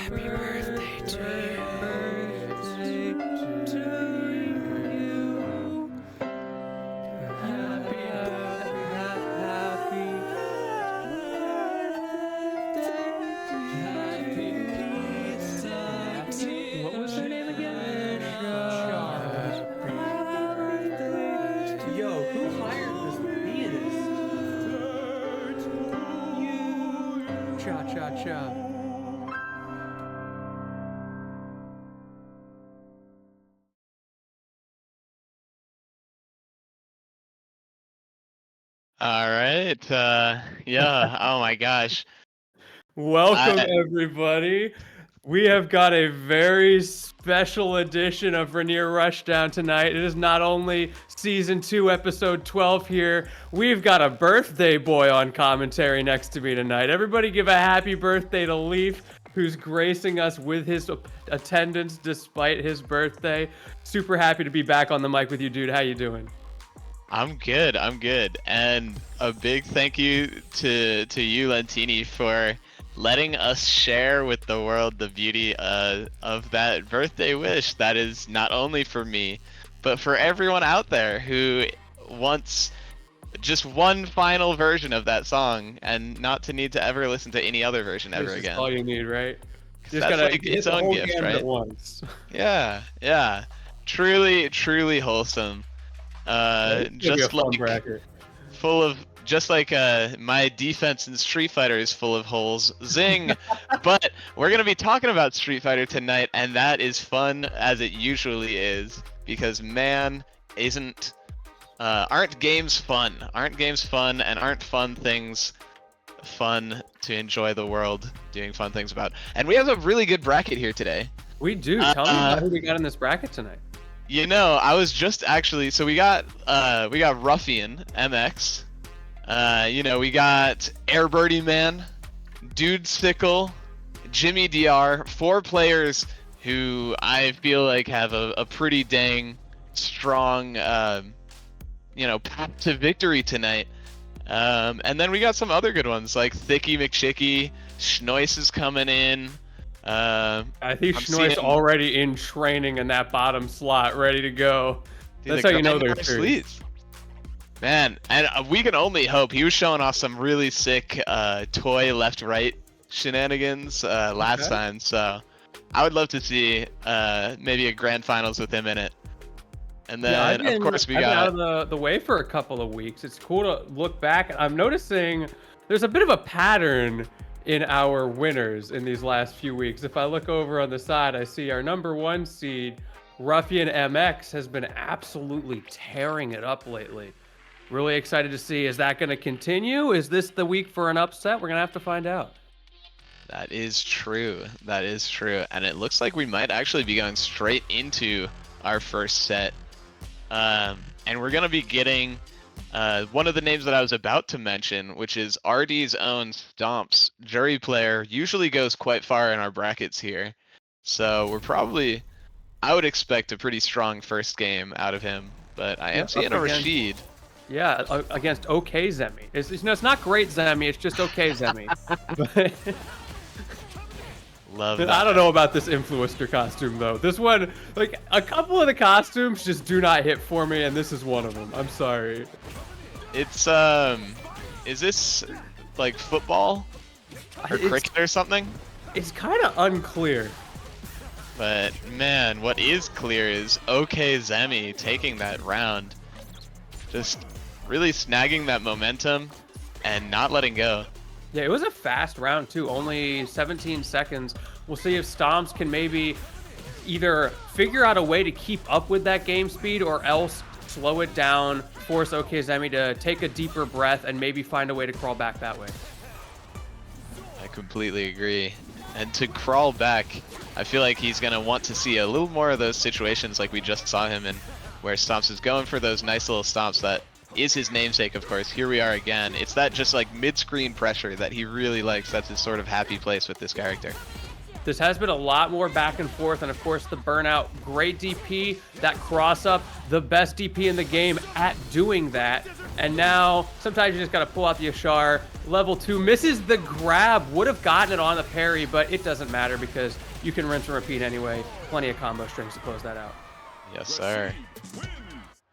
Happy birthday to you. What was her name again? Yo, who hired this pianist? Cha cha cha. All right. Yeah. Oh my gosh. Welcome, everybody. We have got a very special edition of Rainier Rushdown tonight. It is not only Season 2, Episode 12 here, we've got a birthday boy on commentary next to me tonight. Everybody give a happy birthday to Leaf, who's gracing us with his attendance despite his birthday. Super happy to be back on the mic with you, dude. How you doing? I'm good. And a big thank you to you, Lentini, for letting us share with the world the beauty of that birthday wish that is not only for me, but for everyone out there who wants just one final version of that song and not to need to ever listen to any other version ever again. That's all you need, right? Just that's gotta like get its the own whole gift, gamut right? at once. Yeah. Truly wholesome. Just like bracket. full of just like my defense in Street Fighter is full of holes. Zing! But we're gonna be talking about Street Fighter tonight, and that is fun as it usually is because man, aren't games fun? Aren't games fun? And aren't fun things fun to enjoy the world doing fun things about? And we have a really good bracket here today. We do. Tell me about who we got in this bracket tonight. You know, I was just actually so we got Ruffian MX. We got Air Birdie Man, Dude Sickle, Jimmy DR, 4 players who I feel like have a pretty dang strong path to victory tonight. And then we got some other good ones like Thicky McShicky, Schnois is coming in. I think Schnois already in training in that bottom slot, ready to go. Dude, that's how you know they're serious. Man, and we can only hope. He was showing off some really sick toy left-right shenanigans last time, so I would love to see maybe a grand finals with him in it. And then, of course, we got been out of the way for a couple of weeks. It's cool to look back. I'm noticing there's a bit of a pattern in our winners in these last few weeks. If I look over on the side, I see our number 1 seed, Ruffian MX, has been absolutely tearing it up lately. Really excited to see, is that going to continue? Is this the week for an upset? We're going to have to find out. That is true. And it looks like we might actually be going straight into our first set. And we're going to be getting one of the names that I was about to mention, which is RD's own Stomps. Jury player usually goes quite far in our brackets here. So I would expect a pretty strong first game out of him. But I am seeing a Rashid. Yeah, against OK Zemi. It's not great Zemi, it's just OK Zemi. Love that. I don't know about this influencer costume though. This one, like a couple of the costumes just do not hit for me, and this is one of them. I'm sorry. It's is this like football or cricket or something? It's kind of unclear. But man, what is clear is OK Zemi taking that round, just really snagging that momentum and not letting go. Yeah, it was a fast round too, only 17 seconds. We'll see if Stomps can maybe either figure out a way to keep up with that game speed or else slow it down, force OK Zemi to take a deeper breath and maybe find a way to crawl back that way. I completely agree. And to crawl back, I feel like he's going to want to see a little more of those situations like we just saw him in, where Stomps is going for those nice little stomps that is his namesake, of course. Here we are again. It's that just like mid-screen pressure that he really likes. That's his sort of happy place with this character. This has been a lot more back and forth, and of course the burnout, great DP, that cross up, the best DP in the game at doing that, And now, sometimes you just gotta pull out the Ashar. Level 2 misses the grab. Would have gotten it on the parry, but it doesn't matter because you can rinse and repeat anyway. Plenty of combo strings to close that out. Yes, sir.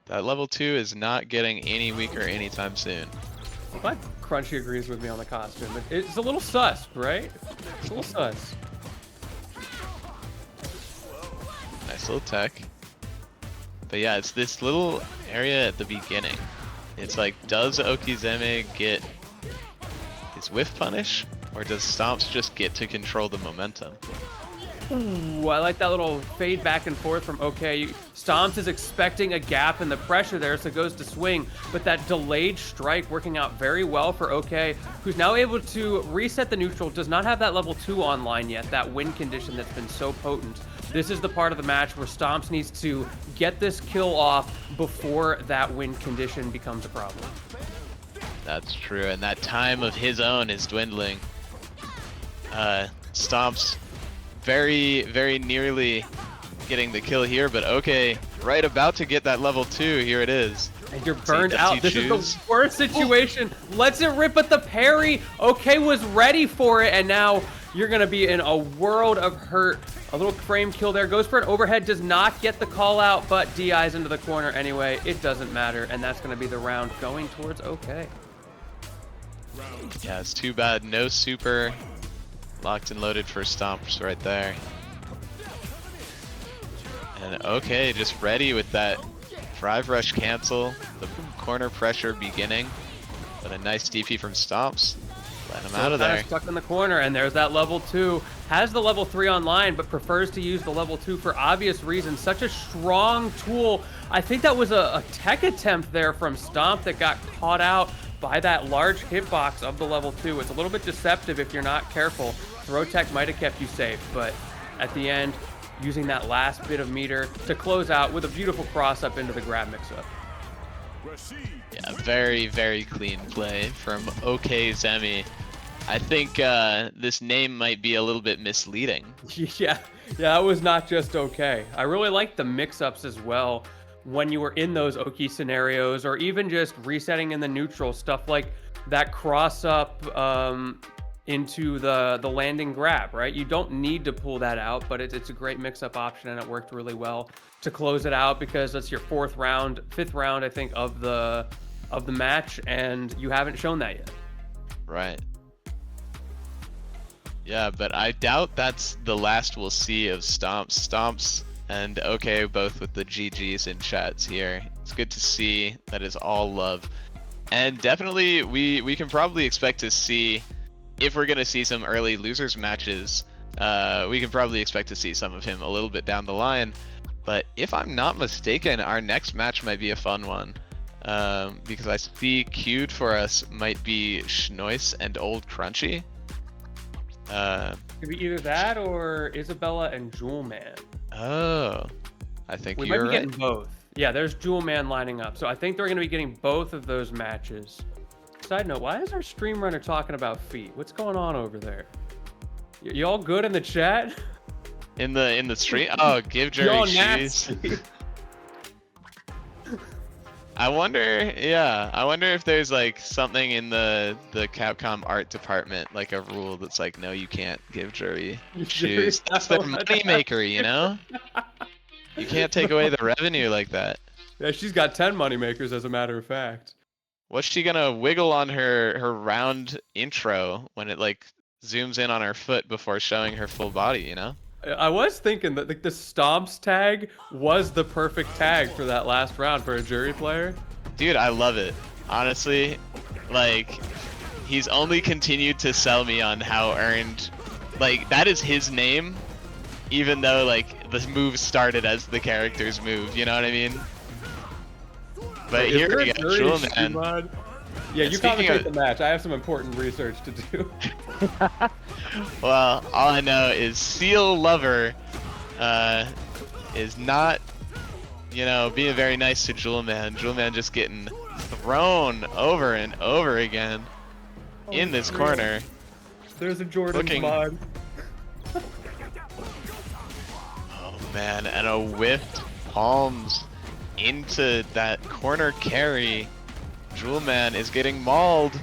That level 2 is not getting any weaker anytime soon. I'm glad Crunchy agrees with me on the costume. It's a little sus, right? It's a little sus. Nice little tech. But yeah, it's this little area at the beginning. It's like, does Okizeme get his whiff punish? Or does Stomps just get to control the momentum? Ooh, I like that little fade back and forth from OK. Stomps is expecting a gap in the pressure there, so goes to swing. But that delayed strike working out very well for OK, who's now able to reset the neutral, does not have that level 2 online yet, that win condition that's been so potent. This is the part of the match where Stomps needs to get this kill off before that win condition becomes a problem. That's true, and that time of his own is dwindling. Stomps very, very nearly getting the kill here, but OK, right about to get that level 2. Here it is. And you're burned out. This is the worst situation. Lets it rip at the parry. OK was ready for it, and now you're going to be in a world of hurt. A little frame kill there. Goes for an overhead. Does not get the call out, but DI's into the corner anyway. It doesn't matter, and that's going to be the round going towards OK. Yeah, it's too bad. No super. Locked and loaded for Stomps right there. And OK, just ready with that drive rush cancel. The corner pressure beginning. But a nice DP from Stomps. Let him out of there. Stuck in the corner, and there's that level 2. Has the level 3 online, but prefers to use the level 2 for obvious reasons. Such a strong tool. I think that was a tech attempt there from Stomp that got caught out by that large hitbox of the level 2. It's a little bit deceptive if you're not careful. Throw tech might have kept you safe, but at the end, using that last bit of meter to close out with a beautiful cross up into the grab mix-up. Yeah, very, very clean play from Okizeme. I think this name might be a little bit misleading. Yeah, it was not just OK. I really liked the mix-ups as well when you were in those Oki scenarios, or even just resetting in the neutral, stuff like that cross-up into the landing grab, right? You don't need to pull that out, but it's a great mix-up option, and it worked really well to close it out because that's your fifth round, I think, of the match, and you haven't shown that yet. Right. Yeah, but I doubt that's the last we'll see of Stomps and OK both with the GGs in chats here. It's good to see that is all love. And definitely we can probably expect to see, if we're gonna see some early losers matches, we can probably expect to see some of him a little bit down the line. But if I'm not mistaken, our next match might be a fun one. Because I see queued for us might be Schnois and Old Crunchy. Could be either that or Isabella and Jewel Man. Oh, I think we you're might be right. getting both. Yeah, there's Jewel Man lining up. So I think they're going to be getting both of those matches. Side note, why is our stream runner talking about feet? What's going on over there? You all good in the chat? In the stream? Oh, give Jerry shoes. I wonder if there's like something in the Capcom art department, like a rule that's like, no, you can't give Jerry shoes. That's their money maker, you know? You can't take away the revenue like that. Yeah, she's got 10 money makers, as a matter of fact. What's she gonna wiggle on her round intro when it like zooms in on her foot before showing her full body, you know? I was thinking that the Stomps tag was the perfect tag for that last round for a jury player. Dude, I love it. Honestly, like, he's only continued to sell me on how earned, like, that is his name, even though, like, the move started as the character's move, you know what I mean? But here we go, Jewel Man. Yeah, you commentate the match. I have some important research to do. Well, all I know is Seal Lover is not, you know, being very nice to Jewel Man. Jewel Man just getting thrown over and over again in this corner. There's a Jordan mod. Oh man, and a whiffed palms into that corner carry. Jewel Man is getting mauled.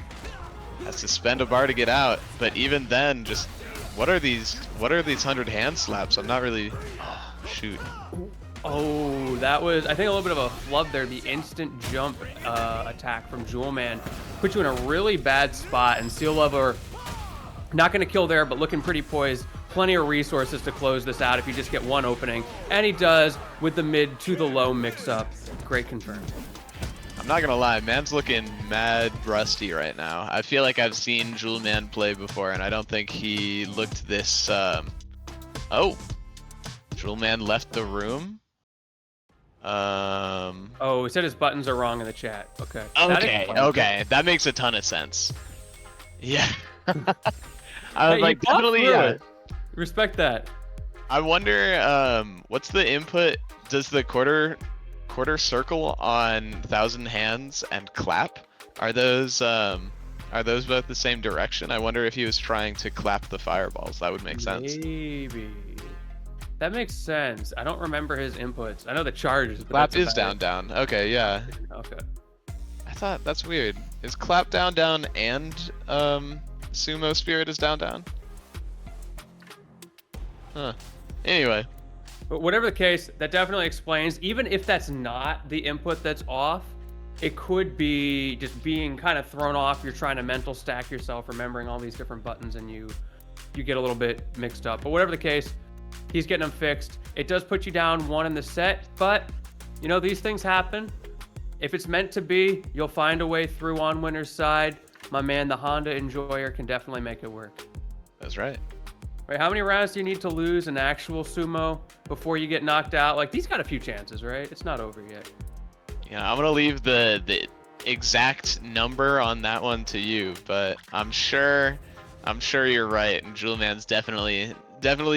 Has to spend a bar to get out, but even then, just what are these 100 hand slaps? I'm not really. Oh, shoot. Oh, that was, I think, a little bit of a flub there. The instant jump attack from Jewel Man put you in a really bad spot, and Seal Lover not going to kill there, but looking pretty poised. Plenty of resources to close this out if you just get one opening, and he does with the mid to the low mix-up. Great confirm. I'm not gonna lie, man's looking mad rusty right now. I feel like I've seen Jewel Man play before, and I don't think he looked this. Oh, Jewel Man left the room. Oh, he said his buttons are wrong in the chat. Okay. Okay, that makes a ton of sense. Yeah. I was Hey, like, definitely. Yeah. Respect that. I wonder, what's the input? Does the quarter circle on 1,000 hands and clap? Are those both the same direction? I wonder if he was trying to clap the fireballs. That would make sense. Maybe. That makes sense. I don't remember his inputs. I know the charges. But Clap is down, down. Okay, yeah. Okay. I thought that's weird. Is clap down, down, and sumo spirit is down, down? Huh. Anyway. But whatever the case, that definitely explains, even if that's not the input that's off, it could be just being kind of thrown off. You're trying to mental stack yourself, remembering all these different buttons, and you get a little bit mixed up. But whatever the case, he's getting them fixed. It does put you down one in the set, but you know, these things happen. If it's meant to be, you'll find a way through on winner's side. My man, the Honda Enjoyer, can definitely make it work. That's right. Right, how many rounds do you need to lose in actual sumo before you get knocked out? Like, he's got a few chances, right? It's not over yet. Yeah, I'm gonna leave the exact number on that one to you, but I'm sure you're right, and Jewel Man's definitely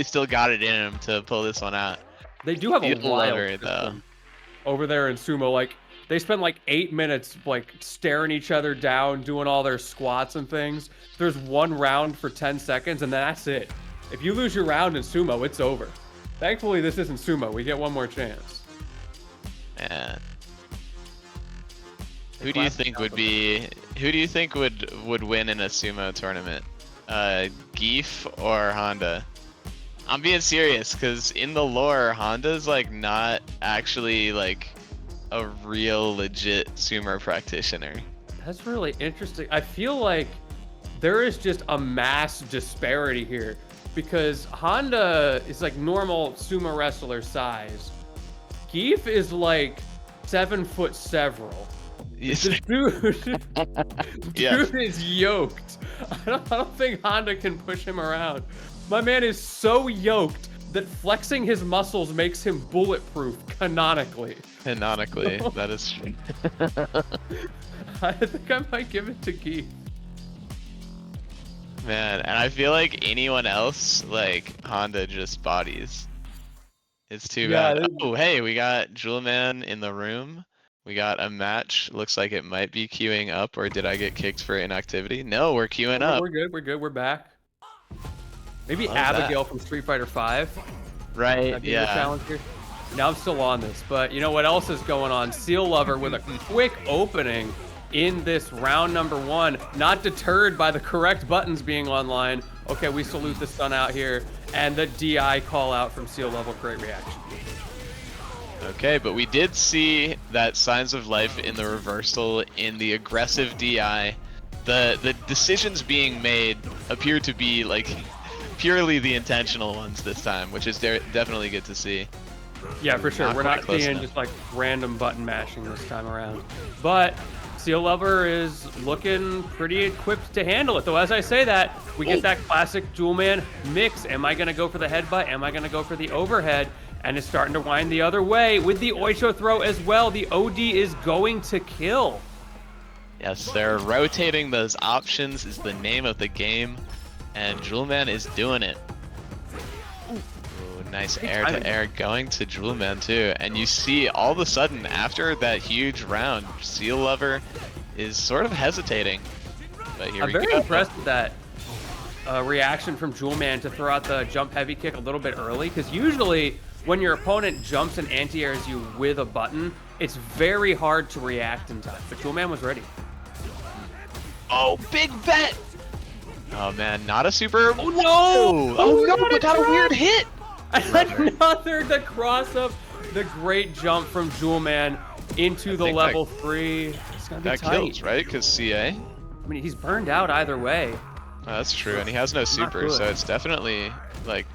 still got it in him to pull this one out. They do have a wild though. Over there in sumo. Like, they spend like 8 minutes like staring each other down, doing all their squats and things. There's one round for 10 seconds, and that's it. If you lose your round in sumo, it's over. Thankfully, this isn't sumo. We get one more chance. Yeah. Who do you think would win in a sumo tournament? Geef or Honda? I'm being serious, because in the lore, Honda's like not actually like a real legit sumo practitioner. That's really interesting. I feel like there is just a mass disparity here, because Honda is like normal sumo wrestler size. Geef is like 7 foot several. Yes. Dude Yes. is yoked. I don't think Honda can push him around. My man is so yoked that flexing his muscles makes him bulletproof canonically. Canonically, that is true. I think I might give it to Geef. Man, and I feel like anyone else, like Honda, just bodies. It's too bad. Oh, hey, we got Jewel Man in the room. We got a match. Looks like it might be queuing up, or did I get kicked for inactivity? No, we're queuing up. We're good. We're back. Maybe Abigail from Street Fighter 5. Right, yeah. Challenge here. Now I'm still on this, but you know what else is going on? Seal Lover with a quick opening in this round number 1. Not deterred by the correct buttons being online. Okay, we salute the stun out here. And the DI call out from Seal Lover. Great reaction. Okay, but we did see that signs of life in the reversal in the aggressive DI. The decisions being made appear to be like purely the intentional ones this time, which is definitely good to see. Yeah, for sure. We're not seeing just like random button mashing this time around. But Seal Lover is looking pretty equipped to handle it. Though as I say that, we get that classic Jewel Man mix. Am I going to go for the headbutt? Am I going to go for the overhead? And it's starting to wind the other way with the Oicho throw as well. The OD is going to kill. Yes, they're rotating those options is the name of the game. And Jewel Man is doing it. Ooh, nice air to air going to Jewel Man too. And you see all of a sudden after that huge round, Seal Lover is sort of hesitating. But here we go. I'm very impressed with that reaction from Jewel Man to throw out the jump heavy kick a little bit early, because usually when your opponent jumps and anti-airs you with a button, it's very hard to react in time. But Jewel Man was ready. Oh, big bet! Oh man, not a super. Oh no! Oh no, but got a weird hit! Another, the cross up, the great jump from Jewel Man into the level 3. It's gonna be that tight. kills, right? Because CA? I mean, he's burned out either way. Oh, that's true, and he has no super, so it's definitely like,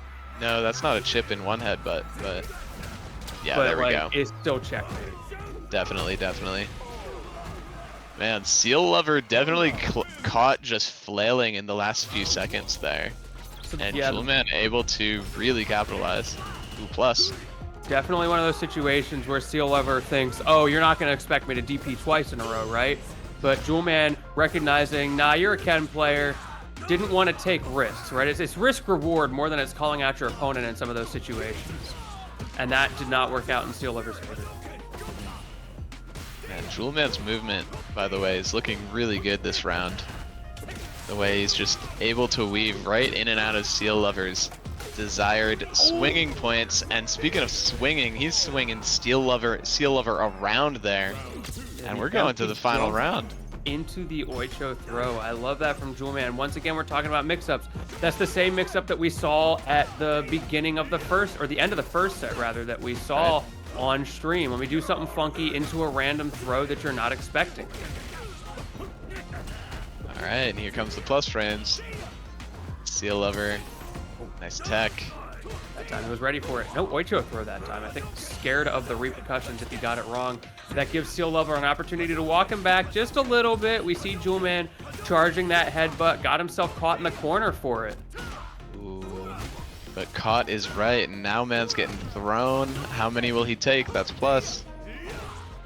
no, that's not a chip in one head, but yeah, there we go. It's still checkmate. Definitely. Man, Seal Lover definitely caught just flailing in the last few seconds there. And Jewel Man able to really capitalize. Ooh, plus. Definitely one of those situations where Seal Lover thinks, oh, you're not going to expect me to DP twice in a row, right? But Jewel Man recognizing, nah, you're a Ken player, didn't want to take risks, right? It's risk reward more than it's calling out your opponent in some of those situations. And that did not work out in Seal Lover's favor. Man, Jewel Man's movement, by the way, is looking really good this round. The way he's just able to weave right in and out of Seal Lover's desired swinging points. And speaking of swinging, he's swinging Seal Lover around there. And we're going to the final round. Into the Oicho throw. I love that from Jewel Man. Once again, we're talking about mix-ups. That's the same mix-up that we saw at the beginning of the first, or the end of the first set, rather, that we saw on stream. When we do something funky into a random throw that you're not expecting. All right, and here comes the plus frames. Seal Lover, nice tech. That time he was ready for it. No Oicho throw that time. I think scared of the repercussions if he got it wrong. That gives Seal Lover an opportunity to walk him back just a little bit. We see Jewel Man charging that headbutt, got himself caught in the corner for it. Ooh, but caught is right, and now Man's getting thrown. How many will he take? That's plus.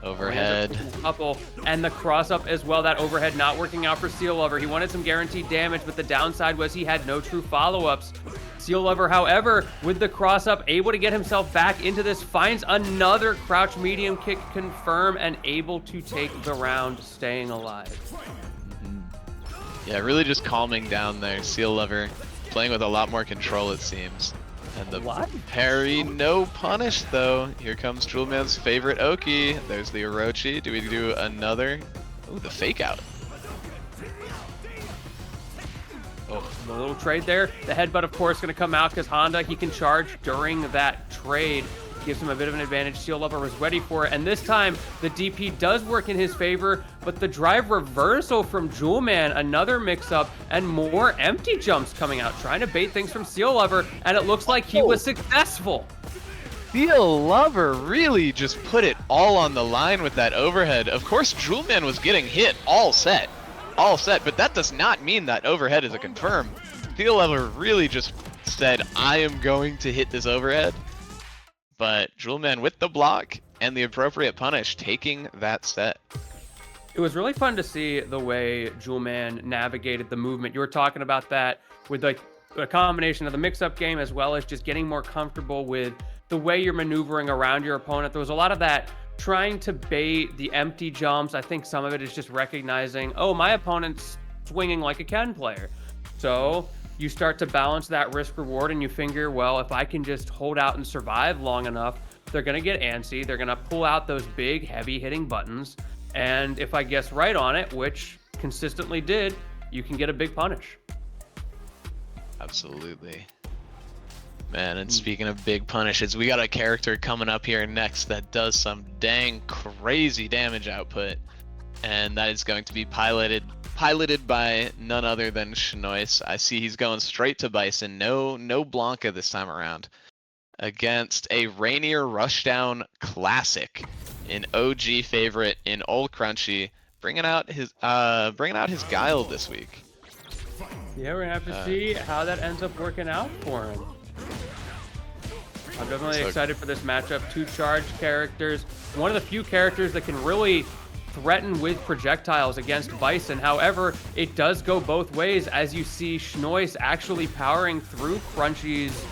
Overhead. Couple, and the cross up as well. That overhead not working out for Seal Lover. He wanted some guaranteed damage, but the downside was he had no true follow-ups. Seal Lover, however, with the cross up, able to get himself back into this, finds another crouch medium kick confirm, and able to take the round, staying alive. Yeah, really just calming down there. Seal Lover playing with a lot more control, it seems. And the parry, no punish though. Here comes Jewel Man's favorite Oki. There's the Orochi. Do we do another? Oh, the fake out. Oh, a little trade there. The headbutt, of course, going to come out because Honda, he can charge during that trade. Gives him a bit of an advantage. Seal Lover was ready for it. And this time, the DP does work in his favor, but the drive reversal from Jewel Man, another mix-up, and more empty jumps coming out, trying to bait things from Seal Lover, and it looks like he was successful. Seal Lover really just put it all on the line with that overhead. Of course, Jewel Man was getting hit all set, but that does not mean that overhead is a confirm. Seal Lover really just said, I am going to hit this overhead. But Jewel Man with the block and the appropriate punish, taking that set. It was really fun to see the way Jewel Man navigated the movement. You were talking about that with like a combination of the mix-up game as well as just getting more comfortable with the way you're maneuvering around your opponent. There was a lot of that trying to bait the empty jumps. I think some of it is just recognizing, oh, my opponent's swinging like a Ken player. So you start to balance that risk reward and you figure, well, if I can just hold out and survive long enough, they're going to get antsy. They're going to pull out those big, heavy hitting buttons. And if I guess right on it, which consistently did, you can get a big punish. Absolutely. Man, and speaking of big punishes, we got a character coming up here next that does some dang crazy damage output. And that is going to be piloted by none other than Shnois. I see he's going straight to Bison. No Blanca this time around. Against a Rainier Rushdown Classic, an OG favorite in Old Crunchy, bringing out his Guile this week. Yeah, we're gonna have to see how that ends up working out for him. I'm definitely excited for this matchup. Two charged characters. One of the few characters that can really threaten with projectiles against Bison. However, it does go both ways as you see Shnois actually powering through Crunchy's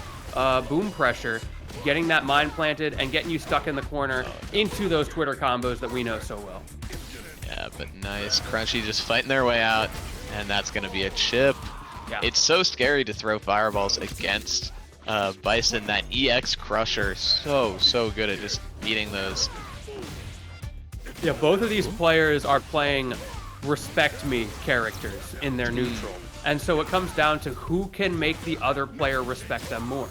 boom pressure, getting that mine planted and getting you stuck in the corner into those Twitter combos that we know so well. Yeah, but nice. Crunchy just fighting their way out, and that's going to be a chip. Yeah. It's so scary to throw fireballs against Bison. That EX Crusher, so good at just beating those. Yeah, both of these players are playing respect me characters in their neutral. And so it comes down to who can make the other player respect them more.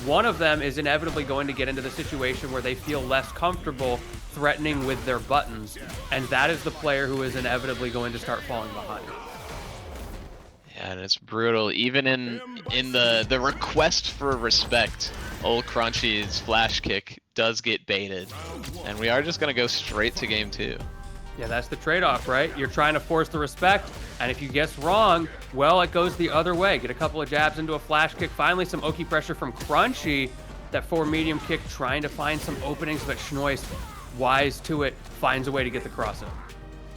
One of them is inevitably going to get into the situation where they feel less comfortable threatening with their buttons, and that is the player who is inevitably going to start falling behind. Yeah, and it's brutal. Even in the request for respect, old Crunchy's flash kick does get baited, and we are just gonna go straight to game 2. Yeah, that's the trade-off, right? You're trying to force the respect, and if you guess wrong, well, it goes the other way. Get a couple of jabs into a flash kick. Finally, some Oki pressure from Crunchy. That forward medium kick, trying to find some openings, but Schnois, wise to it, finds a way to get the cross-up.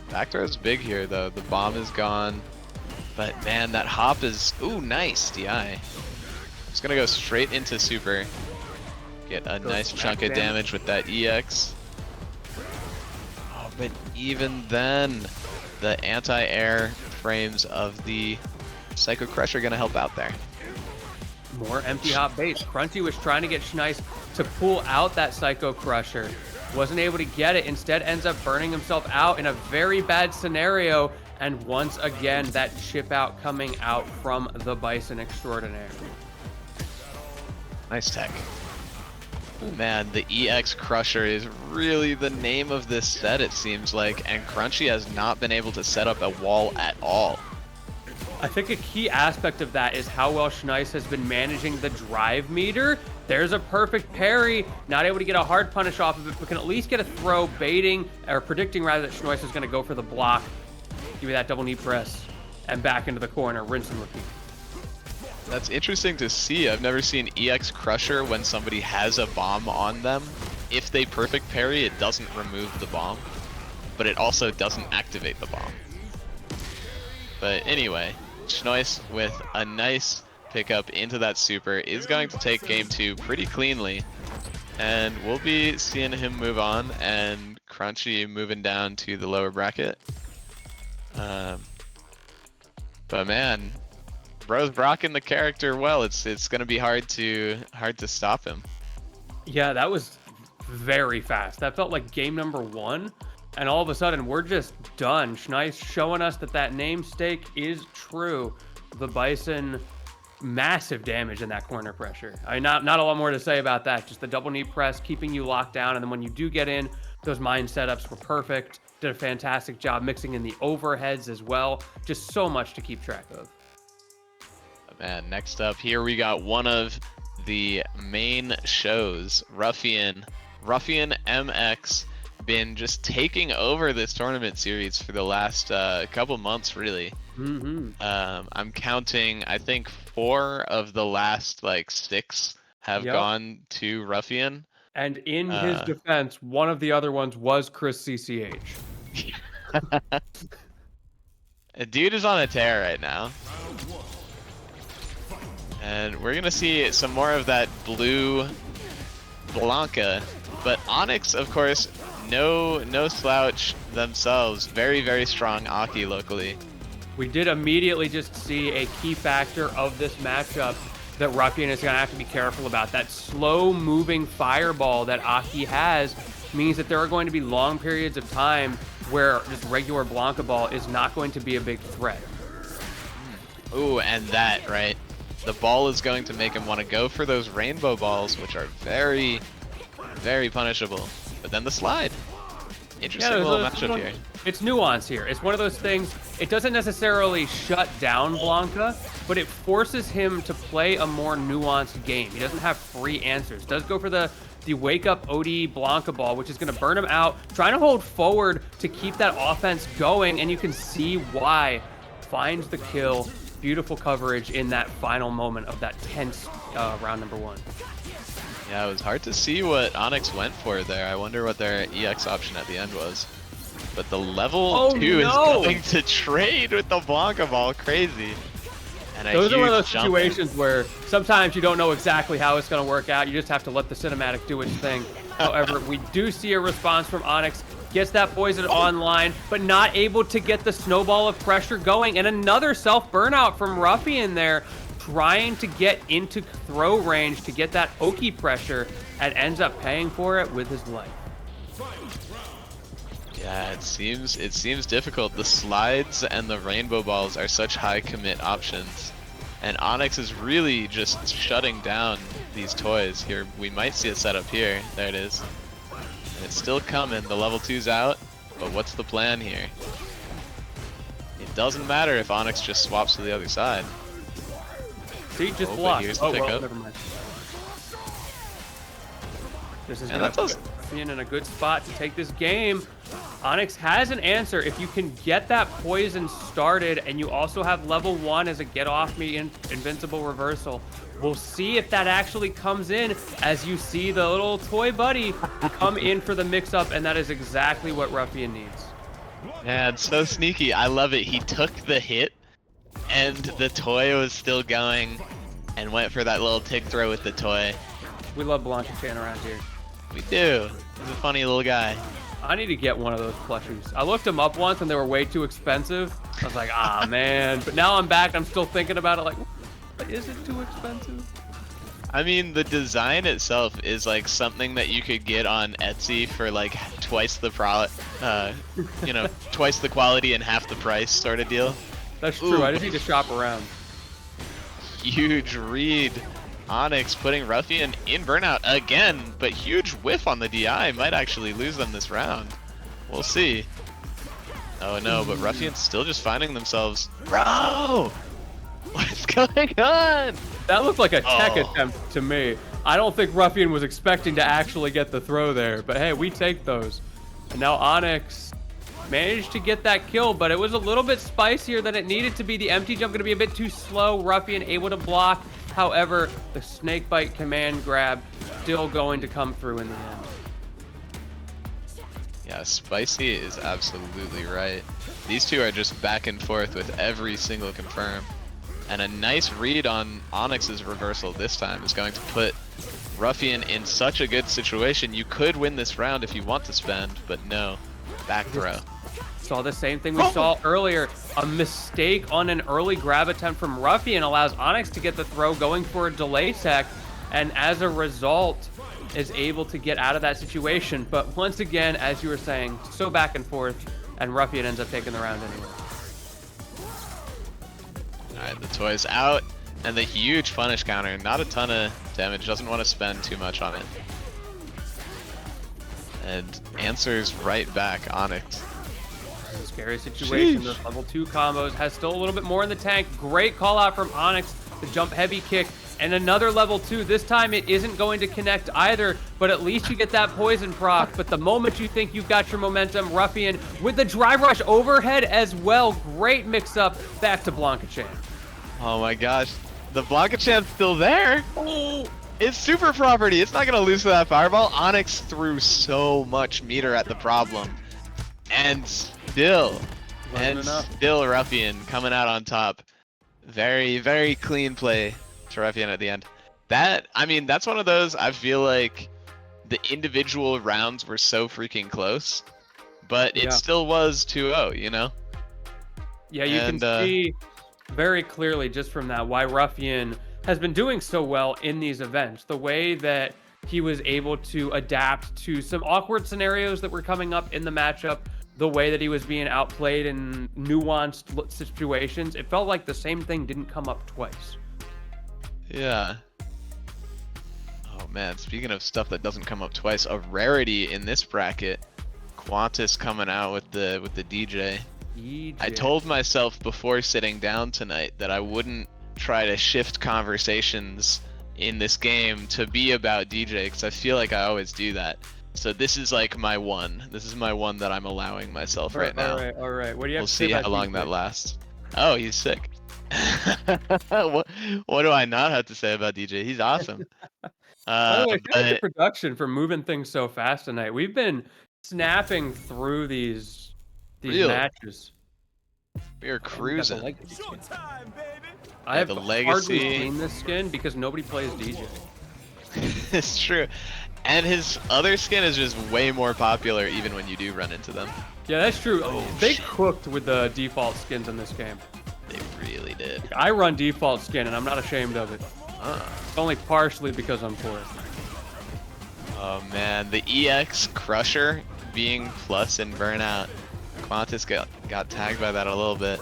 Back throw is big here, though. The bomb is gone. But, man, that hop is... Ooh, nice, DI. Just gonna go straight into super. Get a nice chunk of damage with that EX. But even then, the anti-air frames of the Psycho Crush are going to help out there. More empty hop base. Crunchy was trying to get Schneis to pull out that Psycho Crusher. Wasn't able to get it. Instead ends up burning himself out in a very bad scenario. And once again, that chip out coming out from the Bison Extraordinaire. Nice tech. Man, the EX Crusher is really the name of this set, it seems like, and Crunchy has not been able to set up a wall at all. I think a key aspect of that is how well Schneis has been managing the drive meter. There's a perfect parry, not able to get a hard punish off of it, but can at least get a throw, baiting, or predicting rather that Schneis is going to go for the block. Give me that double knee press, and back into the corner, rinse and repeat. That's interesting to see. I've never seen EX Crusher when somebody has a bomb on them. If they perfect parry, it doesn't remove the bomb, but it also doesn't activate the bomb. But anyway, Schnois with a nice pickup into that super is going to take game 2 pretty cleanly, and we'll be seeing him move on, and Crunchy moving down to the lower bracket. But man, bro's rocking the character well. It's gonna be hard to stop him. Yeah, that was very fast. That felt like game number 1, and all of a sudden we're just done. Schneis showing us that name stake is true. The Bison, massive damage in that corner pressure. Not a lot more to say about that. Just the double knee press, keeping you locked down, and then when you do get in, those mine setups were perfect. Did a fantastic job mixing in the overheads as well. Just so much to keep track of. Man, next up here we got one of the main shows, Ruffian MX, been just taking over this tournament series for the last couple months, really. I'm counting, I think 4 of the last like 6 have gone to Ruffian. And in his defense, one of the other ones was Chris CCH. A dude is on a tear right now. And we're gonna see some more of that blue Blanca, but Onyx, of course, no slouch themselves. Very, very strong Aki locally. We did immediately just see a key factor of this matchup that Ruffian is gonna have to be careful about. That slow-moving fireball that Aki has means that there are going to be long periods of time where just regular Blanca ball is not going to be a big threat. Ooh, and that, right? The ball is going to make him want to go for those rainbow balls, which are very, very punishable. But then the slide. Interesting little matchup here. It's nuance here. It's one of those things, it doesn't necessarily shut down Blanca, but it forces him to play a more nuanced game. He doesn't have free answers. Does go for the wake up OD Blanca ball, which is going to burn him out. Trying to hold forward to keep that offense going, and you can see why. Finds the kill. Beautiful coverage in that final moment of that tense round number 1. Yeah, it was hard to see what Onyx went for there. I wonder what their EX option at the end was. But the level 2 is going to trade with the Blanca ball. Crazy. And those are one of those situations where sometimes you don't know exactly how it's going to work out. You just have to let the cinematic do its thing. However, we do see a response from Onyx. Gets that poison online, but not able to get the snowball of pressure going. And another self-burnout from Ruffian there, trying to get into throw range to get that Oki pressure, and ends up paying for it with his life. Yeah, it seems difficult. The slides and the rainbow balls are such high commit options. And Onyx is really just shutting down these toys here. We might see a setup here. There it is. And it's still coming. The level 2's out. But what's the plan here? It doesn't matter if Onyx just swaps to the other side. See, just blocked. Here's the Oh, well, pickup. never mind. This is And going that does- to put in a good spot to take this game. Onyx has an answer. If you can get that poison started, and you also have level 1 as a get off me invincible reversal, we'll see if that actually comes in as you see the little toy buddy come in for the mix up, and that is exactly what Ruffian needs. Man, so sneaky. I love it. He took the hit and the toy was still going and went for that little tick throw with the toy. We love Blanca-chan around here. We do. He's a funny little guy. I need to get one of those plushies. I looked them up once and they were way too expensive. I was like, ah, man. But now I'm back. I'm still thinking about it like, is it too expensive? I mean, the design itself is like something that you could get on Etsy for like twice the twice the quality and half the price sort of deal. That's true. Ooh. I just need to shop around. Huge read. Onyx putting Ruffian in burnout again, but huge whiff on the DI might actually lose them this round. We'll see. Oh no, but Ruffian's still just finding themselves. Bro! What's going on? That looked like a tech attempt to me. I don't think Ruffian was expecting to actually get the throw there, but hey, we take those. And now Onyx managed to get that kill, but it was a little bit spicier than it needed to be. The empty jump going to be a bit too slow. Ruffian able to block. However, the snakebite command grab still going to come through in the end. Yeah, Spicy is absolutely right. These two are just back and forth with every single confirm. And a nice read on Onyx's reversal this time is going to put Ruffian in such a good situation. You could win this round if you want to spend, but no. Back throw. Saw the same thing we saw earlier. A mistake on an early grab attempt from Ruffian allows Onyx to get the throw going for a delay tech, and as a result is able to get out of that situation. But once again, as you were saying, so back and forth, and Ruffian ends up taking the round anyway. Alright, the toy's out, and the huge punish counter. Not a ton of damage, doesn't want to spend too much on it. And answers right back, Onyx. Scary situation. Those level 2 combos has still a little bit more in the tank. Great call out from Onyx. The jump heavy kick and another level 2. This time it isn't going to connect either, but at least you get that poison proc. But the moment you think you've got your momentum, Ruffian with the drive rush overhead as well. Great mix up. Back to Blanca-chan. Oh my gosh. The Blanca-chan's still there. Oh, it's super property. It's not going to lose to that fireball. Onyx threw so much meter at the problem. And still Ruffian coming out on top. Very, very clean play to Ruffian at the end. I mean, that's one of those, I feel like the individual rounds were so freaking close, but it still was 2-0, you know? Yeah, you can see very clearly just from that why Ruffian has been doing so well in these events. The way that he was able to adapt to some awkward scenarios that were coming up in the matchup, the way that he was being outplayed in nuanced situations, it felt like the same thing didn't come up twice. Yeah. Oh man, speaking of stuff that doesn't come up twice, a rarity in this bracket, Qantas coming out with the DJ. I told myself before sitting down tonight that I wouldn't try to shift conversations in this game to be about DJ, because I feel like I always do that. So this is like my one. This is my one that I'm allowing myself right now. All right. What do you have We'll to say see about how long DJ? that lasts. Oh, he's sick. what do I not have to say about DJ? He's awesome. By the way, shout out to production for moving things so fast tonight. We've been snapping through these matches. We are cruising. I have the hardly legacy. seen this skin because nobody plays DJ. It's true. And his other skin is just way more popular even when you do run into them. Yeah, that's true. Oh, they shit. cooked with the default skins in this game. They really did. I run default skin and I'm not ashamed of it. Only partially because I'm poor. Oh man, the EX Crusher being plus in burnout. Qantas got tagged by that a little bit.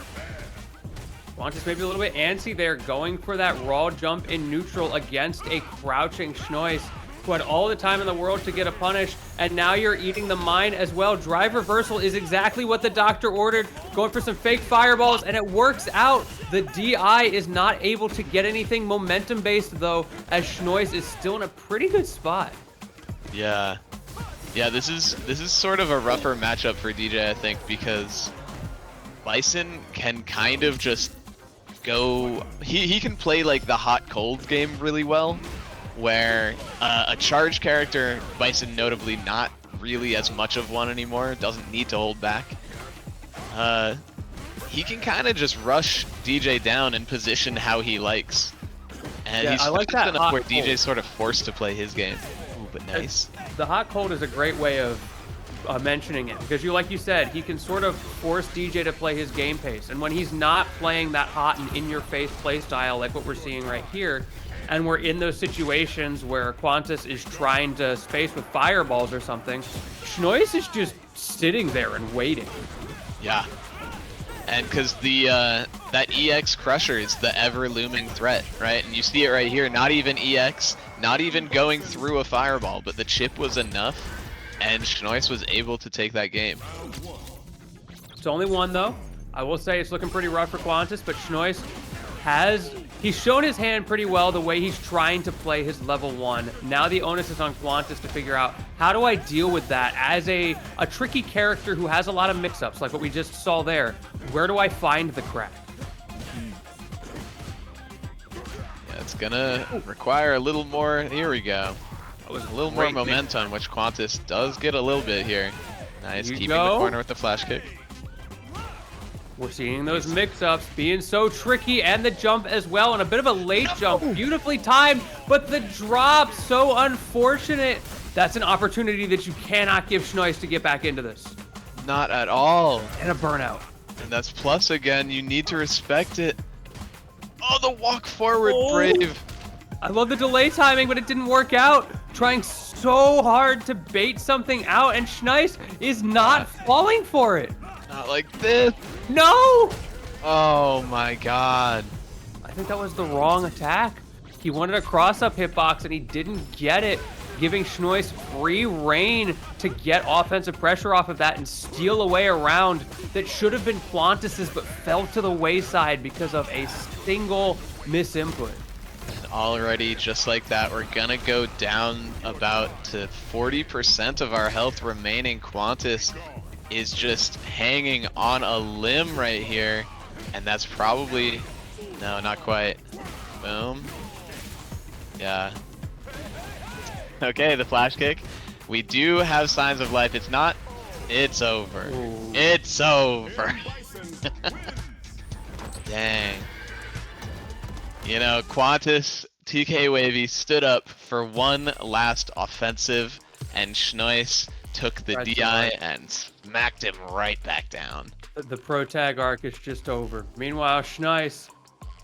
Qantas maybe a little bit antsy there, going for that raw jump in neutral against a crouching Schnois, who had all the time in the world to get a punish, and now you're eating the mine as well. Drive reversal is exactly what the doctor ordered, going for some fake fireballs, and it works out. The DI is not able to get anything momentum-based, though, as Schnois is still in a pretty good spot. Yeah. Yeah, this is sort of a rougher matchup for DJ, I think, because Bison can kind of just go... He can play, like, the hot-cold game really well, where a charge character, Bison notably not really as much of one anymore, doesn't need to hold back. He can kind of just rush DJ down and position how he likes. And Yeah, he's I like fast that enough where hot cold. DJ's sort of forced to play his game. Ooh, but nice. The hot cold is a great way of mentioning it, because like you said, he can sort of force DJ to play his game pace, and when he's not playing that hot and in-your-face play style like what we're seeing right here, and we're in those situations where Qantas is trying to space with fireballs or something, Schnois is just sitting there and waiting. Yeah. And because that EX Crusher is the ever-looming threat, right? And you see it right here, not even EX, not even going through a fireball, but the chip was enough, and Schnois was able to take that game. It's only one, though. I will say it's looking pretty rough for Qantas, but Schnois he's shown his hand pretty well the way he's trying to play his level 1. Now the onus is on Qantas to figure out, how do I deal with that as a tricky character who has a lot of mix-ups, like what we just saw there? Where do I find the crack? Yeah, it's gonna require a little more. Here we go. That was A little more momentum, which Qantas does get a little bit here. Nice, keeping the corner with the flash kick. We're seeing those mix-ups being so tricky, and the jump as well, and a bit of a late jump, beautifully timed, but the drop, so unfortunate. That's an opportunity that you cannot give Schnois to get back into this. Not at all. And a burnout. And that's plus again, you need to respect it. Oh, the walk forward, Oh. brave. I love the delay timing, but it didn't work out. Trying so hard to bait something out, and Schnois is not falling for it. Not like this. No! Oh my god. I think that was the wrong attack. He wanted a cross-up hitbox, and he didn't get it, giving Schnois free reign to get offensive pressure off of that and steal away a round that should have been Qantas's but fell to the wayside because of a single misinput. And already, just like that, we're gonna go down about to 40% of our health remaining. Qantas is just hanging on a limb right here, and that's probably, no, not quite. Boom. Yeah. Okay, the flash kick. We do have signs of life. It's not, it's over. Ooh. It's over. Dang. You know, Qantas, TK Wavy stood up for one last offensive, and Schnois took the Right, DI and smacked him right back down. The pro tag arc is just over. Meanwhile, Schnois,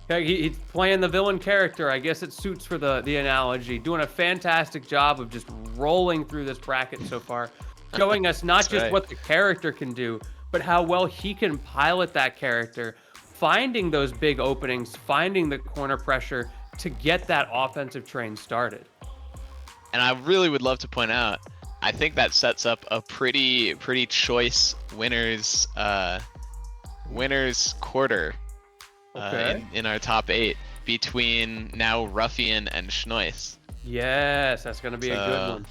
he's playing the villain character. I guess it suits for the analogy. Doing a fantastic job of just rolling through this bracket so far, showing us not just right. what the character can do, but how well he can pilot that character, finding those big openings, finding the corner pressure to get that offensive train started. And I really would love to point out, I think that sets up a pretty choice winners quarter in our top 8 between now Ruffian and Schnois. Yes, that's going to be a good one.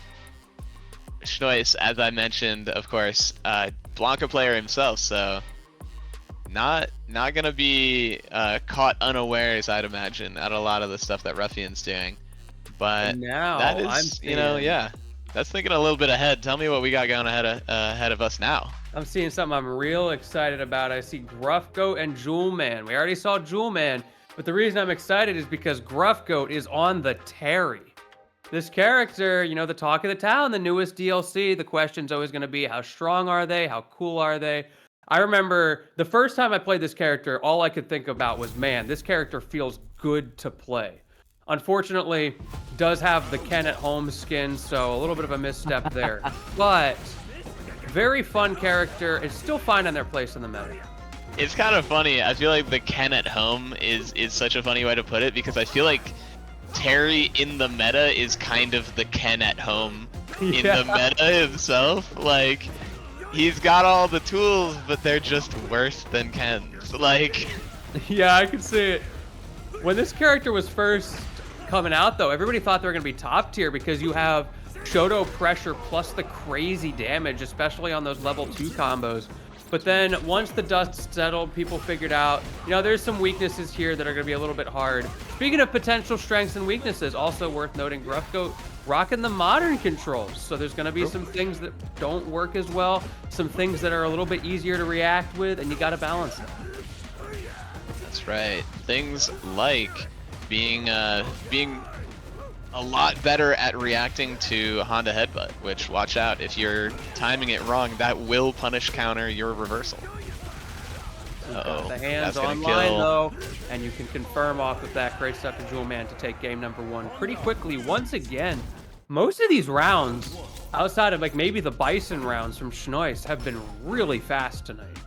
Schnois, as I mentioned, of course, Blanca player himself, so not gonna be caught unawares, I'd imagine, at a lot of the stuff that Ruffian's doing. But And now that is, I'm you know, seeing- yeah, that's thinking a little bit ahead. Tell me what we got going ahead of us now. I'm seeing something I'm real excited about. I see Gruffgoat and Jewelman. We already saw Jewelman, but the reason I'm excited is because Gruffgoat is on the Terry. This character, you know, the talk of the town, the newest DLC, the question's always going to be, how strong are they? How cool are they? I remember the first time I played this character, all I could think about was, man, this character feels good to play. Unfortunately, does have the Ken at home skin, so a little bit of a misstep there. But Very fun character. It's still finding their place in the meta. It's kind of funny. I feel like the Ken at home is such a funny way to put it, because I feel like Terry in the meta is kind of the Ken at home in the meta himself. Like, he's got all the tools, but they're just worse than Ken's. Like, yeah, I can see it. When this character was first coming out, though, everybody thought they were going to be top tier because you have Shoto pressure plus the crazy damage, especially on those level 2 combos. But then once the dust settled, people figured out, you know, there's some weaknesses here that are going to be a little bit hard. Speaking of potential strengths and weaknesses, also worth noting, Gruffgoat rocking the modern controls. So there's going to be some things that don't work as well, some things that are a little bit easier to react with, and you got to balance them. That's right. Things like being a lot better at reacting to Honda Headbutt, which, watch out, if you're timing it wrong, that will punish counter your reversal. Uh-oh. The hands online, though, and you can confirm off of that. Great stuff to Jewel Man to take game number 1 pretty quickly. Once again, most of these rounds, outside of like maybe the Bison rounds from Schnois, have been really fast tonight.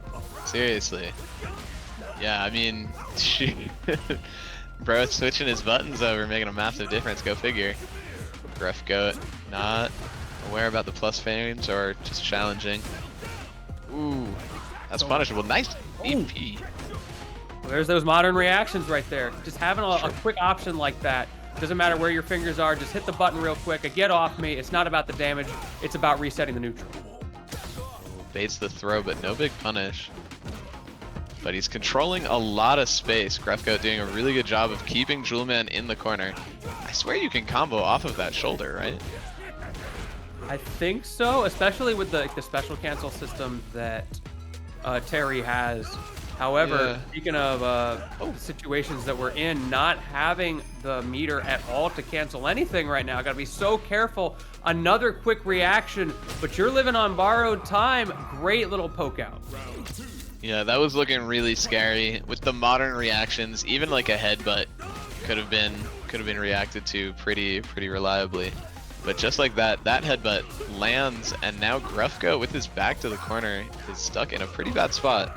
Seriously. Yeah, I mean, bro, switching his buttons over, making a massive difference. Go figure. Gruffgoat, not aware about the plus frames or just challenging. Ooh, that's punishable. Nice EP. Well, there's those modern reactions right there. Just having a quick option like that. Doesn't matter where your fingers are. Just hit the button real quick. A get off me. It's not about the damage. It's about resetting the neutral. Baits the throw, but no big punish. But he's controlling a lot of space. Gruffgoat doing a really good job of keeping Jewelman in the corner. I swear you can combo off of that shoulder, right? I think so, especially with the special cancel system that Terry has. However, speaking of situations that we're in, not having the meter at all to cancel anything right now. Got to be so careful. Another quick reaction, but you're living on borrowed time. Great little poke out. Yeah, that was looking really scary with the modern reactions. Even like a headbutt could have been reacted to pretty reliably. But just like that headbutt lands, and now Gruffgoat with his back to the corner is stuck in a pretty bad spot.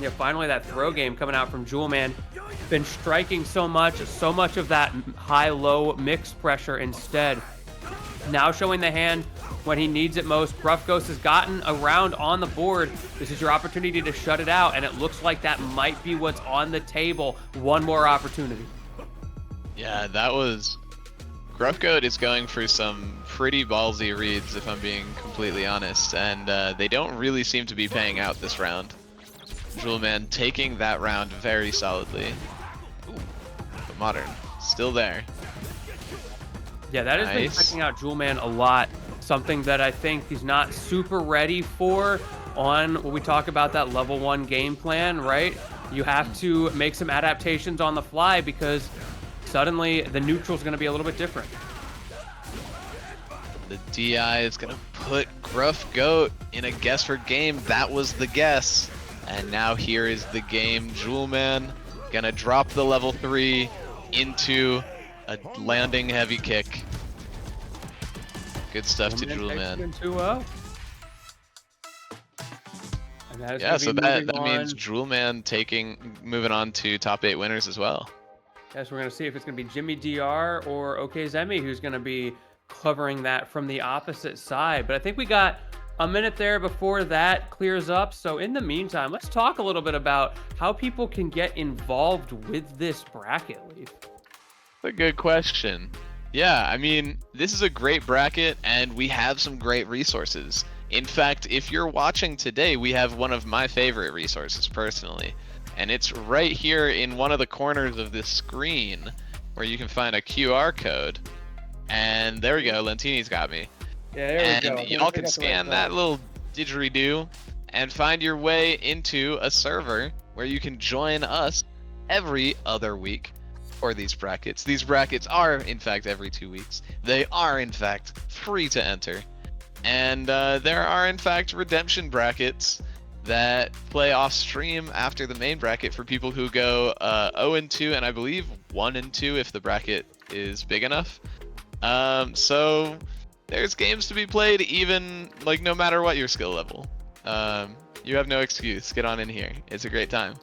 Yeah, finally that throw game coming out from Jewelman. Been striking so much of that high-low mix pressure instead. Now showing the hand when he needs it most. Gruffgoat has gotten around on the board. This is your opportunity to shut it out, and it looks like that might be what's on the table. One more opportunity. Yeah, that was... Gruffgoat is going for some pretty ballsy reads, if I'm being completely honest, and they don't really seem to be paying out this round. Jewelman taking that round very solidly. Ooh, but modern, still there. Yeah, that has been checking out Jewelman a lot. Something that I think he's not super ready for on when we talk about that level 1 game plan, right? You have to make some adaptations on the fly because suddenly the neutral's going to be a little bit different. The DI is going to put Gruffgoat in a guess for game. That was the guess. And now here is the game. Jewelman going to drop the level 3 into a landing heavy kick. Good stuff to Jewelman. Yeah, so that means Jewelman moving on to top 8 winners as well. Yes, we're going to see if it's going to be Jimmy DR or OKZemi who's going to be covering that from the opposite side. But I think we got a minute there before that clears up. So in the meantime, let's talk a little bit about how people can get involved with this bracket, Leaf. That's a good question. Yeah, I mean, this is a great bracket, and we have some great resources. In fact, if you're watching today, we have one of my favorite resources personally. And it's right here in one of the corners of this screen where you can find a QR code. And there we go, Lentini's got me. Yeah, there we go. And y'all can scan that little didgeridoo and find your way into a server where you can join us every other week for these brackets. These brackets are, in fact, every 2 weeks. They are, in fact, free to enter. And there are, in fact, redemption brackets that play off stream after the main bracket for people who go 0-2 and I believe 1-2 if the bracket is big enough. So there's games to be played even like no matter what your skill level. You have no excuse. Get on in here. It's a great time.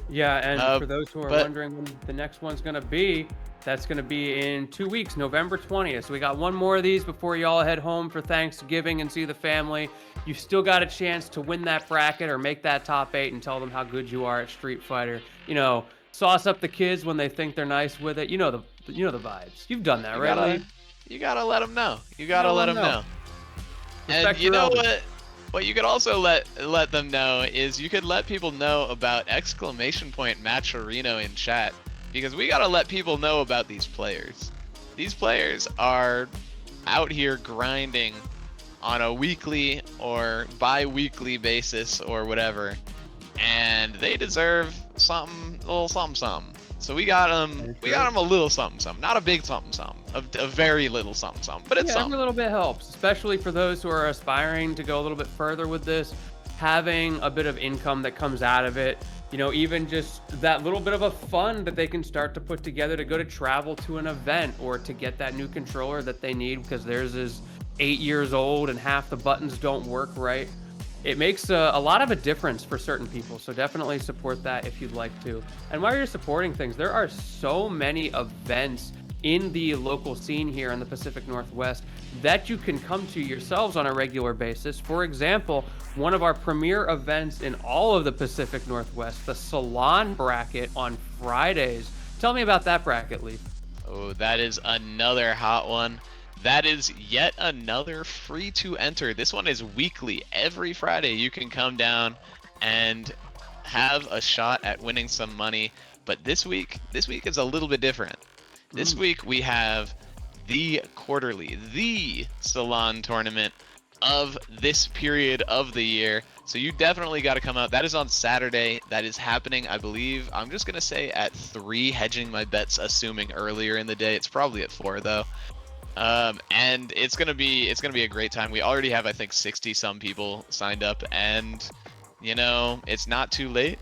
Yeah, and for those who are but wondering when the next one's going to be, that's going to be in 2 weeks, November 20th. So we got one more of these before y'all head home for Thanksgiving and see the family. You still got a chance to win that bracket or make that top 8 and tell them how good you are at Street Fighter. You know, sauce up the kids when they think they're nice with it. You know the vibes. You've done that, right, Lee? You gotta let them know. You gotta let them know. And Respect you your know elders. what you could also let them know is you could let people know about !Matcherino in chat, because we gotta let people know about these players. These players are out here grinding on a weekly or bi-weekly basis or whatever, and they deserve something, a little something. So we got them a little something, not a big something, a very little something, but it's something. Every little bit helps, especially for those who are aspiring to go a little bit further with this. Having a bit of income that comes out of it, you know, even just that little bit of a fund that they can start to put together to go to travel to an event or to get that new controller that they need because theirs is 8 years old and half the buttons don't work right. It makes a lot of a difference for certain people, so definitely support that if you'd like to. And while you're supporting things, there are so many events in the local scene here in the Pacific Northwest that you can come to yourselves on a regular basis. For example, one of our premier events in all of the Pacific Northwest, the Salon Bracket on Fridays. Tell me about that bracket, Lee. Oh, that is another hot one. That is yet another free to enter. This one is weekly. Every Friday you can come down and have a shot at winning some money. But this week is a little bit different. This week we have the quarterly, the Salon tournament of this period of the year. So you definitely got to come out. That is on Saturday. That is happening, I believe. I'm just going to say at 3, hedging my bets, assuming earlier in the day. It's probably at 4 though. And it's gonna be a great time. We already have, I think, 60 some people signed up, and you know, it's not too late.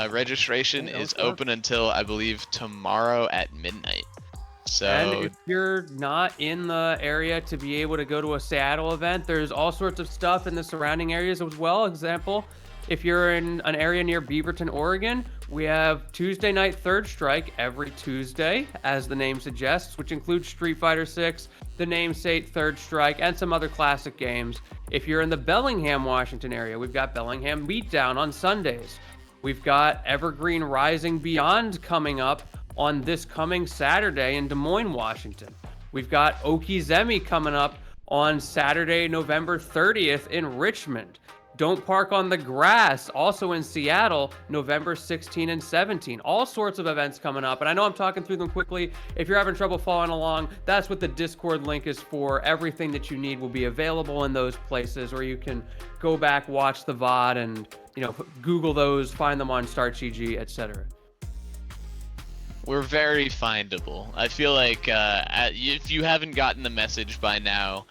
Registration is open until, I believe, tomorrow at midnight. So, and if you're not in the area to be able to go to a Seattle event, there's all sorts of stuff in the surrounding areas as well. Example, if you're in an area near Beaverton, Oregon, we have Tuesday Night Third Strike every Tuesday, as the name suggests, which includes Street Fighter 6, the namesake Third Strike, and some other classic games. If you're in the Bellingham, Washington area, we've got Bellingham Beatdown on Sundays. We've got Evergreen Rising Beyond coming up on this coming Saturday in Des Moines, Washington. We've got Okizemi coming up on Saturday, November 30th in Richmond. Don't Park on the Grass, also in Seattle, November 16 and 17. All sorts of events coming up. And I know I'm talking through them quickly. If you're having trouble following along, that's what the Discord link is for. Everything that you need will be available in those places, or you can go back, watch the VOD, and Google those, find them on StartGG, etc. We're very findable. I feel like if you haven't gotten the message by now,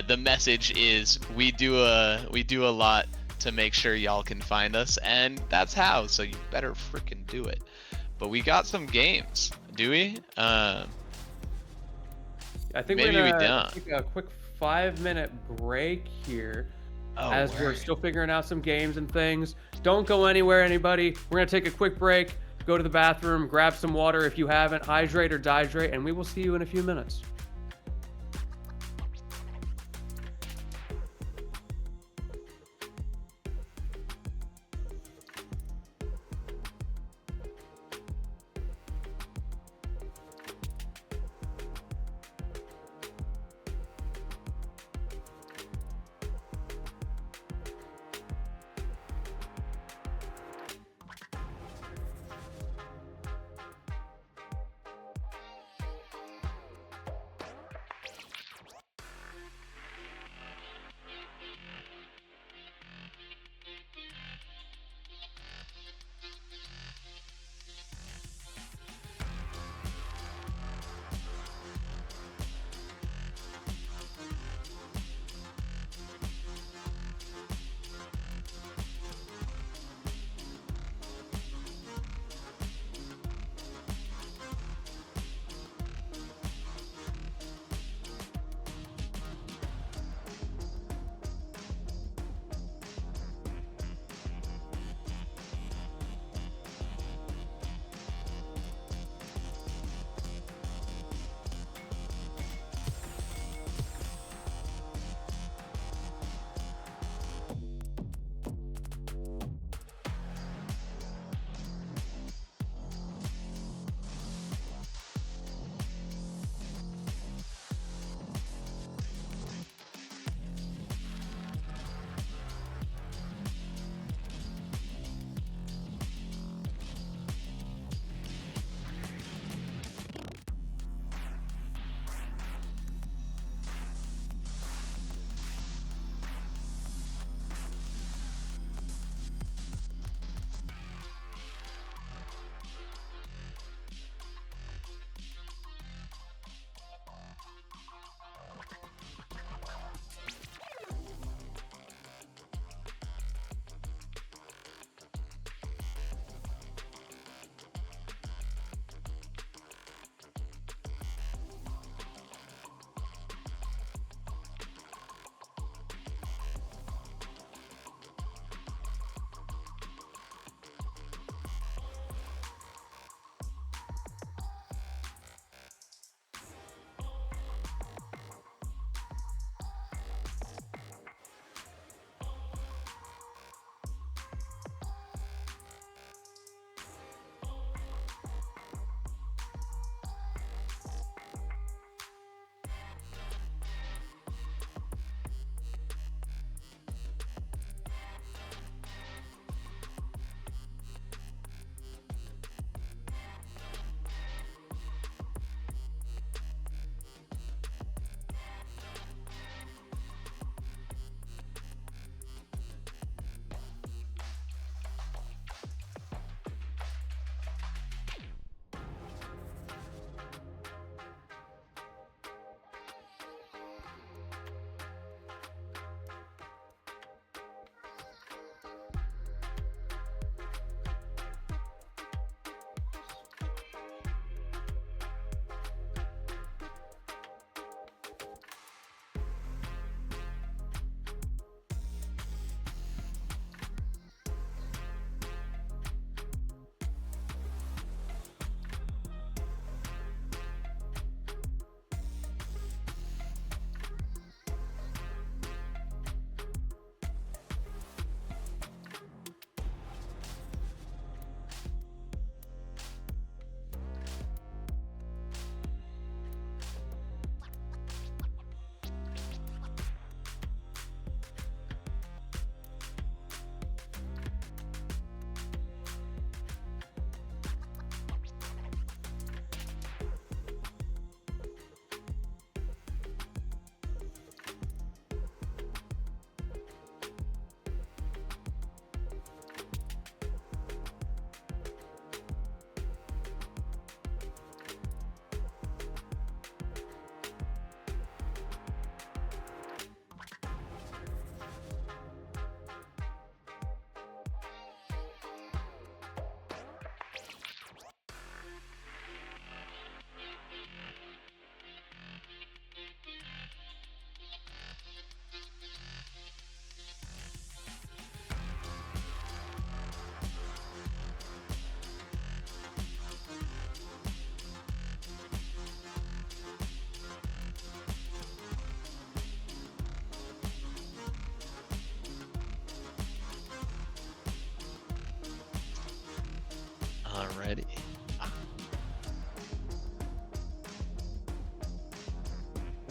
the message is we do a lot to make sure y'all can find us, and that's how. So you better freaking do it. But we got some games, do we? I think maybe we're we gonna don't. take a quick 5-minute break here. As we're still figuring out some games and things. Don't go anywhere, anybody. We're gonna take a quick break, go to the bathroom, grab some water if you haven't, hydrate or dehydrate, and we will see you in a few minutes.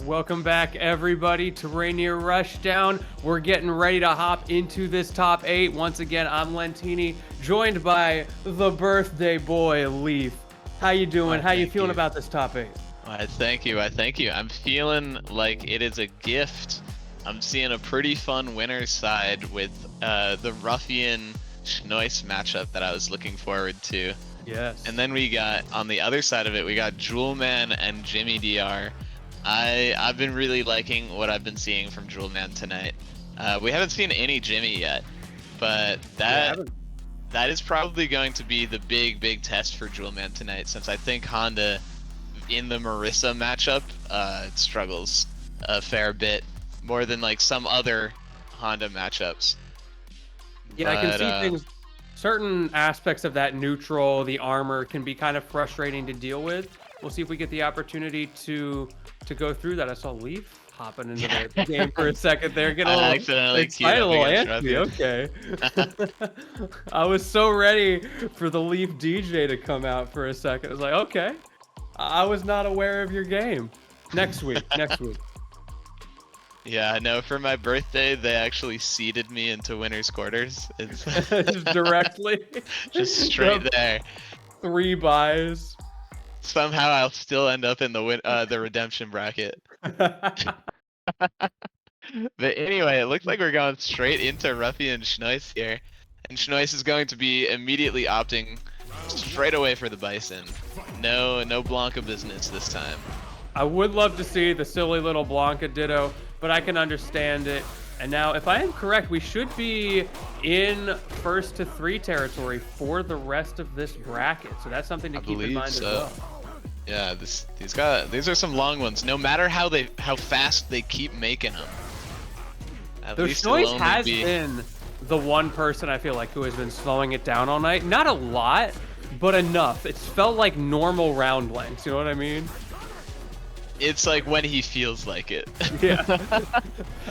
Welcome back, everybody, to Rainier Rushdown. We're getting ready to hop into this top 8. Once again, I'm Lentini, joined by the birthday boy, Leaf. How you doing? How you feeling about this top 8? Thank you. I'm feeling like it is a gift. I'm seeing a pretty fun winner's side with the Ruffian Schnois matchup that I was looking forward to. Yes. And then we got, on the other side of it, we got Jewelman and Jimmy DR. I've been really liking what I've been seeing from Jewelman tonight. We haven't seen any Jimmy yet, but that is probably going to be the big test for Jewelman tonight, since I think Honda in the Marissa matchup struggles a fair bit more than like some other Honda matchups. Yeah, I can see things. Certain aspects of that neutral, the armor, can be kind of frustrating to deal with. We'll see if we get the opportunity to go through that. I saw Leaf hopping into the game for a second there, getting a little excited, a little antsy. Okay. I was so ready for the Leaf DJ to come out for a second. I was like, okay, I was not aware of your game. Next week. Yeah, no, for my birthday, they actually seeded me into winner's quarters. It's just directly. Just straight there. 3 buys. Somehow I'll still end up in the redemption bracket. But anyway, it looks like we're going straight into Ruffian Schnois here. And Schnois is going to be immediately opting straight away for the Bison. No Blanca business this time. I would love to see the silly little Blanca ditto, but I can understand it. And now, if I am correct, we should be in first to 3 territory for the rest of this bracket. So that's something to keep in mind as well. Yeah, these are some long ones. No matter how fast they keep making them. The Schnois has been the one person I feel like who has been slowing it down all night. Not a lot, but enough. It's felt like normal round lengths. You know what I mean? It's like when he feels like it. Yeah.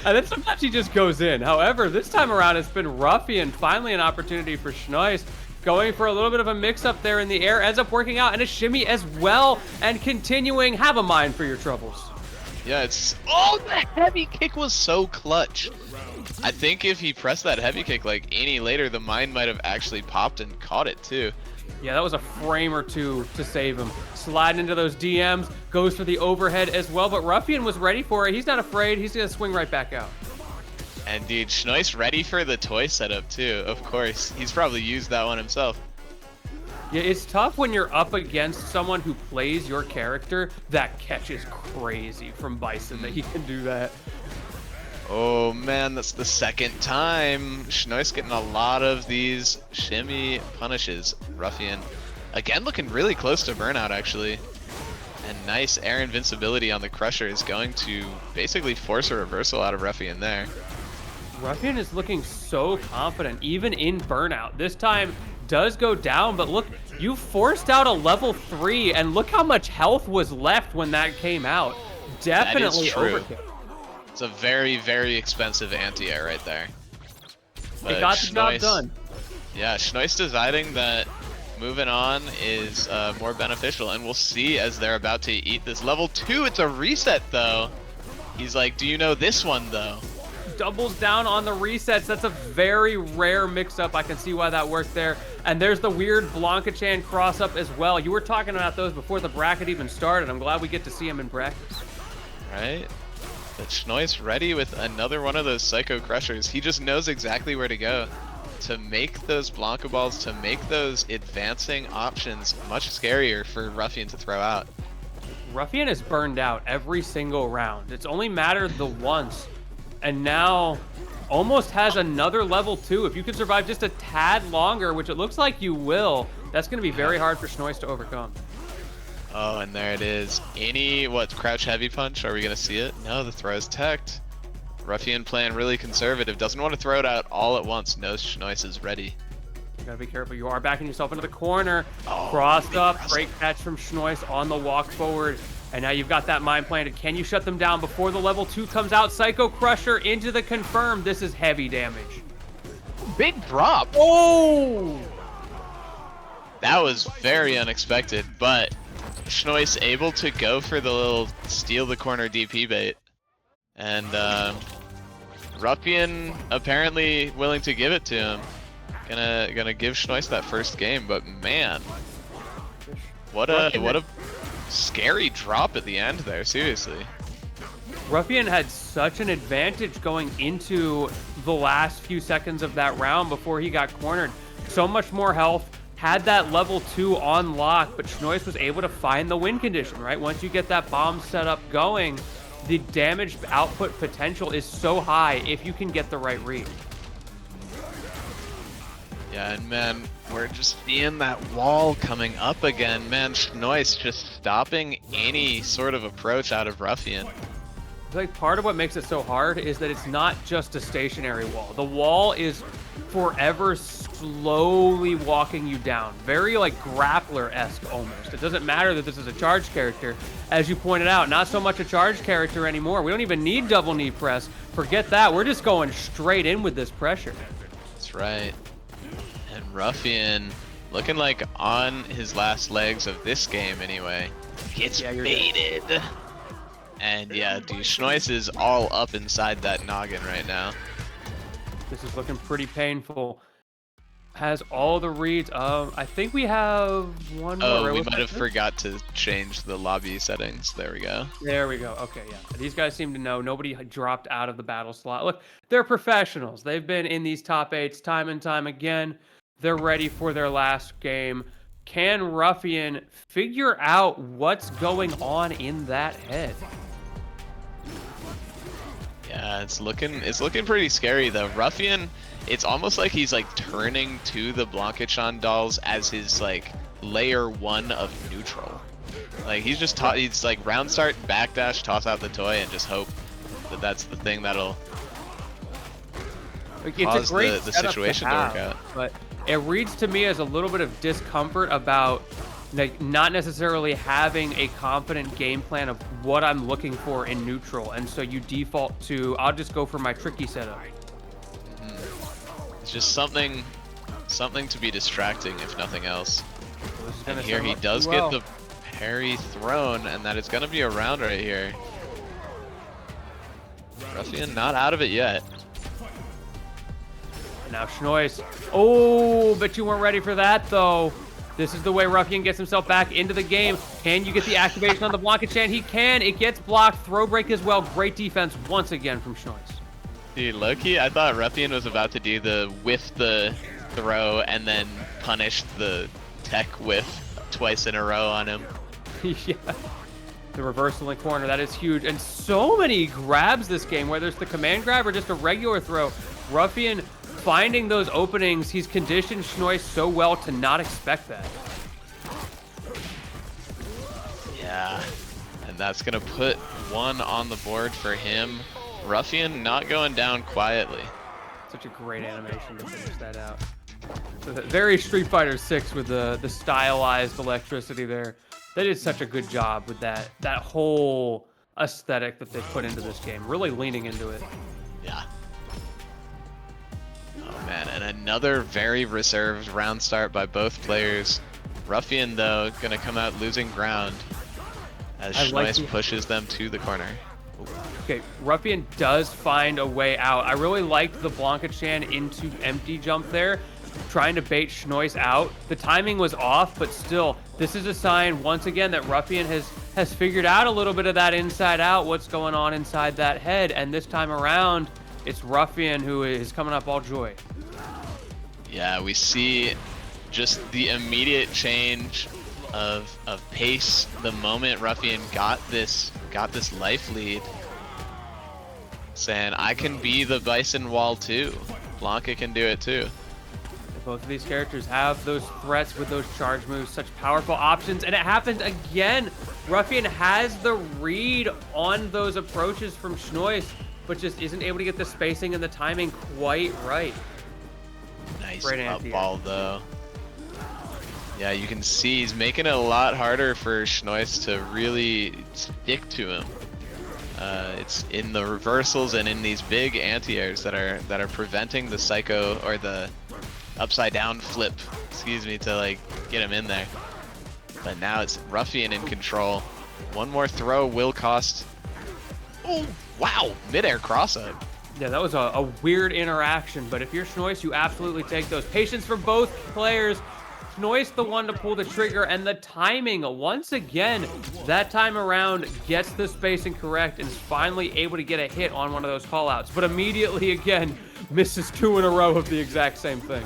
And then sometimes he just goes in. However, this time around it's been Ruffian. Finally an opportunity for Schnois. Going for a little bit of a mix-up there in the air. Ends up working out, and a shimmy as well. And continuing. Have a mind for your troubles. Yeah, oh, the heavy kick was so clutch. I think if he pressed that heavy kick like any later, the mine might have actually popped and caught it too. Yeah, that was a frame or two to save him. Sliding into those DMs, goes for the overhead as well, but Ruffian was ready for it. He's not afraid. He's going to swing right back out. And dude, Schnois ready for the toy setup too, of course. He's probably used that one himself. Yeah, it's tough when you're up against someone who plays your character. That catch is crazy from Bison that he can do that. Oh man, that's the second time. Schnois getting a lot of these shimmy punishes. Ruffian, again, looking really close to burnout actually. And nice air invincibility on the Crusher is going to basically force a reversal out of Ruffian there. Ruffian is looking so confident, even in burnout. This time does go down, but look, you forced out a level 3, and look how much health was left when that came out. Definitely overkill. It's a very expensive anti-air right there. But it got the job done. Yeah, Schnois deciding that moving on is more beneficial, and we'll see as they're about to eat this level 2. It's a reset though. He's like, do you know this one though? Doubles down on the resets. That's a very rare mix-up. I can see why that worked there. And there's the weird Blanca-Chan cross-up as well. You were talking about those before the bracket even started. I'm glad we get to see them in practice. Right? But Schnois ready with another one of those Psycho Crushers. He just knows exactly where to go to make those Blanca balls, to make those advancing options much scarier for Ruffian to throw out. Ruffian is burned out every single round. It's only mattered the once. And now almost has another level 2. If you can survive just a tad longer, which it looks like you will, that's going to be very hard for Schnois to overcome. Oh, and there it is. Crouch heavy punch? Are we going to see it? No, the throw is teched. Ruffian playing really conservative. Doesn't want to throw it out all at once. Knows Schnois is ready. You gotta be careful. You are backing yourself into the corner. Crossed up. Great catch from Schnois on the walk forward. And now you've got that mine planted. Can you shut them down before the level 2 comes out? Psycho Crusher into the confirm. This is heavy damage. Big drop. Oh! That was very unexpected, but Schnois able to go for the little steal the corner DP bait. And Ruffian apparently willing to give it to him. Gonna give Schnois that first game, but man, what a scary drop at the end there, seriously. Ruffian had such an advantage going into the last few seconds of that round before he got cornered. So much more health, had that level 2 on lock, but Schnois was able to find the win condition, right? Once you get that bomb setup going, the damage output potential is so high if you can get the right read. Yeah, and man, we're just seeing that wall coming up again. Man, Schnois just stopping any sort of approach out of Ruffian. Like, part of what makes it so hard is that it's not just a stationary wall. The wall is forever slowly walking you down. Very like grappler-esque almost. It doesn't matter that this is a charge character. As you pointed out, not so much a charge character anymore. We don't even need double knee press. Forget that. We're just going straight in with this pressure. That's right. And Ruffian, looking like on his last legs of this game anyway, gets baited. And yeah, dude, Schnois is all up inside that noggin right now. This is looking pretty painful. Has all the reads. I think we have one more. Oh, we might have forgot to change the lobby settings. There we go. There we go. Okay, yeah. These guys seem to know. Nobody dropped out of the battle slot. Look, they're professionals. They've been in these top 8s time and time again. They're ready for their last game. Can Ruffian figure out what's going on in that head? Yeah, it's looking pretty scary though. Ruffian, it's almost like he's like turning to the Blanchet dolls as his like layer 1 of neutral. Like he's just he's like round start, backdash, toss out the toy, and just hope that that's the thing that'll cause the situation to work out. But it reads to me as a little bit of discomfort about like not necessarily having a confident game plan of what I'm looking for in neutral, and so you default to I'll just go for my tricky setup. It's just something to be distracting, if nothing else. And here he does get the parry thrown, and that is going to be a round right here. Ruffian not out of it yet. Now Schnois. Oh, bet you weren't ready for that though. This is the way Ruffian gets himself back into the game. Can you get the activation on the Blanchet? He can. It gets blocked. Throw break as well. Great defense once again from Schnois. Dude, low-key, I thought Ruffian was about to do the whiff the throw and then punish the tech whiff twice in a row on him. Yeah. The reversal in corner, that is huge. And so many grabs this game, whether it's the command grab or just a regular throw. Ruffian finding those openings. He's conditioned Schnois so well to not expect that. Yeah, and that's going to put 1 on the board for him. Ruffian not going down quietly. Such a great animation to finish that out. Very Street Fighter 6 with the stylized electricity there. They did such a good job with that whole aesthetic that they put into this game. Really leaning into it. Yeah. Oh man, and another very reserved round start by both players. Ruffian though gonna come out losing ground as Schnois pushes them to the corner. Okay, Ruffian does find a way out. I really liked the Blanchet into empty jump there, trying to bait Schnois out. The timing was off, but still, this is a sign once again that Ruffian has figured out a little bit of that inside out, what's going on inside that head, and this time around, it's Ruffian who is coming up all joy. Yeah, we see just the immediate change of pace the moment Ruffian got this life lead. Saying, I can be the Bison Wall too. Blanca can do it too. Both of these characters have those threats with those charge moves, such powerful options, and it happens again. Ruffian has the read on those approaches from Schnois, but just isn't able to get the spacing and the timing quite right. Nice up ball though. Yeah, you can see he's making it a lot harder for Schnois to really stick to him. It's in the reversals and in these big anti-airs that are preventing the psycho or the upside down flip, excuse me, to like get him in there. But now it's Ruffian in control. One more throw will cost... Oh, wow, mid-air cross-up. Yeah, that was a weird interaction, but if you're Schnois, you absolutely take those. Patience from both players. Schnois the one to pull the trigger, and the timing, once again, that time around gets the spacing correct and is finally able to get a hit on one of those callouts, but immediately, again, misses 2 in a row of the exact same thing.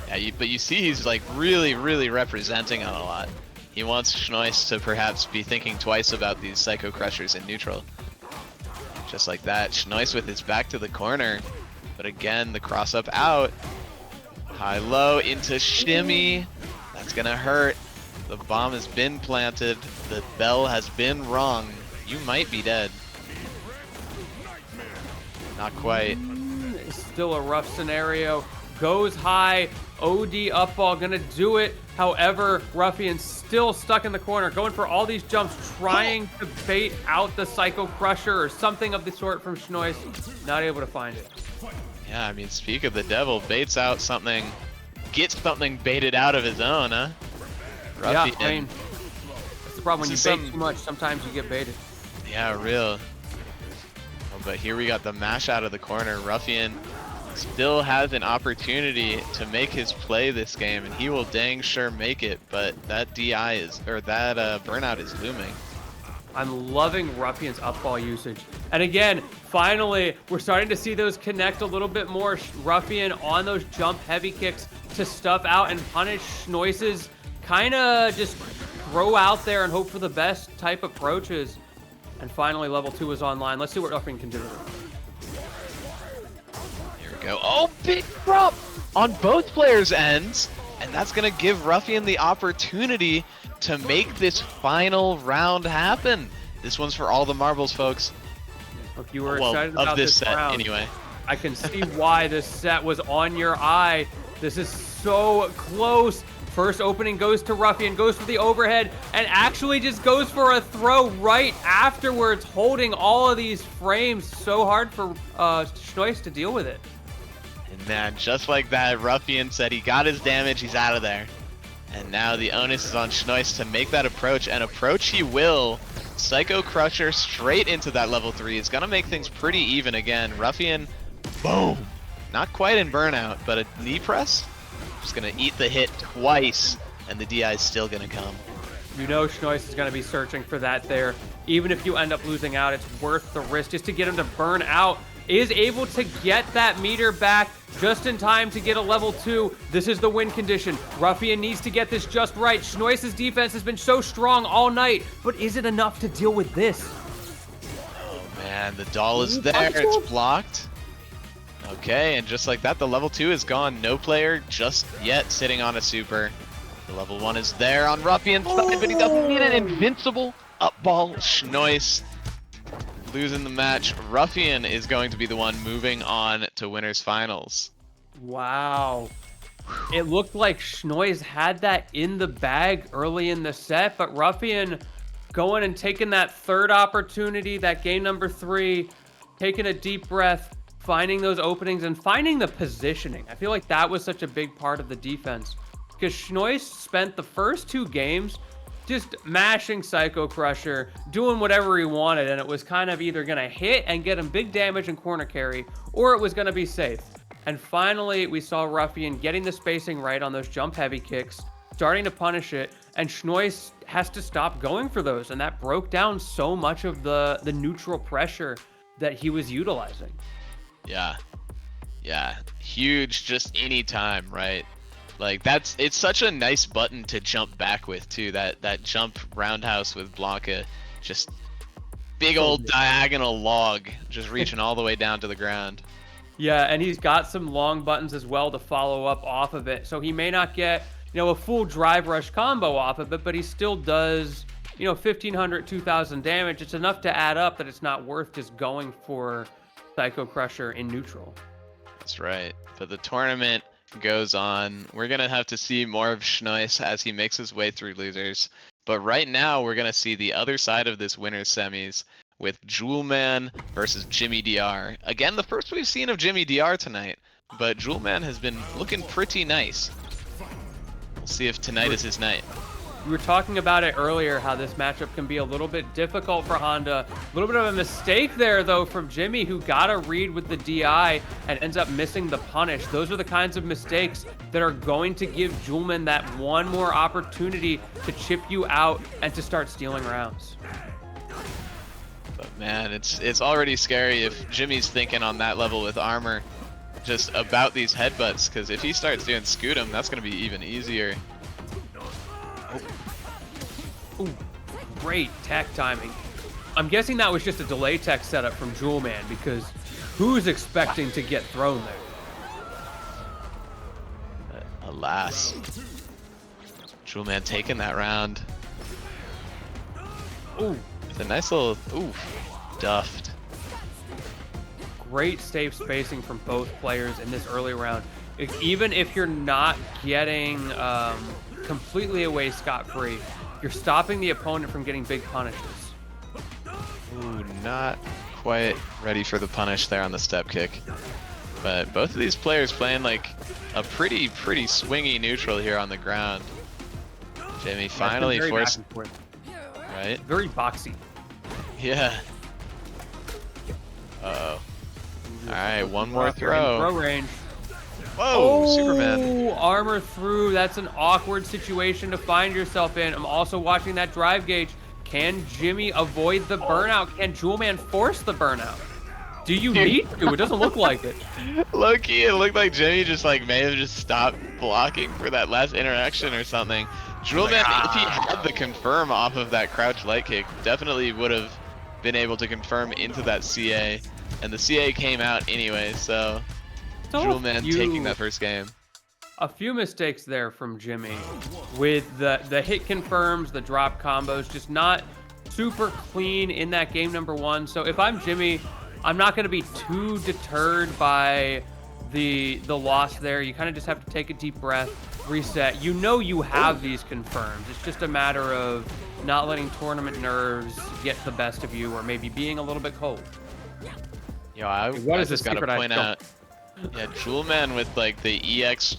Yeah, but you see he's like really, really representing on a lot. He wants Schnois to perhaps be thinking twice about these Psycho Crushers in neutral. Just like that, Schnois with his back to the corner, but again, the cross-up out. High-low into shimmy. That's gonna hurt. The bomb has been planted. The bell has been rung. You might be dead. Not quite. It's still a rough scenario. Goes high. OD up ball, gonna do it. However, Ruffian's still stuck in the corner, going for all these jumps, trying to bait out the Psycho Crusher or something of the sort from Schnois. Not able to find it. Yeah, I mean, speak of the devil, baits out something, gets something baited out of his own, huh? Ruffian. Yeah, I mean, that's the problem. When you bait too much, sometimes you get baited. Yeah, real. Oh, but here we got the mash out of the corner. Ruffian still has an opportunity to make his play this game, and he will dang sure make it, but that DI is, or that burnout is looming. I'm loving Ruffian's upball usage. And again, finally, we're starting to see those connect a little bit more. Ruffian on those jump heavy kicks to stuff out and punish Schnois's kind of just throw out there and hope for the best type approaches. And finally, level 2 is online. Let's see what Ruffian can do. Here we go. Oh, big drop on both players' ends. And that's going to give Ruffian the opportunity to make this final round happen. This one's for all the marbles, folks. If you were excited about this set, round, anyway. I can see why this set was on your eye. This is so close. First opening goes to Ruffian, goes for the overhead, and actually just goes for a throw right afterwards, holding all of these frames. So hard for Schnois to deal with it. And man, just like that, Ruffian said he got his damage, he's out of there. And now the onus is on Schnois to make that approach, and approach he will. Psycho Crusher straight into that level 3 is gonna make things pretty even again. Ruffian, boom! Not quite in burnout, but a knee press? Just gonna eat the hit twice, and the DI is still gonna come. You know Schnois is gonna be searching for that there. Even if you end up losing out, it's worth the risk just to get him to burn out. Is able to get that meter back just in time to get a level 2. This is the win condition. Ruffian needs to get this just right. Schnois' defense has been so strong all night, but is it enough to deal with this? Oh man, the doll is there, it's blocked. Okay, and just like that, the level 2 is gone. No player just yet sitting on a super. The level 1 is there on Ruffian's side, but he doesn't need an invincible up ball. Schnois losing the match. Ruffian is going to be the one moving on to winners finals. Wow. It looked like Schnois had that in the bag early in the set, but Ruffian going and taking that third opportunity, that game number 3, taking a deep breath, finding those openings and finding the positioning. I feel like that was such a big part of the defense, because Schnois spent the first 2 games just mashing Psycho Crusher, doing whatever he wanted, and it was kind of either going to hit and get him big damage and corner carry, or it was going to be safe. And finally, we saw Ruffian getting the spacing right on those jump heavy kicks, starting to punish it, and Schnois has to stop going for those, and that broke down so much of the neutral pressure that he was utilizing. Yeah, huge just any time, right? Like it's such a nice button to jump back with too. That jump roundhouse with Blanca, just big old diagonal log, just reaching all the way down to the ground. Yeah, and he's got some long buttons as well to follow up off of it. So he may not get, a full drive rush combo off of it, but he still does, 1,500, 2,000 damage. It's enough to add up that it's not worth just going for Psycho Crusher in neutral. That's right. But the tournament goes on. We're going to have to see more of Schnois as he makes his way through losers. But right now, we're going to see the other side of this winner's semis with Jewelman versus Jimmy DR. Again, the first we've seen of Jimmy DR tonight, but Jewelman has been looking pretty nice. We'll see if tonight is his night. We were talking about it earlier, how this matchup can be a little bit difficult for Honda. A little bit of a mistake there, though, from Jimmy, who got a read with the DI and ends up missing the punish. Those are the kinds of mistakes that are going to give Julman that one more opportunity to chip you out and to start stealing rounds. But man, it's already scary if Jimmy's thinking on that level with armor just about these headbutts, because if he starts doing scoot him, that's going to be even easier. Ooh, great tech timing. I'm guessing that was just a delay tech setup from Julman, because who's expecting to get thrown there? Alas. Julman taking that round. Ooh. With a nice little, ooh, duffed. Great safe spacing from both players in this early round. Even if you're not getting completely away scot-free, you're stopping the opponent from getting big punishes. Ooh, not quite ready for the punish there on the step kick. But both of these players playing like a pretty swingy neutral here on the ground. Jimmy finally forced... Right? Very boxy. Yeah. Uh-oh. Alright, one more throw. Throw range. Whoa, Superman. Armor through. That's an awkward situation to find yourself in. I'm also watching that drive gauge. Can Jimmy avoid the burnout? Can Julman force the burnout? Do you need to? It doesn't look like it. Low-key, it looked like Jimmy just like may have just stopped blocking for that last interaction or something. Julman, if he had the confirm off of that crouch light kick, definitely would have been able to confirm into that CA. And the CA came out anyway, so Julman taking that first game. A few mistakes there from Jimmy with the hit confirms, the drop combos, just not super clean in that game number one. So if I'm Jimmy, I'm not going to be too deterred by the loss there. You kind of just have to take a deep breath, reset. You know you have these confirms. It's just a matter of not letting tournament nerves get the best of you, or maybe being a little bit cold. Yo, I just gotta point out, yeah, Julman with like the EX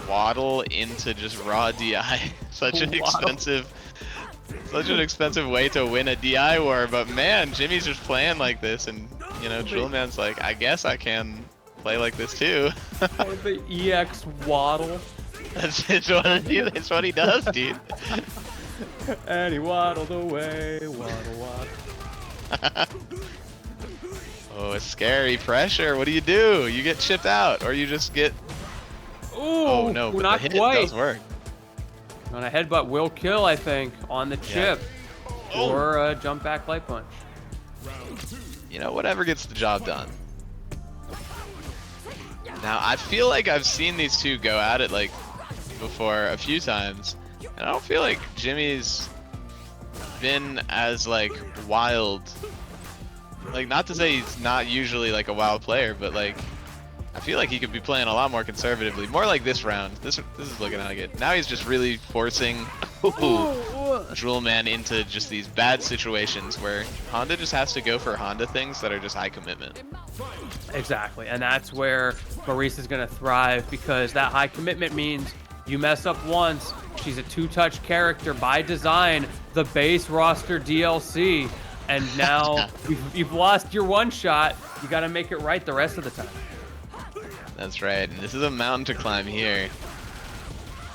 waddle into just raw DI. Such an expensive way to win a DI war. But man, Jimmy's just playing like this, and you know, Julman's like, I guess I can play like this too. The EX waddle. It's what he does, dude. And he waddled away, waddle. Oh, it's scary pressure. What do? You get chipped out, or you just get... Ooh, oh no, but not the hit quite. does work. On a headbutt will kill, I think, on the chip. Yeah. Or a jump back light punch. You know, whatever gets the job done. Now, I feel like I've seen these two go at it like before a few times, and I don't feel like Jimmy's been as like wild. Like, not to say he's not usually like a wild player, but like I feel like he could be playing a lot more conservatively. More like this round. This is looking like it. Now he's just really forcing Julman into just these bad situations where Honda just has to go for Honda things that are just high commitment. Exactly, and that's where Maurice is going to thrive, because that high commitment means you mess up once. She's a two-touch character by design, the base roster DLC, and now you've lost your one shot. You got to make it right the rest of the time. That's right, and this is a mountain to climb here.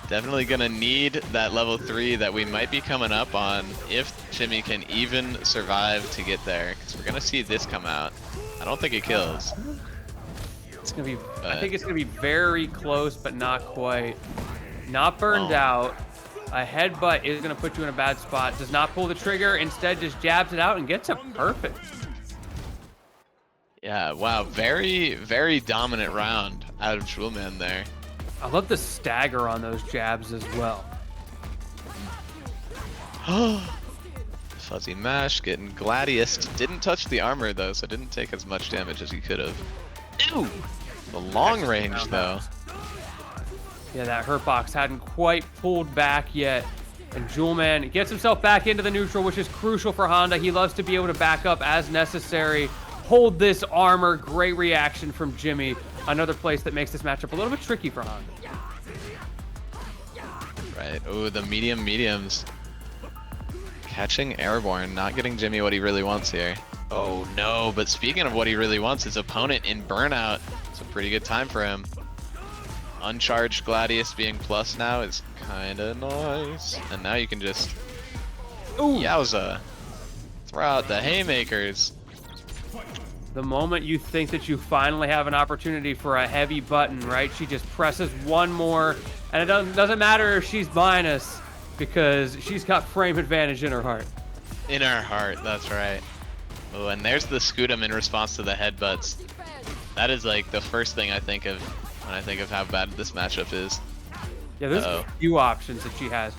Definitely gonna need that level 3 that we might be coming up on if Jimmy can even survive to get there, because we're gonna see this come out. I don't think it kills. It's gonna be. I think it's gonna be very close, but not quite. Not burned out. A headbutt is gonna put you in a bad spot. Does not pull the trigger. Instead, just jabs it out and gets it perfect. Yeah, wow, very, very dominant round out of Julman there. I love the stagger on those jabs as well. Fuzzy mash, getting Gladius. Didn't touch the armor though, so didn't take as much damage as he could have. Ew! The long range though. Yeah, that hurt box hadn't quite pulled back yet. And Julman gets himself back into the neutral, which is crucial for Honda. He loves to be able to back up as necessary. Hold this armor. Great reaction from Jimmy. Another place that makes this matchup a little bit tricky for Honda. right. Oh, the mediums. Catching airborne, not getting Jimmy what he really wants here. Oh no, but speaking of what he really wants, his opponent in burnout. It's a pretty good time for him. Uncharged Gladius being plus now is kind of nice. And now you can just, ooh, yowza, throw out the haymakers. The moment you think that you finally have an opportunity for a heavy button, right? She just presses one more, and it doesn't matter if she's minus, because she's got frame advantage in her heart. In her heart, that's right. Oh, and there's the Scudam in response to the headbutts. That is like the first thing I think of when I think of how bad this matchup is. Yeah, there's a few options that she has.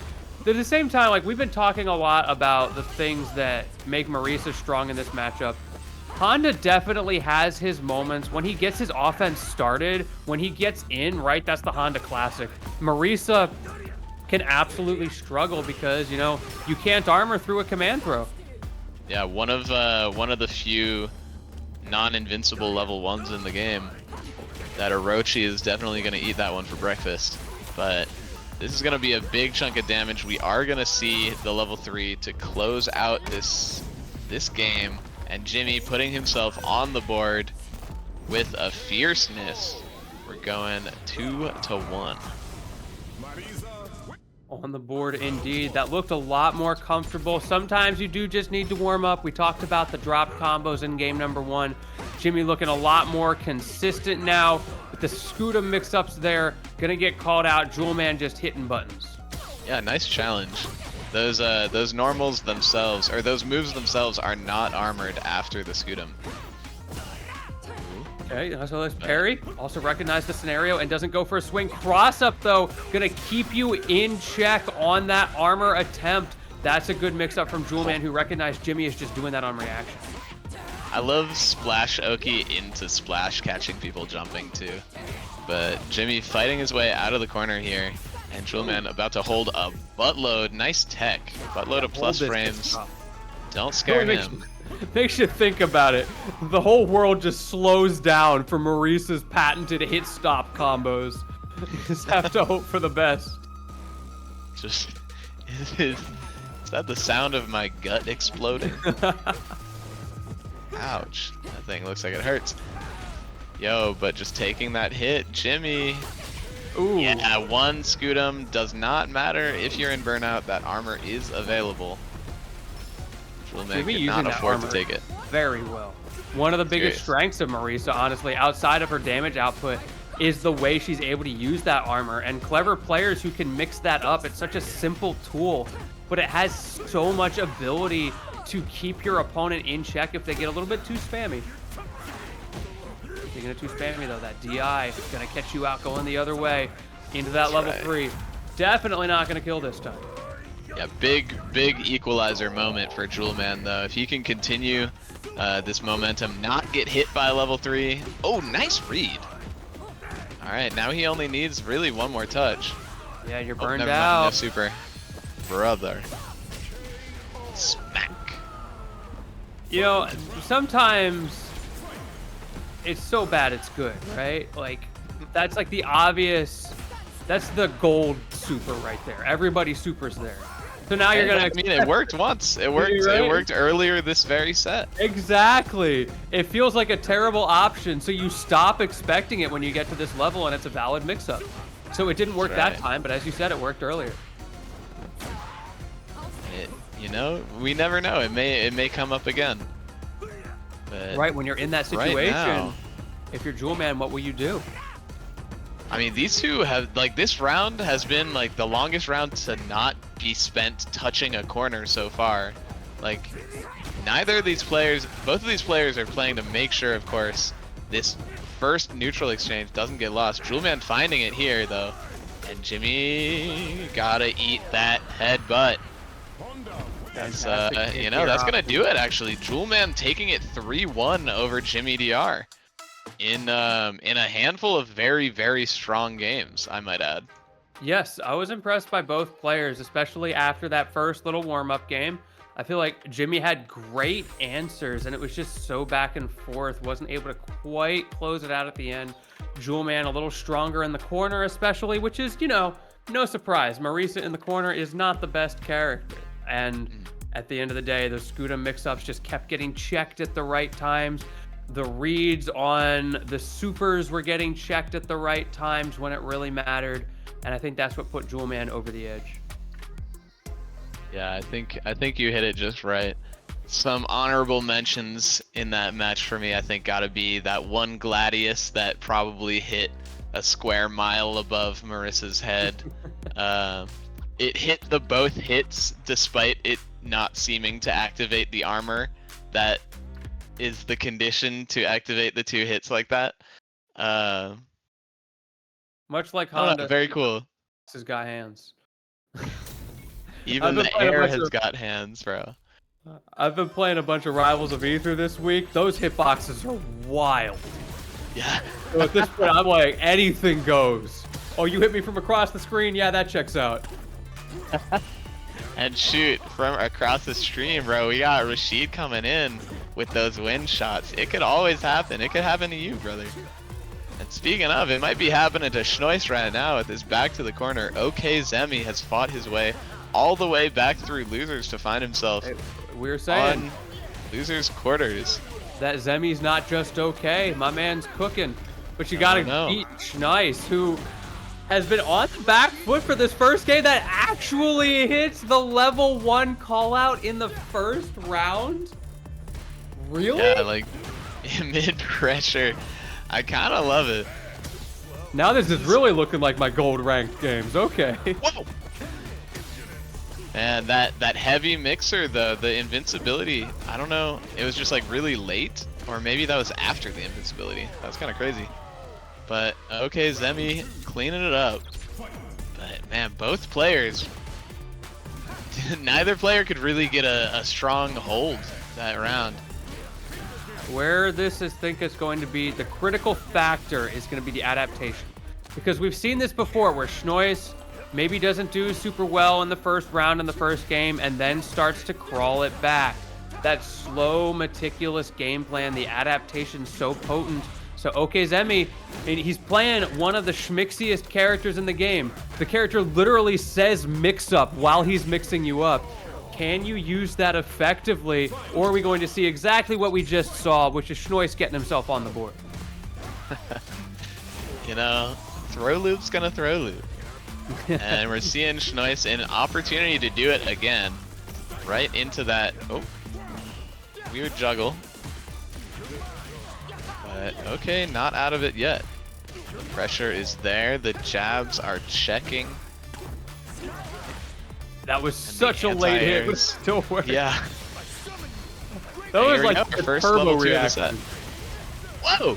But at the same time, like, we've been talking a lot about the things that make Marisa strong in this matchup. Honda definitely has his moments when he gets his offense started, when he gets in, right? That's the Honda classic. Marisa can absolutely struggle because, you know, you can't armor through a command throw. Yeah, one of the few non-invincible level 1s in the game. That Orochi is definitely going to eat that one for breakfast. But this is going to be a big chunk of damage. We are going to see the level 3 to close out this game. And Jimmy putting himself on the board with a fierceness. We're going 2-1. On the board, indeed. That looked a lot more comfortable. Sometimes you do just need to warm up. We talked about the drop combos in game number 1. Jimmy looking a lot more consistent now. With the Scudam mix-ups there, gonna get called out. Jewel Man just hitting buttons. Yeah, nice challenge. Those normals themselves, or those moves themselves, are not armored after the Scudam. Okay, so let's parry. Also recognize the scenario and doesn't go for a swing. Cross up, though, gonna keep you in check on that armor attempt. That's a good mix-up from Jewel Man, who recognized Jimmy is just doing that on reaction. I love Splash Oki into Splash catching people jumping, too. But Jimmy fighting his way out of the corner here. And Jewel Man about to hold a buttload. Nice tech. Buttload of plus frames. Don't scare him. Makes you think about it. The whole world just slows down for Marisa's patented hit stop combos. You just have to hope for the best. Just is that the sound of my gut exploding? Ouch. That thing looks like it hurts. Yo, but just taking that hit, Jimmy. Ooh. Yeah, one Scudam does not matter if you're in burnout. That armor is available. Jewel Man cannot afford to take it. Very well. One of the biggest strengths of Marisa, honestly, outside of her damage output, is the way she's able to use that armor. And clever players who can mix that up. It's such a simple tool, but it has so much ability to keep your opponent in check if they get a little bit too spammy. Speaking of too spammy, though, that DI is going to catch you out going the other way into that level 3. Definitely not going to kill this time. Yeah, big equalizer moment for Jewel Man, though. If he can continue this momentum, not get hit by level 3. Oh, nice read. All right, now he only needs really one more touch. Yeah, you're burned out. No super. Brother. Smack. You know, sometimes it's so bad it's good, right? Like, that's like the obvious, that's the gold super right there. Everybody supers there. So now you're gonna. I mean, it worked once. It worked. Right? It worked earlier this very set. Exactly. It feels like a terrible option, so you stop expecting it when you get to this level, and it's a valid mix-up. So it didn't work that time, but as you said, it worked earlier. You know, we never know. It may come up again. But right when you're in that situation, right now, if you're Jewel Man, what will you do? I mean, these two have, like, this round has been like the longest round to not be spent touching a corner so far. Like, neither of these players, both of these players are playing to make sure, of course, this first neutral exchange doesn't get lost. Jewel Man finding it here, though, and Jimmy gotta eat that headbutt. That's, you know, that's gonna do it, actually. Jewel Man taking it 3-1 over Jimmy DR in a handful of very strong games, I might add. Yes, I was impressed by both players, especially after that first little warm-up game. I feel like Jimmy had great answers, and it was just so back and forth. Wasn't able to quite close it out at the end. Jewel Man a little stronger in the corner, especially, which is, you know, No surprise, Marisa in the corner is not the best character. And at the end of the day, those Scuda mix-ups just kept getting checked at the right times. The reads on the supers were getting checked at the right times when it really mattered. And I think that's what put Jewel Man over the edge. Yeah, I think you hit it just right. Some honorable mentions in that match for me, I think, gotta be that one Gladius that probably hit a square mile above Marissa's head. It hit the both hits despite it not seeming to activate the armor. That is the condition to activate the 2 hits like that. Much like Honda, very cool. has got hands. Even the air has got hands, bro. I've been playing a bunch of Rivals of Ether this week. Those hitboxes are wild. Yeah. So at this point, I'm like, anything goes. Oh, you hit me from across the screen? Yeah, that checks out. And shoot, from across the stream, bro, we got Rashid coming in with those wind shots. It could always happen. It could happen to you, brother. And speaking of, it might be happening to Schnois right now with his back to the corner. OK Zemi has fought his way all the way back through losers to find himself We were saying on losers quarters. that Zemi's not just okay. My man's cooking. But you gotta beat Schneis, who has been on the back foot for this first game that actually hits the level 1 call out in the first round. Really? Yeah, like mid pressure. I kind of love it. Now this is really looking like my gold ranked games. Okay. Whoa. Man, that heavy mixer, the invincibility, I don't know, it was just like really late, or maybe that was after the invincibility. That was kind of crazy. But OK Zemi cleaning it up. But man, both players, neither player could really get a strong hold that round. Where this is think is going to be the critical factor is going to be the adaptation, because we've seen this before where Schnois maybe doesn't do super well in the first round in the first game and then starts to crawl it back. That slow, meticulous game plan, the adaptation's so potent. So OK Zemi, I mean, he's playing one of the schmixiest characters in the game. The character literally says mix up while he's mixing you up. Can you use that effectively, or are we going to see exactly what we just saw, which is Schnois getting himself on the board? You know, throw loop's gonna throw loop. And we're seeing Schnois an opportunity to do it again. Right into that, weird juggle. But okay, not out of it yet. The pressure is there, the jabs are checking. That was such a late hit, but still worked. Yeah. That was like a first turbo level 2 of the reaction. set. Whoa!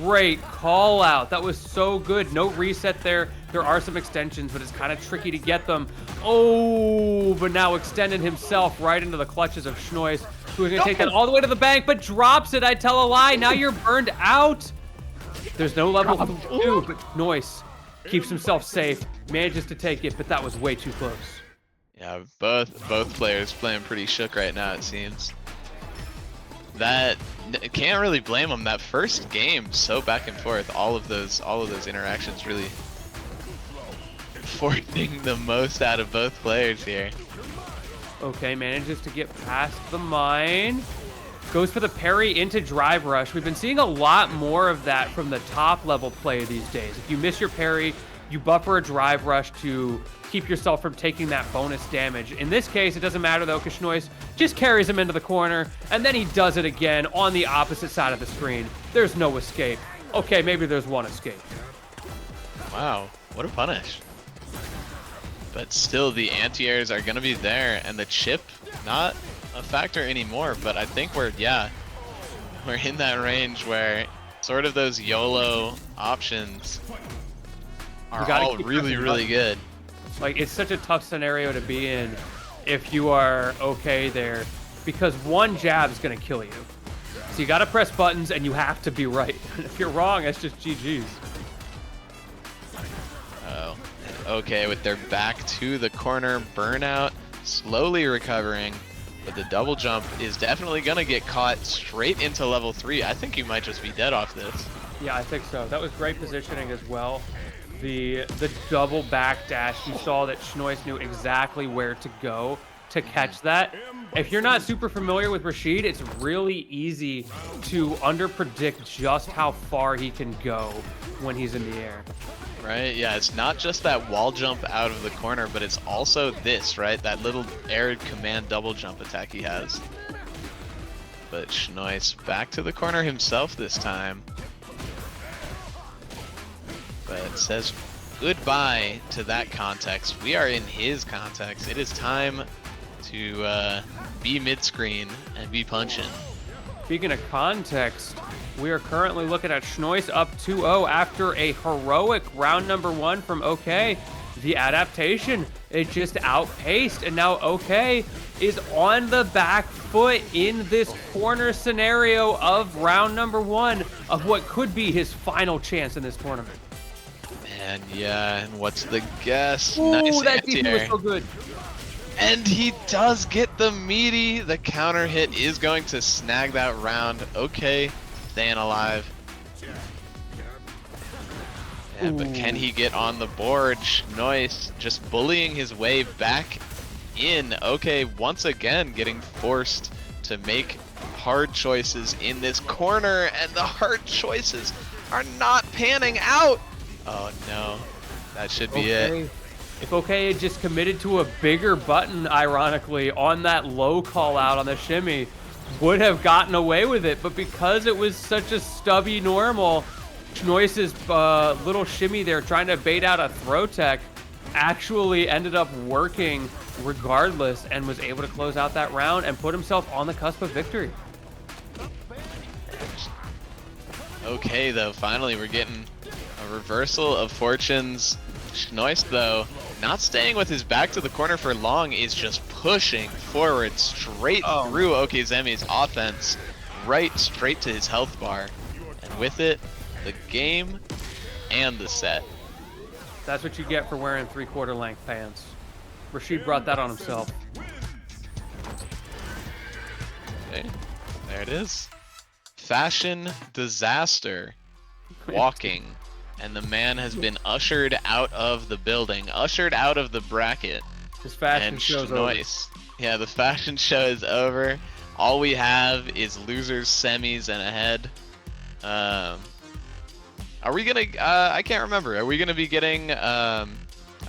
Great call out. That was so good. No reset there. There are some extensions, but it's kind of tricky to get them. Oh, but now extended himself right into the clutches of Schnois, who is going to take that all the way to the bank, but drops it. I tell a lie. Now you're burned out. There's no level 2, but Schnois keeps himself safe, manages to take it, but that was way too close. Yeah, both players playing pretty shook right now, it seems. That can't really blame them. That first game, so back and forth. All of those interactions really forcing the most out of both players here. Okay, manages to get past the mine. Goes for the parry into drive rush. We've been seeing a lot more of that from the top level play these days. If you miss your parry, you buffer a drive rush to keep yourself from taking that bonus damage. In this case, it doesn't matter though, because Schnois just carries him into the corner, and then he does it again on the opposite side of the screen. There's no escape. Okay, maybe there's one escape. Wow, what a punish. But still, the anti-airs are going to be there, and the chip, not a factor anymore, but I think we're in that range where sort of those YOLO options are all really good. Like, it's such a tough scenario to be in if you are okay there, because one jab is going to kill you. So you got to press buttons, and you have to be right. If you're wrong, that's just GG's. Oh, okay, with their back to the corner, burnout, slowly recovering, but the double jump is definitely going to get caught straight into level 3. I think you might just be dead off this. Yeah, I think so. That was great positioning as well. the double backdash, you saw that Schnois knew exactly where to go to catch that. If you're not super familiar with Rashid, it's really easy to underpredict just how far he can go when he's in the air. Right, yeah, it's not just that wall jump out of the corner, but it's also this, right? That little air command double jump attack he has. But Schnois back to the corner himself this time. But says goodbye to that context. We are in his context. It is time to be mid-screen and be punching. Speaking of context, we are currently looking at Schnois up 2-0 after a heroic round number 1 from OK. The adaptation, it just outpaced, and now OK is on the back foot in this corner scenario of round number 1 of what could be his final chance in this tournament. Man, yeah, and what's the guess? Ooh, nice that DP was anti-air. so good. And he does get the meaty. The counter hit is going to snag that round. Okay, staying alive. Yeah, but can he get on the board? Schnois just bullying his way back in. Okay, once again getting forced to make hard choices in this corner, and the hard choices are not panning out. Oh no, that should be it. If OK had just committed to a bigger button, ironically, on that low call out on the shimmy, would have gotten away with it. But because it was such a stubby normal, Schnois's little shimmy there trying to bait out a throw tech actually ended up working regardless and was able to close out that round and put himself on the cusp of victory. Okay, though, finally we're getting a reversal of fortunes. Schnois, though, not staying with his back to the corner for long, is just pushing forward straight through Okezemi's offense, right straight to his health bar. And with it, the game and the set. That's what you get for wearing 3/4 length pants. Rashid brought that on himself. Okay, there it is. Fashion disaster. Walking. And the man has been ushered out of the building, ushered out of the bracket. His fashion show's over. Yeah, the fashion show is over. All we have is losers, semis, and a head. Are we gonna? I can't remember. Are we gonna be getting? I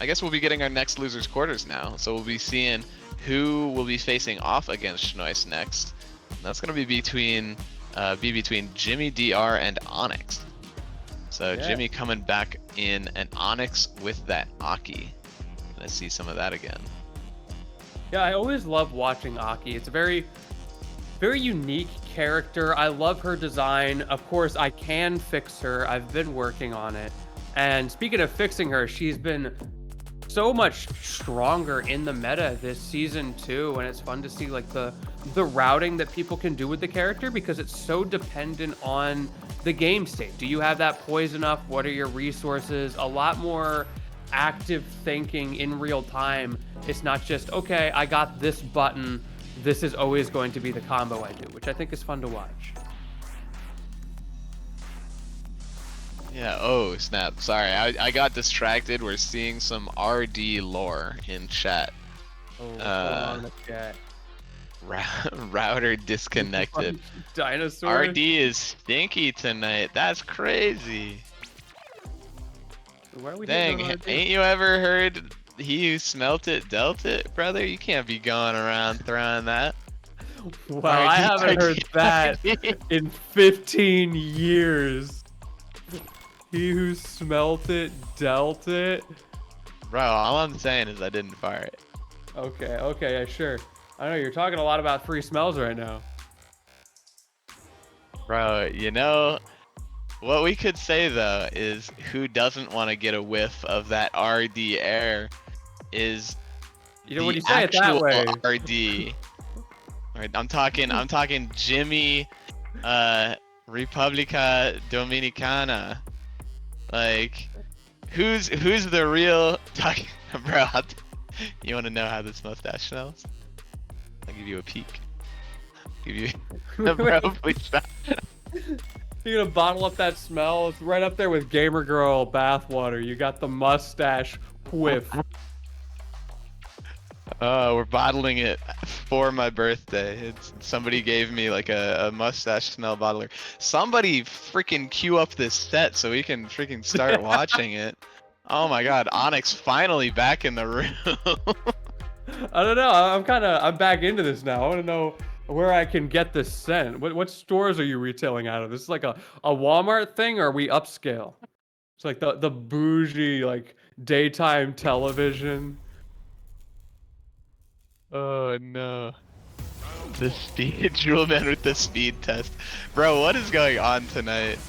guess we'll be getting our next losers quarters now. So we'll be seeing who will be facing off against Schnois next. And that's gonna be between Jimmy DR and Onyx. So yeah. Jimmy coming back in an Onyx with that Aki. Gonna see some of that again. Yeah, I always love watching Aki. It's a very unique character. I love her design. Of course, I can fix her. I've been working on it. And speaking of fixing her, she's been so much stronger in the meta this season too, and it's fun to see like the routing that people can do with the character because it's so dependent on the game state. Do you have that poison up? What are your resources? A lot more active thinking in real time. It's not just, okay, I got this button, this is always going to be the combo I do, which I think is fun to watch. Yeah, oh snap, sorry, I got distracted. We're seeing some RD lore in chat. Oh, hold on the chat. Router disconnected. Dinosaur. RD is stinky tonight. That's crazy. Why are we Dang, ain't you ever heard he who smelt it dealt it, brother? You can't be going around throwing that. Wow, I haven't heard that in 15 years. He who smelt it dealt it. Bro, all I'm saying is I didn't fire it. Okay, yeah, sure. I know you're talking a lot about free smells right now. Bro, you know, what we could say though is who doesn't want to get a whiff of that RD air is when you say it that way. RD. Right, I'm talking Jimmy República Dominicana. Like who's the real bro, you want to know how this mustache smells? I'll give you a peek. Give you bro, please stop. You're gonna bottle up that smell. It's right up there with Gamer Girl bathwater. You got the mustache whiff. We're bottling it for my birthday. Somebody gave me like a mustache smell bottler. Somebody freaking queue up this set so we can freaking start watching it. Oh my god, Onyx finally back in the room. I don't know. I'm back into this now. I want to know where I can get this scent. What stores are you retailing out of? This is like a Walmart thing, or are we upscale? It's like the bougie like daytime television. Oh no. The speed Jewel Man with the speed test. Bro, what is going on tonight?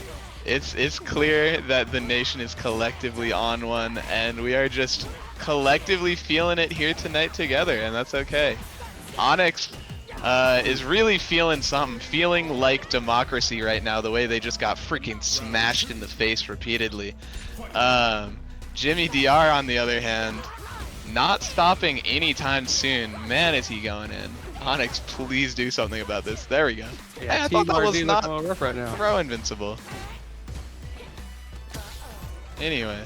It's clear that the nation is collectively on one, and we are just collectively feeling it here tonight together, and that's okay. Onyx is really feeling something, feeling like democracy right now, the way they just got freaking smashed in the face repeatedly. Jimmy DR, on the other hand, not stopping anytime soon. Man, is he going in. Onyx, please do something about this. There we go. Yeah, hey, I thought that was not rough right now. pro invincible. Anyway.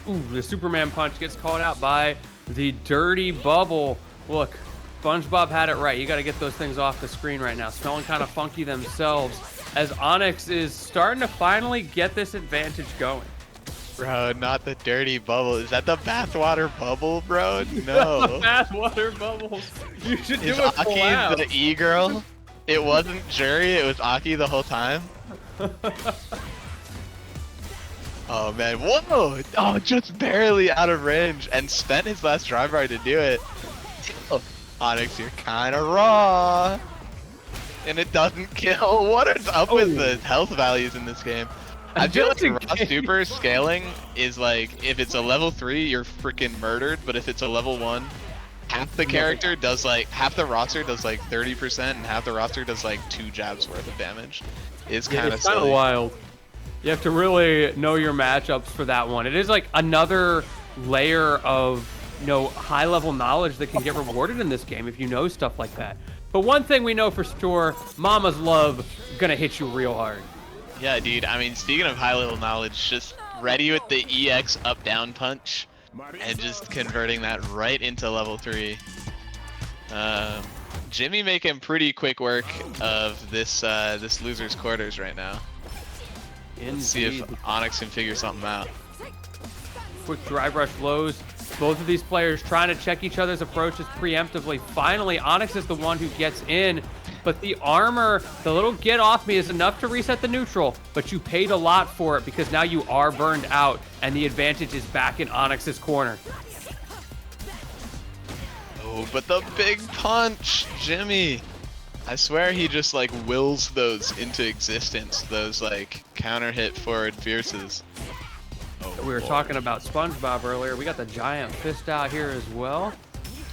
Ooh, the Superman punch gets called out by the dirty bubble. Look, SpongeBob had it right. You got to get those things off the screen right now. Smelling kind of funky themselves as Onyx is starting to finally get this advantage going. Bro, not the dirty bubble. Is that the bathwater bubble, bro? No. Bathwater bubbles. You should do Is a collab. Aki the e-girl? It wasn't Jury, it was Aki the whole time? Oh man, whoa! Oh, just barely out of range and spent his last drive bar to do it. Oh, Onyx, you're kinda raw. And it doesn't kill. What is up with the health values in this game? I feel like raw super scaling is like, if it's a level 3, you're freaking murdered, but if it's a level 1, half the character does like, half the roster does like 30% and half the roster does like 2 jabs worth of damage. It's kind of silly. Wild. You have to really know your matchups for that one. It is like another layer of, high level knowledge that can get rewarded in this game if you know stuff like that. But one thing we know for sure, Mama's love gonna hit you real hard. Yeah, dude. I mean, speaking of high level knowledge, just ready with the EX up down punch and just converting that right into level 3. Jimmy making pretty quick work of this this loser's quarters right now. Let's see if Onyx can figure something out. Quick drive rush lows. Both of these players trying to check each other's approaches preemptively. Finally, Onyx is the one who gets in, but the armor, the little get off me is enough to reset the neutral, but you paid a lot for it because now you are burned out and the advantage is back in Onyx's corner. Oh, but the big punch, Jimmy. I swear he just like wills those into existence, those like counter hit forward fierces. Oh, we were talking about SpongeBob earlier. We got the giant fist out here as well.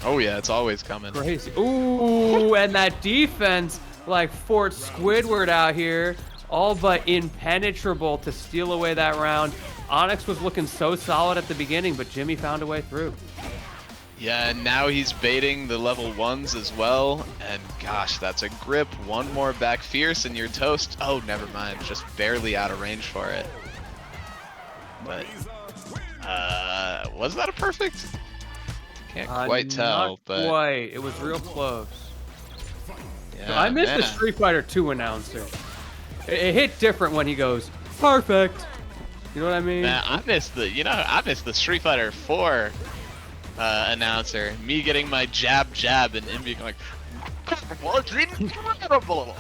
Oh yeah, it's always coming. Crazy. Ooh, and that defense like Fort Squidward out here, all but impenetrable to steal away that round. Onyx was looking so solid at the beginning, but Jimmy found a way through. Yeah, and now he's baiting the level 1s as well, and gosh, that's a grip. One more back fierce and you're toast. Oh, never mind, just barely out of range for it. But, was that a perfect? Can't quite tell, not but... quite. It was real close. Yeah, I missed the Street Fighter 2 announcer. It hit different when he goes, perfect. You know what I mean? Man, I missed the Street Fighter 4 announcer. Me getting my jab and him being like, "What's incredible?"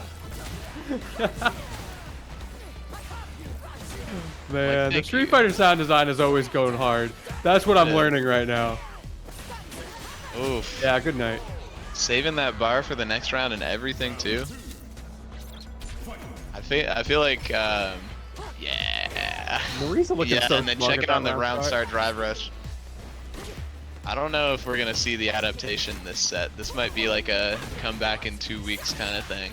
Man, the Street Fighter sound design is always going hard. That's what I'm learning right now. Oof. Yeah, good night. Saving that bar for the next round and everything too. I feel like yeah. Marisa looking so and then smug checking at on the that round last start drive rush. I don't know if we're gonna see the adaptation this set. This might be like a come back in 2 weeks kind of thing.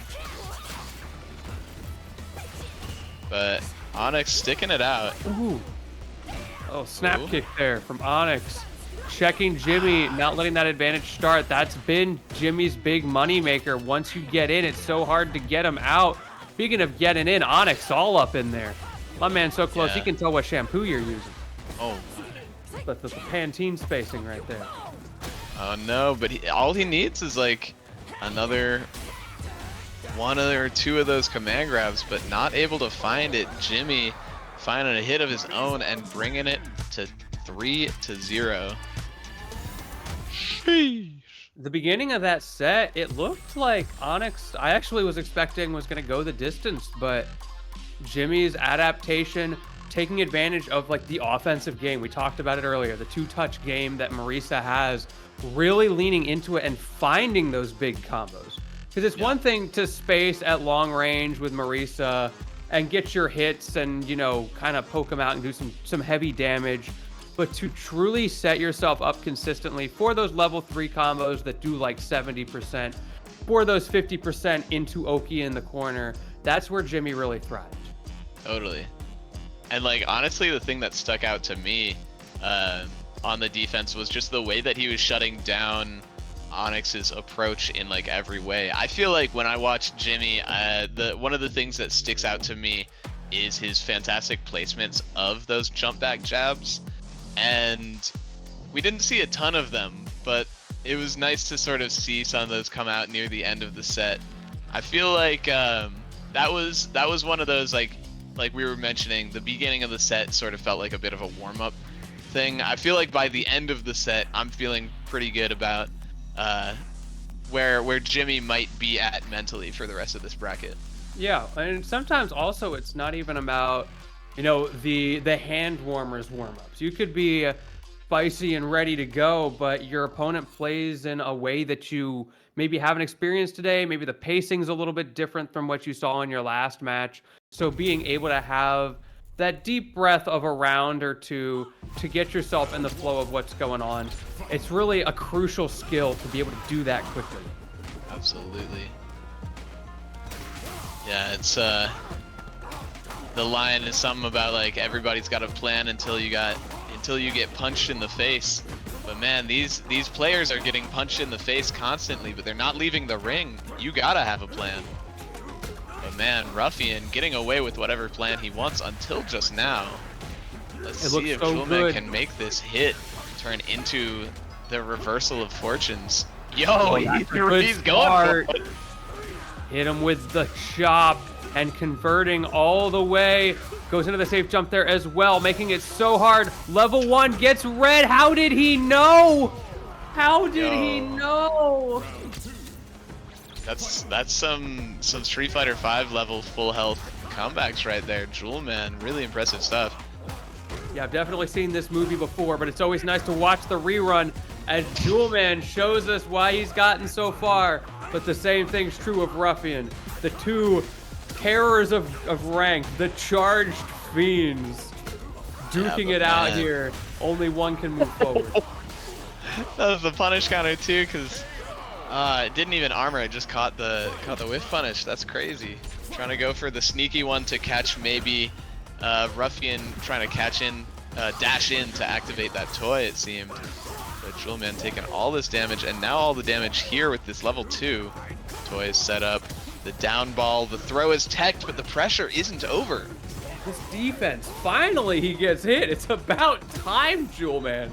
But Onyx sticking it out. Ooh. Oh, snap kick there from Onyx. Checking Jimmy, not letting that advantage start. That's been Jimmy's big money maker. Once you get in, it's so hard to get him out. Speaking of getting in, Onyx all up in there. My man's so close, Yeah. he can tell what shampoo you're using. Oh, But the Pantene spacing right there. oh no, but all he needs is like another one or two of those command grabs, but not able to find it. Jimmy finding a hit of his own and bringing it to 3-0. Sheesh. The beginning of that set, it looked like Onyx, I actually was expecting was going to go the distance, but Jimmy's adaptation, taking advantage of like the offensive game. We talked about it earlier, the two-touch game that Marisa has, really leaning into it and finding those big combos. Because it's one thing to space at long range with Marisa and get your hits and, you know, kind of poke them out and do some heavy damage. But to truly set yourself up consistently for those level 3 combos that do like 70%, for those 50% into Oki in the corner, that's where Jimmy really thrives. Totally. And like honestly, the thing that stuck out to me on the defense was just the way that he was shutting down Onyx's approach in like every way. I feel like when I watch Jimmy, one of the things that sticks out to me is his fantastic placements of those jump back jabs. And we didn't see a ton of them, but it was nice to sort of see some of those come out near the end of the set. I feel like that was one of those like we were mentioning, the beginning of the set sort of felt like a bit of a warm-up thing. I feel like by the end of the set, I'm feeling pretty good about where Jimmy might be at mentally for the rest of this bracket. Yeah, and sometimes also it's not even about, you know, the hand warmers warm-ups. You could be spicy and ready to go, but your opponent plays in a way that you maybe haven't experienced today. Maybe the pacing's a little bit different from what you saw in your last match. So being able to have that deep breath of a round or two to get yourself in the flow of what's going on, it's really a crucial skill to be able to do that quickly. Absolutely. Yeah, it's the line is something about like everybody's got a plan until you get punched in the face. But man, these players are getting punched in the face constantly, but they're not leaving the ring. You gotta have a plan. But man, Ruffian getting away with whatever plan he wants until just now. Let's see if Jewelman can make this hit turn into the reversal of fortunes. Yo, he's going for it. Hit him with the chop and converting all the way. Goes into the safe jump there as well, making it so hard. Level 1 gets red. How did he know? How did he know? That's some Street Fighter V level full health comebacks right there. Jewelman, really impressive stuff. Yeah, I've definitely seen this movie before, but it's always nice to watch the rerun as Jewelman shows us why he's gotten so far. But the same thing's true of Ruffian. The two terrors of rank, the charged fiends, duking it out here. Only one can move forward. That was the punish counter too, because it didn't even armor. It just caught the whiff punish. That's crazy. Trying to go for the sneaky one to catch maybe Ruffian trying to dash in to activate that toy, it seemed. But Jewelman taking all this damage, and now all the damage here with this level 2. Toy is set up, the down ball, the throw is teched, but the pressure isn't over. This defense, finally he gets hit. It's about time, Jewelman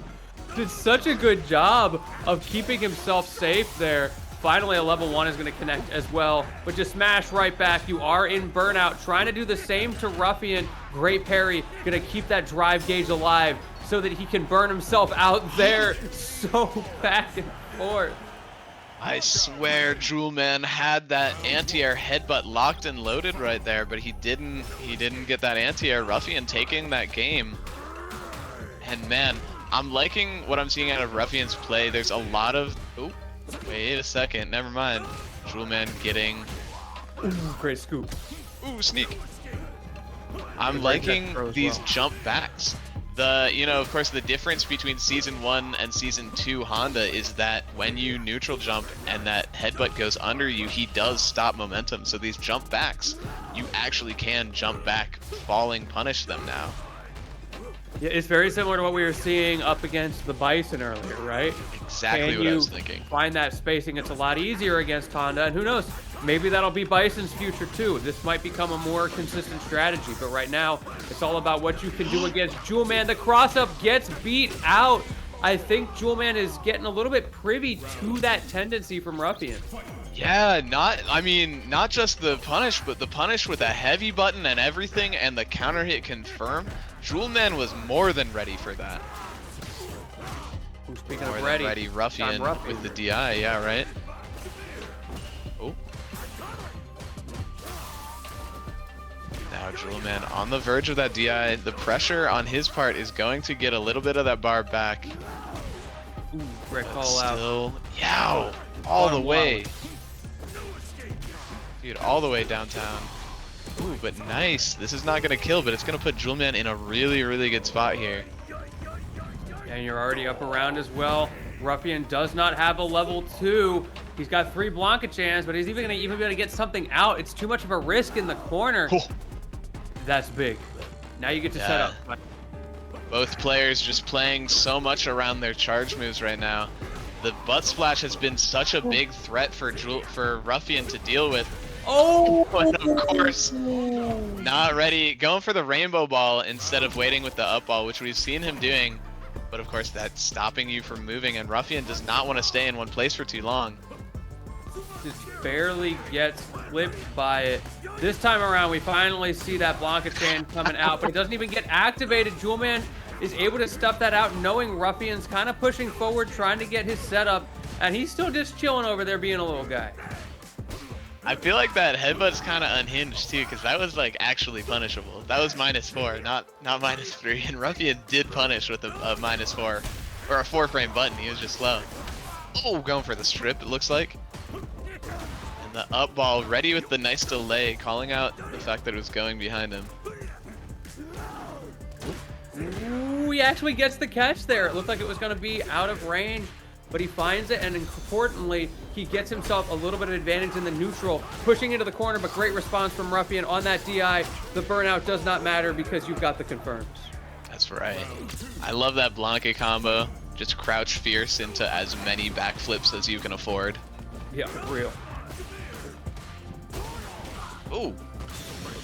did such a good job of keeping himself safe there. Finally, a level 1 is going to connect as well, but just smash right back. You are in burnout, trying to do the same to Ruffian. Great parry, going to keep that drive gauge alive so that he can burn himself out there. So back and forth. I swear Jewelman had that anti-air headbutt locked and loaded right there, but he didn't get that anti-air. Ruffian taking that game. And man, I'm liking what I'm seeing out of Ruffian's play. There's a lot of... Oh, wait a second. Never mind. Jewelman getting... Ooh, great scoop. Ooh, sneak. I'm liking these jump backs. Of course, the difference between Season 1 and Season 2 Honda is that when you neutral jump and that headbutt goes under you, he does stop momentum. So these jump backs, you actually can jump back, falling, punish them now. Yeah, it's very similar to what we were seeing up against the Bison earlier, right? Exactly what I was thinking. Find that spacing, it's a lot easier against Honda, and who knows, Maybe that'll be Bison's future too. This might become a more consistent strategy, but right now, it's all about what you can do against Jewelman. The cross-up gets beat out. I think Jewelman is getting a little bit privy to that tendency from Ruffian. Yeah, not just the punish, but the punish with a heavy button and everything, and the counter hit confirm. Jewelman was more than ready for that. Speaking More of than ready, Ruffian with the DI, yeah, right? Oh. Now Jewelman on the verge of that DI. The pressure on his part is going to get a little bit of that bar back. Ooh, great call out. Still, yow, all the way. Dude, all the way downtown. Ooh, but nice. This is not going to kill, but it's going to put Jewelman in a really, really good spot here. And you're already up around as well. Ruffian does not have a level 2. He's got 3 Blanca chans, but he's even gonna be able to get something out. It's too much of a risk in the corner. Cool. That's big. Now you get to set up. Both players just playing so much around their charge moves right now. The butt splash has been such a big threat for Ruffian to deal with. Oh, and of course, not ready. Going for the rainbow ball instead of waiting with the up ball, which we've seen him doing. But of course, that's stopping you from moving, and Ruffian does not want to stay in one place for too long. Just barely gets flipped by it. This time around, we finally see that Blanca chain coming out, but it doesn't even get activated. Jewelman is able to stuff that out, knowing Ruffian's kind of pushing forward, trying to get his setup, and he's still just chilling over there being a little guy. I feel like that headbutt's kind of unhinged too, because that was like actually punishable. That was -4, not -3, and Ruffian did punish with a -4, or a 4-frame button. He was just slow. Oh, going for the strip, it looks like. And the up ball, ready with the nice delay, calling out the fact that it was going behind him. Ooh, he actually gets the catch there. It looked like it was going to be out of range, but he finds it, and importantly, he gets himself a little bit of advantage in the neutral, pushing into the corner, but great response from Ruffian on that DI. The burnout does not matter because you've got the confirms. That's right. I love that Blanca combo. Just crouch fierce into as many backflips as you can afford. Yeah, for real. Ooh.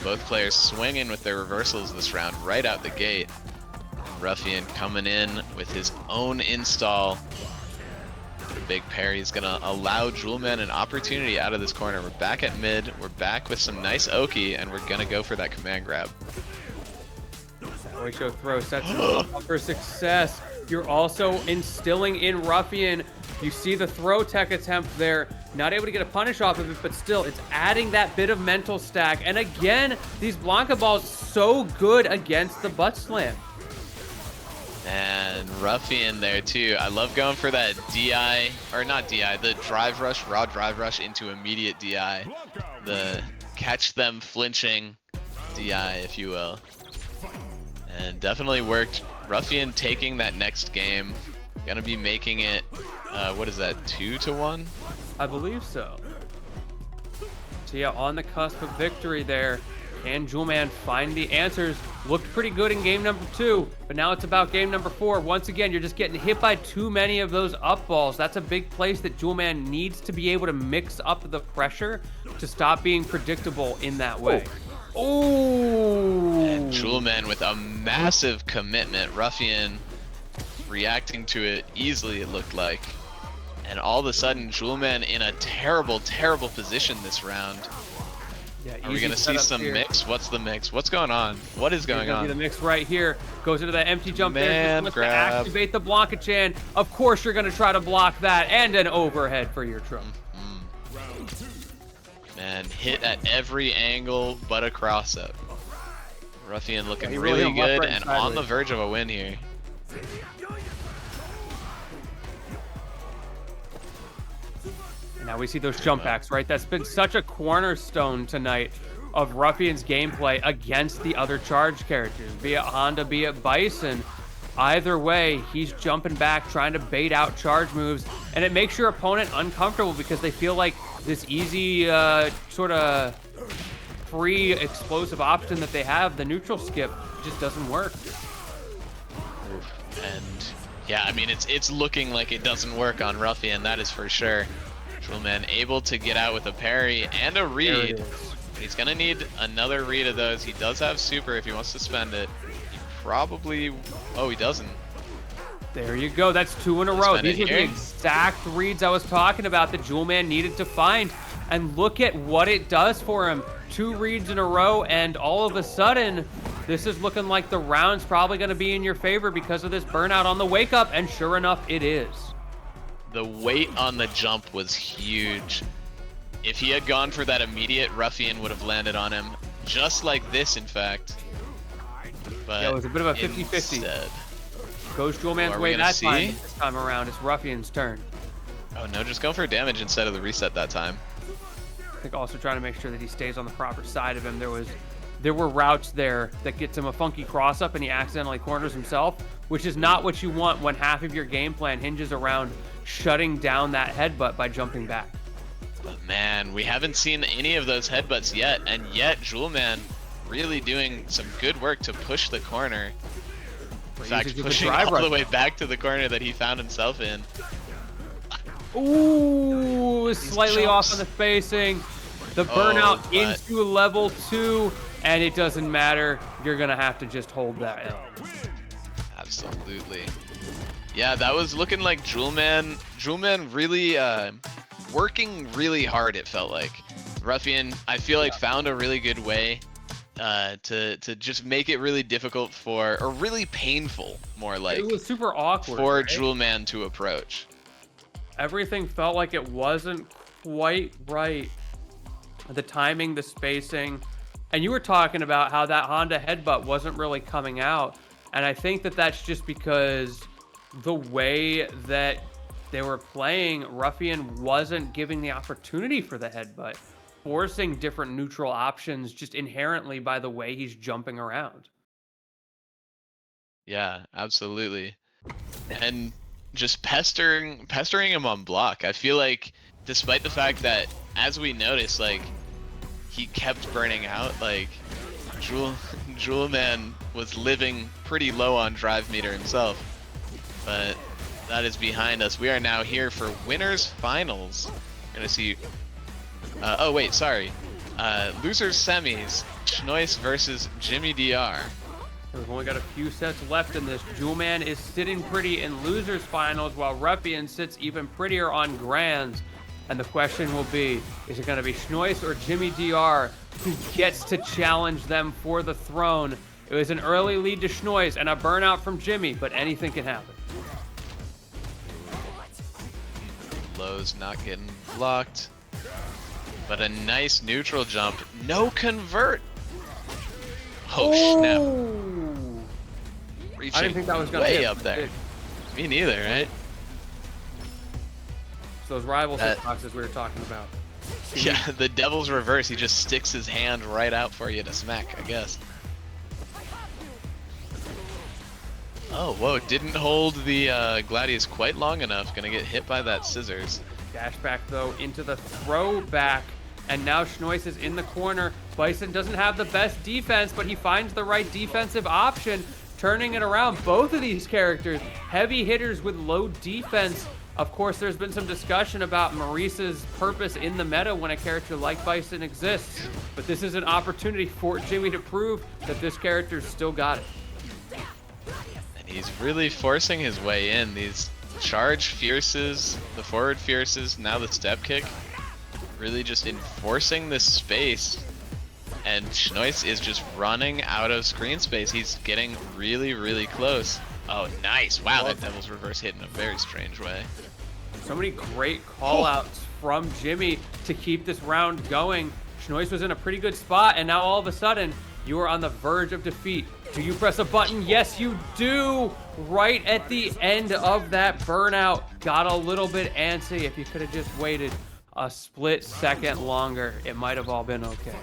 Both players swinging with their reversals this round right out the gate. Ruffian coming in with his own install. The big parry is going to allow Jewelman an opportunity out of this corner. We're back at mid. We're back with some nice Oki, and we're going to go for that command grab. Ratio throw sets himself up for success. You're also instilling in Ruffian. You see the throw tech attempt there. Not able to get a punish off of it, but still, it's adding that bit of mental stack. And again, these Blanca balls so good against the butt slam. And Ruffian there too. I love going for that DI, or not DI, the drive rush, raw drive rush into immediate DI. The catch them flinching DI, if you will. And definitely worked. Ruffian taking that next game. Gonna be making it, what is that, 2-1? I believe so. So yeah, on the cusp of victory there. Can Jewelman find the answers? Looked pretty good in game number 2, but now it's about game number 4. Once again, you're just getting hit by too many of those up balls. That's a big place that Jewelman needs to be able to mix up the pressure to stop being predictable in that way. Oh! And Jewelman with a massive commitment. Ruffian reacting to it easily, it looked like. And all of a sudden, Jewelman in a terrible, terrible position this round. Yeah, are we going to see some mix? What's the mix? What's going on? What is going on? The mix right here goes into that empty jump Man, there. grab. To activate the Blanca Chan. Of course, you're going to try to block that and an overhead for your trump. Man, hit at every angle but a cross up. Ruffian looking he really good right and sideways. on the verge of a win here. Now we see those jump backs, right? That's been such a cornerstone tonight of Ruffian's gameplay against the other charge characters, be it Honda, be it Bison. Either way, he's jumping back, trying to bait out charge moves, and it makes your opponent uncomfortable because they feel like this easy sort of free explosive option that they have, the neutral skip, just doesn't work. And yeah, I mean, it's looking like it doesn't work on Ruffian, that is for sure. Jewelman able to get out with a parry and a read. He's gonna need another read of those. He does have super if he wants to spend it. He probably, oh, he doesn't. There you go. That's 2 in a row. These are the exact reads I was talking about that Jewelman needed to find. And look at what it does for him. 2 reads in a row, and all of a sudden, this is looking like the round's probably going to be in your favor because of this burnout on the wake up, and sure enough, it is. The weight on the jump was huge. If he had gone for that immediate, Ruffian would have landed on him, just like this, in fact. But yeah, it was a bit of a 50-50. Goes Jewelman's way that time. This time around, it's Ruffian's turn. Oh no, just go for damage instead of the reset that time. I think also trying to make sure that he stays on the proper side of him. There were routes there that gets him a funky cross up and he accidentally corners himself, which is not what you want when half of your game plan hinges around shutting down that headbutt by jumping back. But man, we haven't seen any of those headbutts yet, and yet Jewelman really doing some good work to push the corner. In fact, pushing all the way back to the corner that he found himself in. Ooh, slightly off on the spacing. The burnout into level 2, and it doesn't matter. You're gonna have to just hold that L. Absolutely. Yeah, that was looking like Jewelman really working really hard, it felt like. Ruffian, I feel like, found a really good way to just make it really difficult for, or really painful, more like. It was super awkward for Jewelman to approach. Everything felt like it wasn't quite right. The timing, the spacing, and you were talking about how that Honda headbutt wasn't really coming out, and I think that that's just because the way that they were playing, Ruffian wasn't giving the opportunity for the headbutt, forcing different neutral options just inherently by the way he's jumping around. Yeah, absolutely. And just pestering him on block. I feel like despite the fact that, as we noticed, like, he kept burning out, like, Jewelman was living pretty low on drive meter himself. But that is behind us. We are now here for winners finals. Gonna see, oh wait, sorry. Losers semis, Schnois versus Jimmy DR. We've only got a few sets left in this. Jewelman is sitting pretty in losers finals, while Ruffian sits even prettier on grands. And the question will be, is it going to be Schnois or Jimmy DR who gets to challenge them for the throne? It was an early lead to Schnois and a burnout from Jimmy, but anything can happen. Low's not getting blocked, but a nice neutral jump. No convert. Oh, snap. Reaching I didn't think that was going to way up there. Me neither, right? It's those rival hitboxes we were talking about. Yeah, the devil's reverse. He just sticks his hand right out for you to smack, I guess. Oh, whoa, didn't hold the Gladius quite long enough. Gonna get hit by that scissors. Dash back, though, into the throwback. And now Schnois is in the corner. Bison doesn't have the best defense, but he finds the right defensive option, turning it around. Both of these characters, heavy hitters with low defense. Of course, there's been some discussion about Marisa's purpose in the meta when a character like Bison exists. But this is an opportunity for Jimmy to prove that this character's still got it. And he's really forcing his way in. These charge fierces, the forward fierces, now the step kick. Really just enforcing this space. And Schnois is just running out of screen space. He's getting really, really close. Oh, nice. Wow, that devil's reverse hit in a very strange way. So many great call-outs from Jimmy to keep this round going. Schnois was in a pretty good spot, and now all of a sudden, you are on the verge of defeat. Do you press a button? Yes, you do. Right at the end of that burnout. Got a little bit antsy. If you could have just waited a split second longer, it might have all been okay.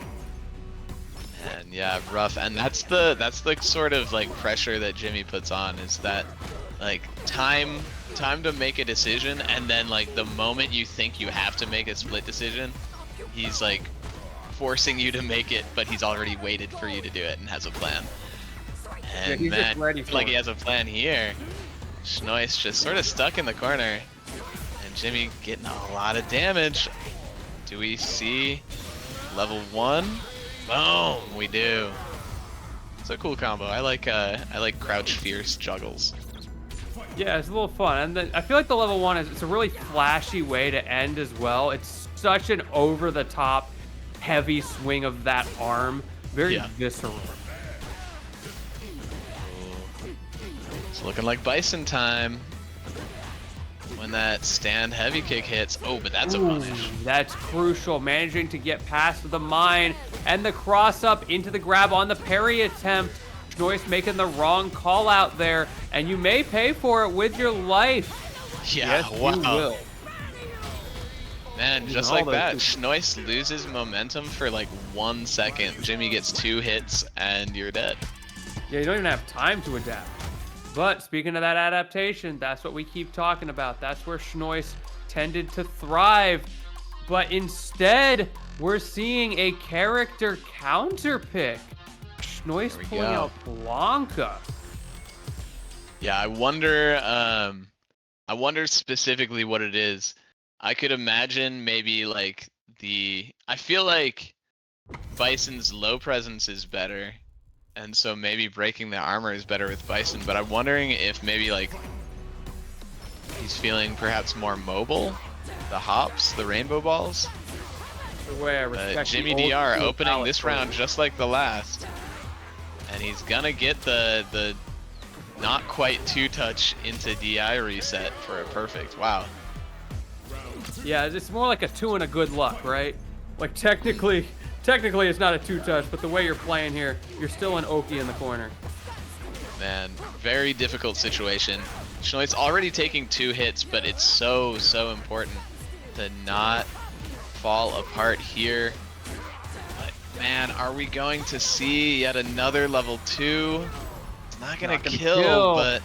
And yeah, rough. And that's the sort of like pressure that Jimmy puts on, is that like time to make a decision, and then like the moment you think you have to make a split decision, he's like forcing you to make it, but he's already waited for you to do it and has a plan. And yeah, man, like he has a plan here. Schnois just sort of stuck in the corner, and Jimmy getting a lot of damage. Do we see level 1? Boom, we do. It's a cool combo. I like crouch fierce juggles. Yeah, it's a little fun. And then I feel like the level 1 it's a really flashy way to end as well. It's such an over-the-top, heavy swing of that arm. Very visceral. It's looking like Bison time. When that stand heavy kick hits. Oh, but that's a punish. That's crucial. Managing to get past the mine and the cross up into the grab on the parry attempt. Schnois making the wrong call out there, and you may pay for it with your life. Yeah, yes, wow. You will. Man, just like that, Schnois loses momentum for like 1 second. Jimmy gets 2 hits, and you're dead. Yeah, you don't even have time to adapt. But speaking of that adaptation, that's what we keep talking about. That's where Schnois tended to thrive. But instead, we're seeing a character counter pick. Schnois pulling out Blanca. Yeah, I wonder specifically what it is. I could imagine maybe like I feel like Bison's low presence is better. And so maybe breaking the armor is better with Bison, but I'm wondering if maybe like he's feeling perhaps more mobile. The hops, the rainbow balls. The way I respect Jimmy DR opening this round just like the last. And he's gonna get the not quite 2-touch into DI reset for a perfect. Wow. Yeah, it's more like a 2 and a good luck, right? Like technically it's not a 2-touch, but the way you're playing here, you're still an Oki in the corner. Man, very difficult situation. Schnois already taking 2 hits, but it's so important to not fall apart here. But man, are we going to see yet another level 2? It's not gonna kill, but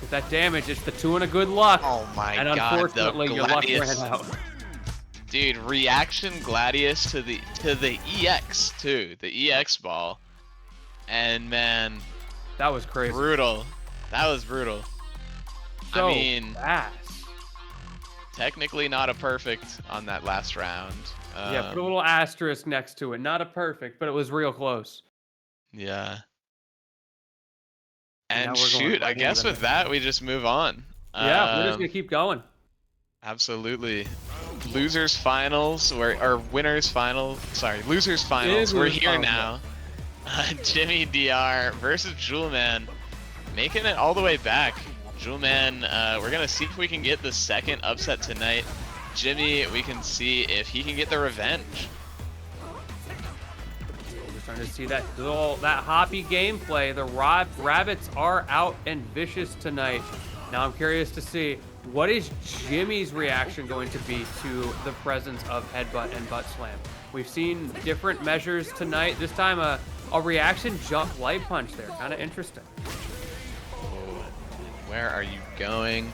with that damage, it's the 2 and a good luck. Oh my god! And unfortunately, your luck ran out. Dude, reaction Gladius to the EX too, the EX ball, and man, that was crazy. Brutal. That was brutal. So I mean, fast. Technically not a perfect on that last round. Yeah, put a little asterisk next to it. Not a perfect, but it was real close. Yeah. And shoot, I guess with that we just move on. Yeah, we're just gonna keep going. Absolutely. Losers finals, or winners finals. Sorry, losers finals. We're here now. Jimmy DR versus Jewelman, making it all the way back. Jewelman, we're gonna see if we can get the second upset tonight. Jimmy, we can see if he can get the revenge. We're starting to see that hoppy gameplay. The rabbits are out and vicious tonight. Now I'm curious to see, what is Jimmy's reaction going to be to the presence of headbutt and butt slam? We've seen different measures tonight. This time a reaction jump light punch there. Kind of interesting. Oh, where are you going?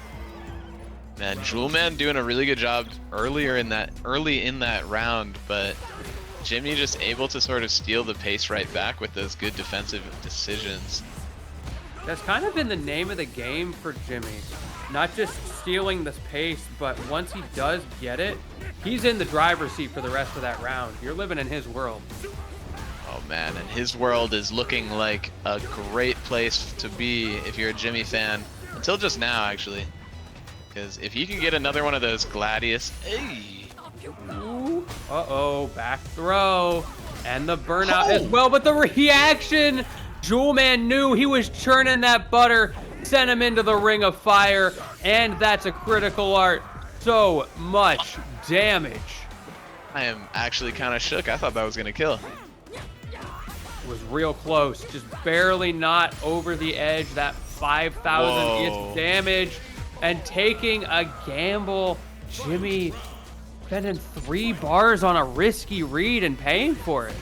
Man, Jewelman doing a really good job early in that round, but Jimmy just able to sort of steal the pace right back with those good defensive decisions. That's kind of been the name of the game for Jimmy. Not just stealing this pace, but once he does get it, he's in the driver's seat for the rest of that round. You're living in his world. Oh man, and his world is looking like a great place to be if you're a Jimmy fan. Until just now, actually. Because if you can get another one of those Gladius... Hey. Ooh. Uh-oh, back throw. And the burnout as well, but the reaction! Jewelman knew he was churning that butter, sent him into the ring of fire, and that's a critical art. So much damage. I am actually kind of shook. I thought that was going to kill. It was real close, just barely not over the edge. That 5,000 damage, and taking a gamble. Jimmy spending 3 bars on a risky read and paying for it.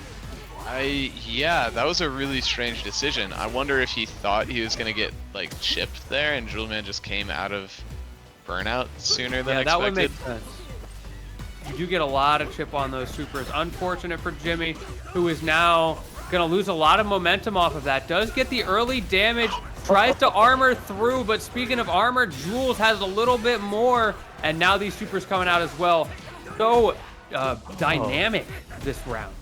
Yeah, that was a really strange decision. I wonder if he thought he was gonna get like chipped there, and Jewelman just came out of burnout sooner than expected. Yeah, that would make sense. You do get a lot of chip on those supers. Unfortunate for Jimmy, who is now gonna lose a lot of momentum off of that. Does get the early damage, tries to armor through, but speaking of armor, Jules has a little bit more. and now these supers coming out as well. So dynamic this round.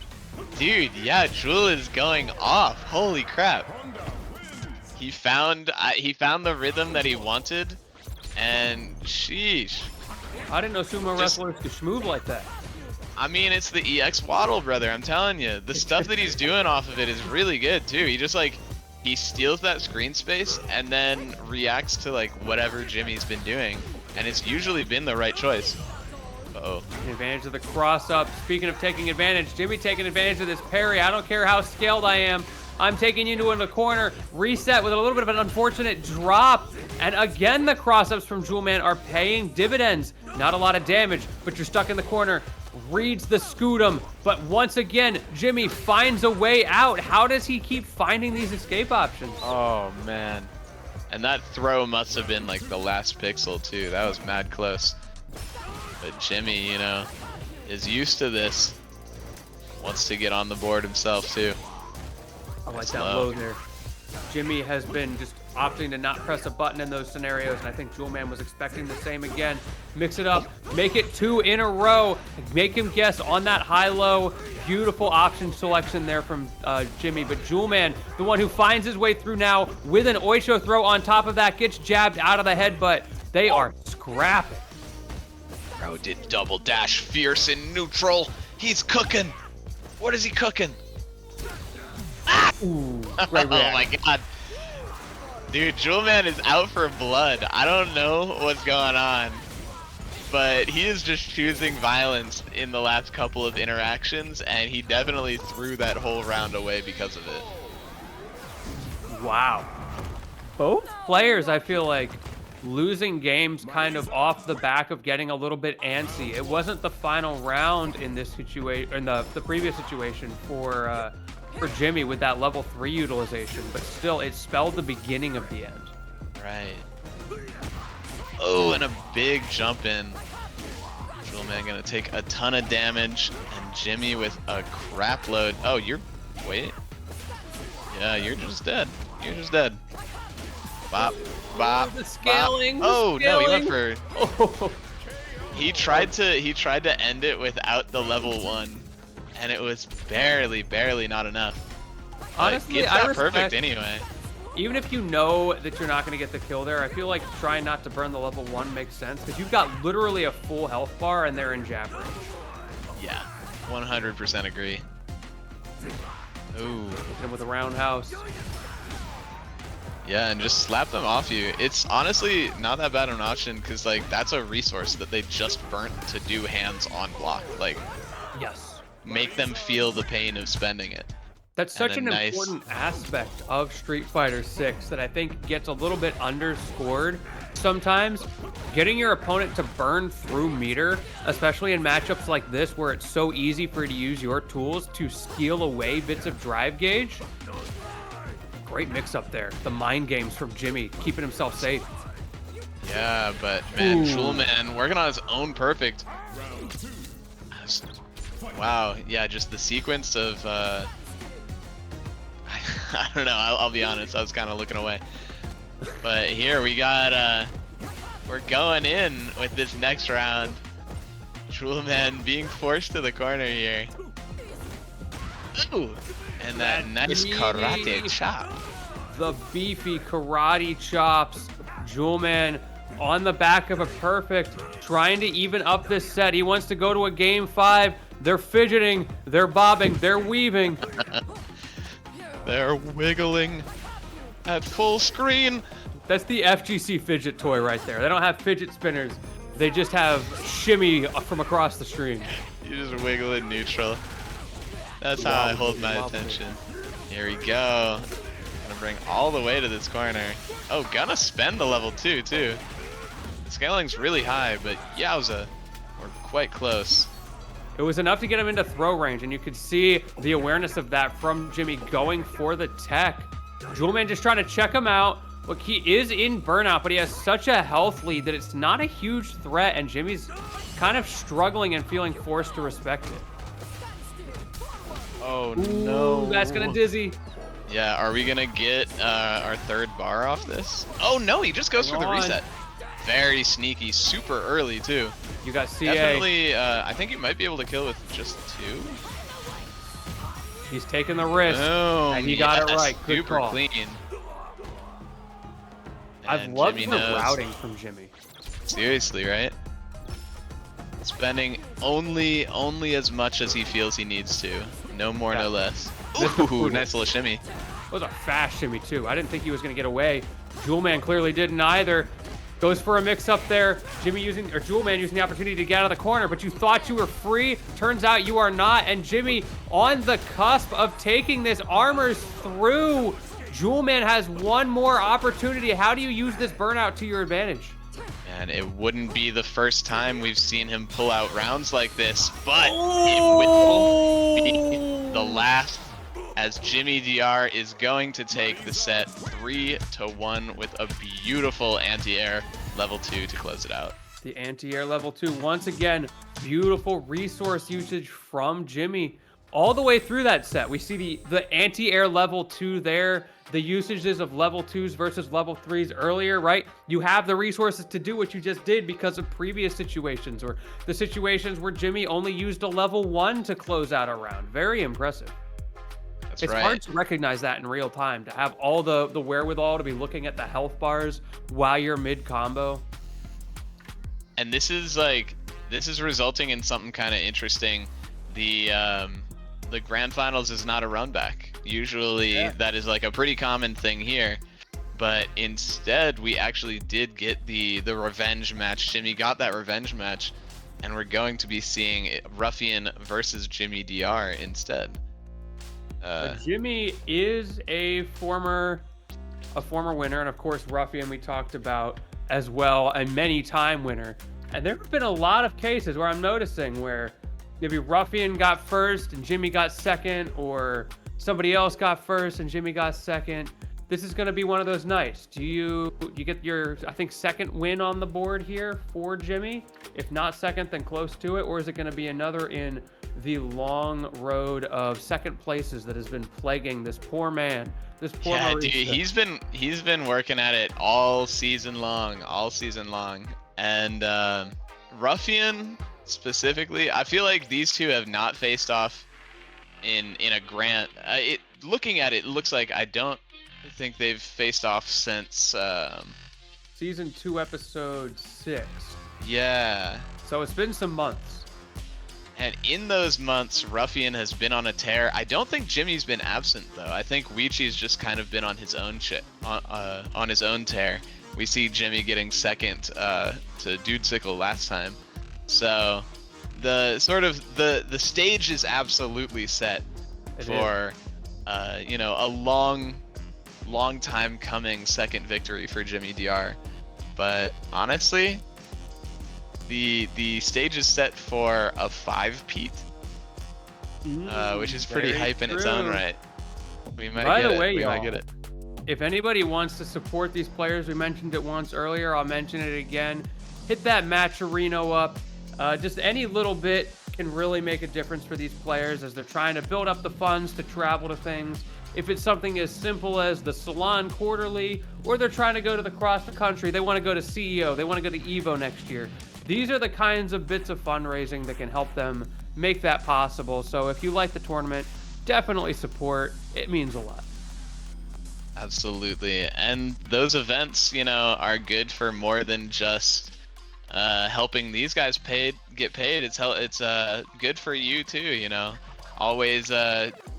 Dude, yeah, Jewel is going off. Holy crap. He found the rhythm that he wanted, and sheesh. I didn't know sumo wrestlers could schmoove like that. I mean, it's the EX Waddle, brother. I'm telling you, the stuff that he's doing off of it is really good too. He just like, he steals that screen space and then reacts to like whatever Jimmy's been doing, and it's usually been the right choice. Uh-oh. Taking advantage of the cross up. Speaking of taking advantage, Jimmy taking advantage of this parry. I don't care how scaled I am. I'm taking you into the corner. Reset with a little bit of an unfortunate drop. And again, the cross ups from Jewelman are paying dividends. Not a lot of damage, but you're stuck in the corner. Reads the Scootum. But once again, Jimmy finds a way out. How does he keep finding these escape options? Oh, man. And that throw must have been like the last pixel too. That was mad close. But Jimmy, you know, is used to this. Wants to get on the board himself too. I like that low there. Jimmy has been just opting to not press a button in those scenarios, and I think Jewelman was expecting the same again. Mix it up, make it 2 in a row, make him guess on that high-low. Beautiful option selection there from Jimmy, but Jewelman, the one who finds his way through now with an Oisho throw on top of that, gets jabbed out of the headbutt. They are scrapping. Bro did double dash fierce in neutral. He's cooking. What is he cooking? Ah! Ooh, Oh my god. Dude, Jewelman is out for blood. I don't know what's going on, but he is just choosing violence in the last couple of interactions, and he definitely threw that whole round away because of it. Wow. Both players, I feel like, losing games kind of off the back of getting a little bit antsy. It wasn't the final round in this situation, in the previous situation for Jimmy with that level 3 utilization, but still, it spelled the beginning of the end. Right. Oh, and a big jump in. Jewelman gonna take a ton of damage, and Jimmy with a crap load. Oh, wait. Yeah, you're just dead. You're just dead. Bop, bop, the scaling. bop. Oh, no, he went for... Oh. He tried to end it without the level 1. And it was barely not enough. Honestly, it's not perfect anyway. Even if you know that you're not going to get the kill there, I feel like trying not to burn the level 1 makes sense, because you've got literally a full health bar and they're in jab range. Yeah, 100% agree. Ooh. Hit him with a roundhouse. Yeah, and just slap them off you. It's honestly not that bad of an option, because like that's a resource that they just burnt to do hands-on block. Like, yes. Make them feel the pain of spending it. That's such an important aspect of Street Fighter 6 that I think gets a little bit underscored sometimes. Getting your opponent to burn through meter, especially in matchups like this where it's so easy for you to use your tools to steal away bits of drive gauge. Great mix up there. The mind games from Jimmy, keeping himself safe. Yeah, but man, Jewelman working on his own perfect. Wow, yeah, just the sequence of, I don't know, I'll be honest, I was kind of looking away. But here we got, we're going in with this next round. Jewelman being forced to the corner here. Ooh, and that nice karate chop. The beefy karate chops. Jewelman on the back of a perfect, trying to even up this set. He wants to go to a game 5. They're fidgeting, they're bobbing, they're weaving. They're wiggling at full screen. That's the FGC fidget toy right there. They don't have fidget spinners. They just have shimmy from across the screen. You just wiggle in neutral. That's how I hold my attention. Here we go. Gonna bring all the way to this corner. Oh, gonna spend the level 2 too. The scaling's really high, but yowza, we're quite close. It was enough to get him into throw range, and you could see the awareness of that from Jimmy going for the tech. Jewelman just trying to check him out. Look, he is in burnout, but he has such a health lead that it's not a huge threat, and Jimmy's kind of struggling and feeling forced to respect it. Oh, Ooh, no. that's gonna dizzy. Yeah, are we gonna get our 3rd bar off this? Oh no, he just goes for the reset. very sneaky, super early too. You got CA. Definitely, I think you might be able to kill with just 2. He's taking the risk, and he Yes, got it right. Good super call. clean. I've And loved Jimmy the knows. routing from Jimmy. Seriously, right? Spending only as much as he feels he needs to. No more, Yeah. no less. Mr. Ooh, nice little shimmy. It was a fast shimmy, too. I didn't think he was going to get away. Jewelman clearly didn't either. Goes for a mix-up there. Jewelman using the opportunity to get out of the corner, but you thought you were free. Turns out you are not, and Jimmy on the cusp of taking this. Armor's through. Jewelman has one more opportunity. How do you use this burnout to your advantage? And it wouldn't be the first time we've seen him pull out rounds like this, but it will be the last, as Jimmy DR is going to take the set 3-1 with a beautiful anti-air level 2 to close it out. The anti-air level 2, once again, beautiful resource usage from Jimmy. All the way through that set, we see the anti-air level 2 there, the usages of level 2s versus level 3s earlier, right? You have the resources to do what you just did because of previous situations, or the situations where Jimmy only used a level 1 to close out a round. Very impressive. It's right. hard to recognize that in real time, to have all the wherewithal to be looking at the health bars while you're mid-combo. And this is resulting in something kind of interesting. The grand finals is not a run back. Usually that is like a pretty common thing here, but instead we actually did get the revenge match. Jimmy got that revenge match, and we're going to be seeing Ruffian versus Jimmy DR instead. Jimmy is a former winner, and of course Ruffian we talked about as well, a many-time winner. And there have been a lot of cases where I'm noticing where maybe Ruffian got first and Jimmy got second, or somebody else got first and Jimmy got second. This is going to be one of those nights. Do you get your, I think, second win on the board here for Jimmy? If not second, then close to it, or is it going to be another in the long road of second places that has been plaguing this poor man, this poor Yeah, Marisa? dude, he's been working at it all season long, and Ruffian specifically, I feel like these two have not faced off in a grand. Looking at it, it looks like I don't think they've faced off since Season 2, episode 6. Yeah. So it's been some months. And in those months, Ruffian has been on a tear. I don't think Jimmy's been absent though. I think Weechi's just kind of been on his own on his own tear. We see Jimmy getting second to Dude Sickle last time. So the stage is absolutely set for a long time coming second victory for Jimmy DR. But honestly, the stage is set for a 5-peat, which is pretty hype in its own right. We might By get the it. way, We y'all, might get it. if anybody wants to support these players, we mentioned it once earlier, I'll mention it again. Hit that Matcherino up. Just any little bit can really make a difference for these players as they're trying to build up the funds to travel to things. If it's something as simple as the Salon Quarterly, or they're trying to go to the cross the country, they want to go to CEO, they want to go to EVO next year. These are the kinds of bits of fundraising that can help them make that possible. So if you like the tournament, definitely support. It means a lot. Absolutely. And those events, are good for more than just helping these guys get paid. It's good for you too, Always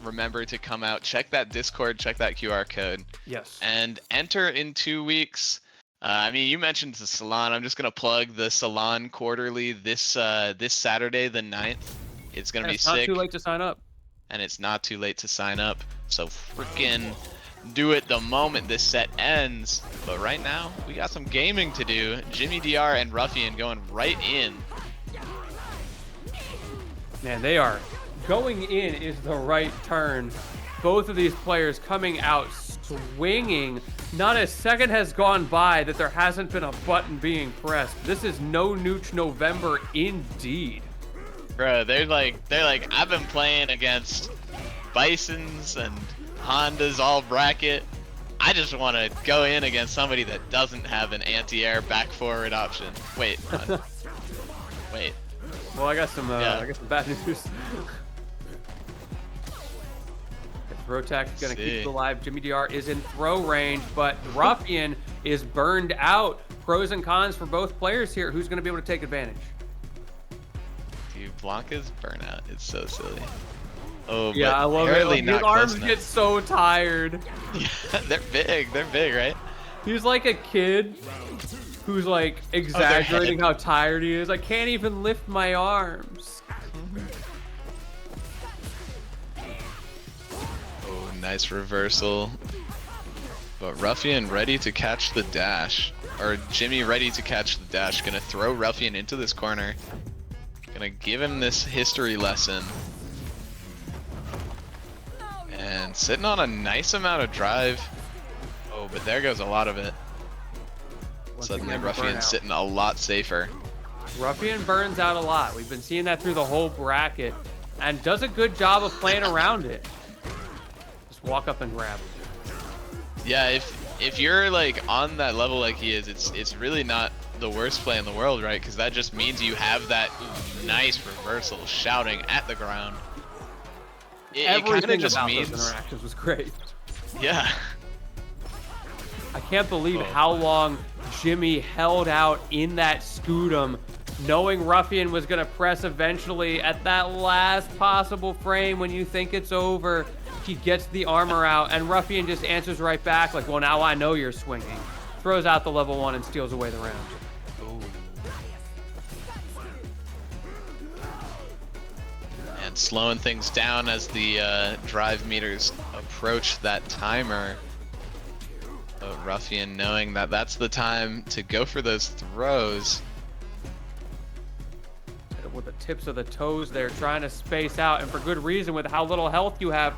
remember to come out, check that Discord, check that QR code. Yes. And enter in 2 weeks. You mentioned the Salon. I'm just gonna plug the Salon Quarterly this Saturday, the 9th. It's gonna be sick. It's not too late to sign up. And it's not too late to sign up. So freaking do it the moment this set ends. But right now, we got some gaming to do. Jimmy DR and Ruffian going right in. Man, they are. Going in is the right turn. Both of these players coming out swinging. Not a second has gone by that there hasn't been a button being pressed. This is no Nooch November indeed. Bro, they're like, I've been playing against Bisons and Hondas all bracket, I just want to go in against somebody that doesn't have an anti-air back forward option. Wait. Wait. Well, I got some bad news. Throw attack is going to keep it alive. Jimmy DR is in throw range, but Ruffian is burned out. Pros and cons for both players here. Who's going to be able to take advantage? Dude, Blanca's burnout. It's so silly. Oh, yeah, I love it. Like, his arms get so tired. Yeah, they're big. They're big, right? He's like a kid who's like exaggerating how tired he is. I can't even lift my arms. Oh, nice reversal. But Ruffian ready to catch the dash. Or Jimmy ready to catch the dash. Gonna throw Ruffian into this corner. Gonna give him this history lesson. And sitting on a nice amount of drive. Oh, but there goes a lot of it. Suddenly Ruffian's sitting a lot safer. Ruffian burns out a lot. We've been seeing that through the whole bracket. And does a good job of playing around it. Just walk up and grab. Yeah, if you're like on that level like he is, it's really not the worst play in the world, right? Because that just means you have that nice reversal shouting at the ground. It kind of just means those interactions was great. Yeah. I can't believe how long Jimmy held out in that Scootum, knowing Ruffian was going to press eventually at that last possible frame when you think it's over. He gets the armor out, and Ruffian just answers right back like, well, now I know you're swinging. Throws out the level 1 and steals away the round. Ooh. And slowing things down as the drive meters approach that timer. But Ruffian knowing that that's the time to go for those throws. With the tips of the toes there, trying to space out, and for good reason with how little health you have.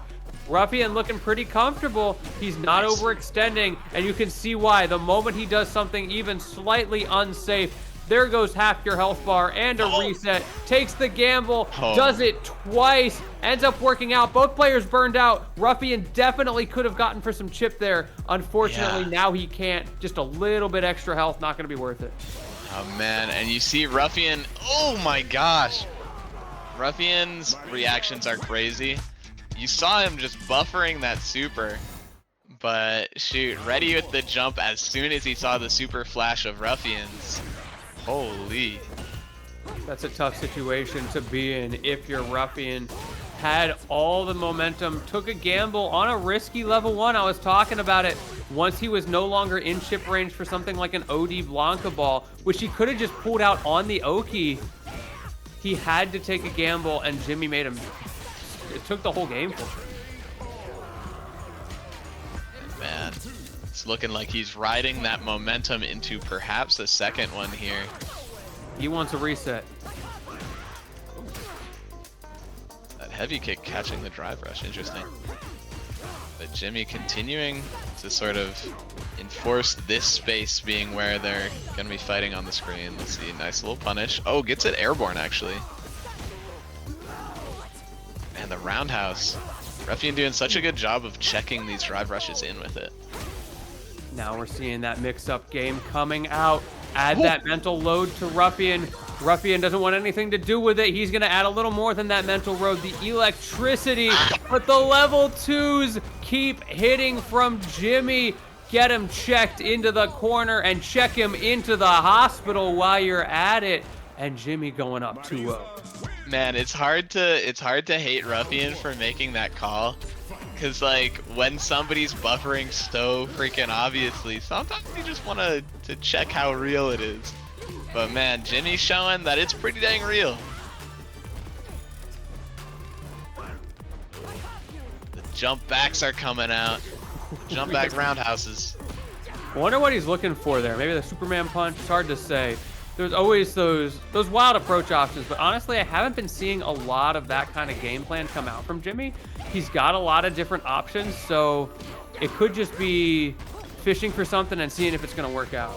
Ruffian looking pretty comfortable. He's not overextending, and you can see why. The moment he does something even slightly unsafe, there goes half your health bar and a reset. Takes the gamble, does it twice, ends up working out. Both players burned out. Ruffian definitely could have gotten for some chip there. Unfortunately, now he can't. Just a little bit extra health, not going to be worth it. Oh man, and you see Ruffian, oh my gosh. Ruffian's reactions are crazy. You saw him just buffering that super, but shoot, ready with the jump as soon as he saw the super flash of Ruffian's. Holy. That's a tough situation to be in if you're Ruffian. Had all the momentum, took a gamble on a risky level 1. I was talking about it. Once he was no longer in chip range for something like an OD Blanca ball, which he could have just pulled out on the Oki, he had to take a gamble, and Jimmy made him. It took the whole game for him. Man, it's looking like he's riding that momentum into perhaps a second one here. He wants a reset. That heavy kick catching the drive rush, interesting. But Jimmy continuing to sort of enforce this space being where they're going to be fighting on the screen. Let's see, nice little punish. Oh, gets it airborne actually. And the roundhouse. Ruffian doing such a good job of checking these drive rushes in with it. Now we're seeing that mix-up game coming out. Add that mental load to Ruffian. Ruffian doesn't want anything to do with it. He's going to add a little more than that mental load. The electricity, but the level 2s keep hitting from Jimmy. Get him checked into the corner and check him into the hospital while you're at it. And Jimmy going up 2-0. Man, it's hard to hate Ruffian for making that call. Cause like when somebody's buffering so freaking obviously, sometimes you just want to check how real it is. But man, Jimmy's showing that it's pretty dang real. The jump backs are coming out. Jump back roundhouses. I wonder what he's looking for there. Maybe the Superman punch. It's hard to say. There's always those wild approach options, but honestly, I haven't been seeing a lot of that kind of game plan come out from Jimmy. He's got a lot of different options, so it could just be fishing for something and seeing if it's going to work out.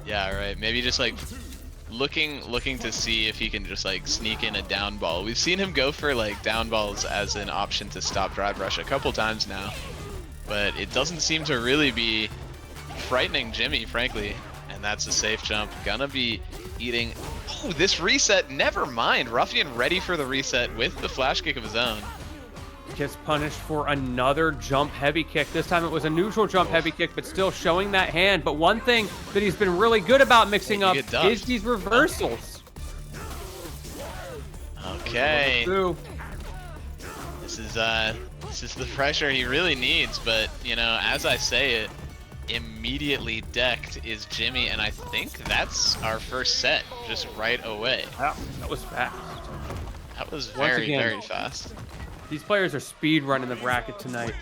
Yeah, right. Maybe just like looking to see if he can just like sneak in a down ball. We've seen him go for like down balls as an option to stop drive rush a couple times now. but it doesn't seem to really be frightening Jimmy, frankly. And that's a safe jump. Gonna be eating. Oh, this reset. Never mind. Ruffian ready for the reset with the flash kick of his own. Gets punished for another jump heavy kick. This time it was a neutral jump heavy kick, but still showing that hand. But one thing that he's been really good about mixing up is these reversals. Okay. This is the pressure he really needs, but you know, as I say it, immediately decked is Jimmy, and I think that's our first set just right away. Wow, that was fast. That was very fast. These players are speed running the bracket tonight.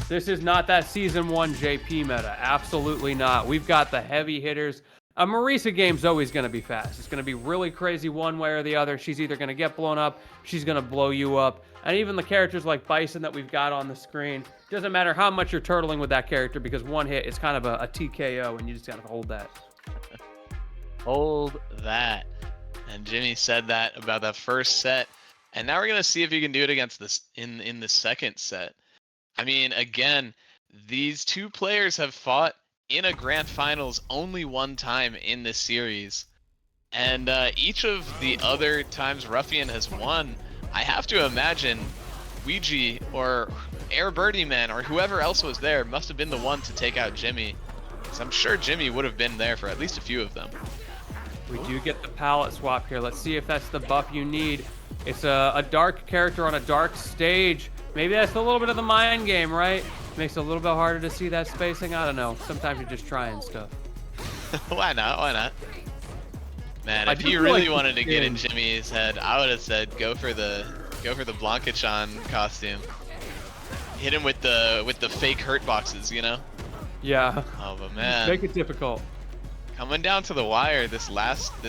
This is not that season 1 JP meta. Absolutely not. We've got the heavy hitters. A Marisa game's always going to be fast. It's going to be really crazy one way or the other. She's either going to get blown up, she's going to blow you up. And even the characters like Bison that we've got on the screen, doesn't matter how much you're turtling with that character, because one hit is kind of a TKO, and you just got to hold that. Hold that. And Jimmy said that about that first set. And now we're going to see if he can do it against this in the second set. I mean, again, these two players have fought in a grand finals only one time in this series. And each of the other times Ruffian has won, I have to imagine Ouija or Air Birdie Man or whoever else was there must have been the one to take out Jimmy. Because I'm sure Jimmy would have been there for at least a few of them. We do get the palette swap here. Let's see if that's the buff you need. It's a dark character on a dark stage. Maybe that's a little bit of the mind game, right? Makes it a little bit harder to see that spacing. I don't know. Sometimes you're just trying stuff. Why not? Why not? Man, if he really wanted to get in Jimmy's head, I would have said go for the Blancachon costume. Hit him with the fake hurt boxes, you know? Yeah. Oh, but man. Make it difficult. Coming down to the wire this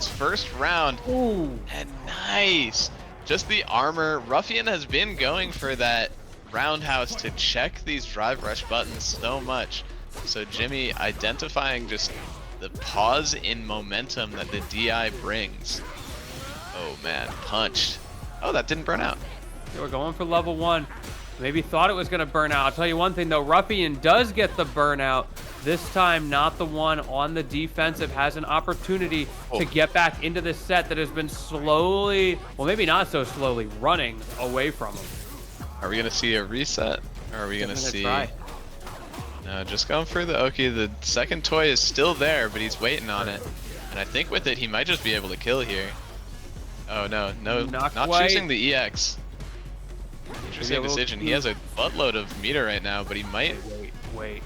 first round. Ooh. And nice. Just the armor. Ruffian has been going for that roundhouse to check these drive rush buttons so much. So Jimmy identifying just the pause in momentum that the DI brings. Oh man, punched. Oh, that didn't burn out. They were going for level 1. Maybe thought it was going to burn out. I'll tell you one thing though, Ruffian does get the burnout. This time, not the one on the defensive, has an opportunity to get back into this set that has been slowly, well, maybe not so slowly, running away from him. Are we going to see a reset? Or are we going to see... Try. No, just going for the... Okay, the second toy is still there, but he's waiting on it. And I think with it, he might just be able to kill here. Oh, no. Not choosing the EX. Interesting decision. He has a buttload of meter right now, but he might... Wait.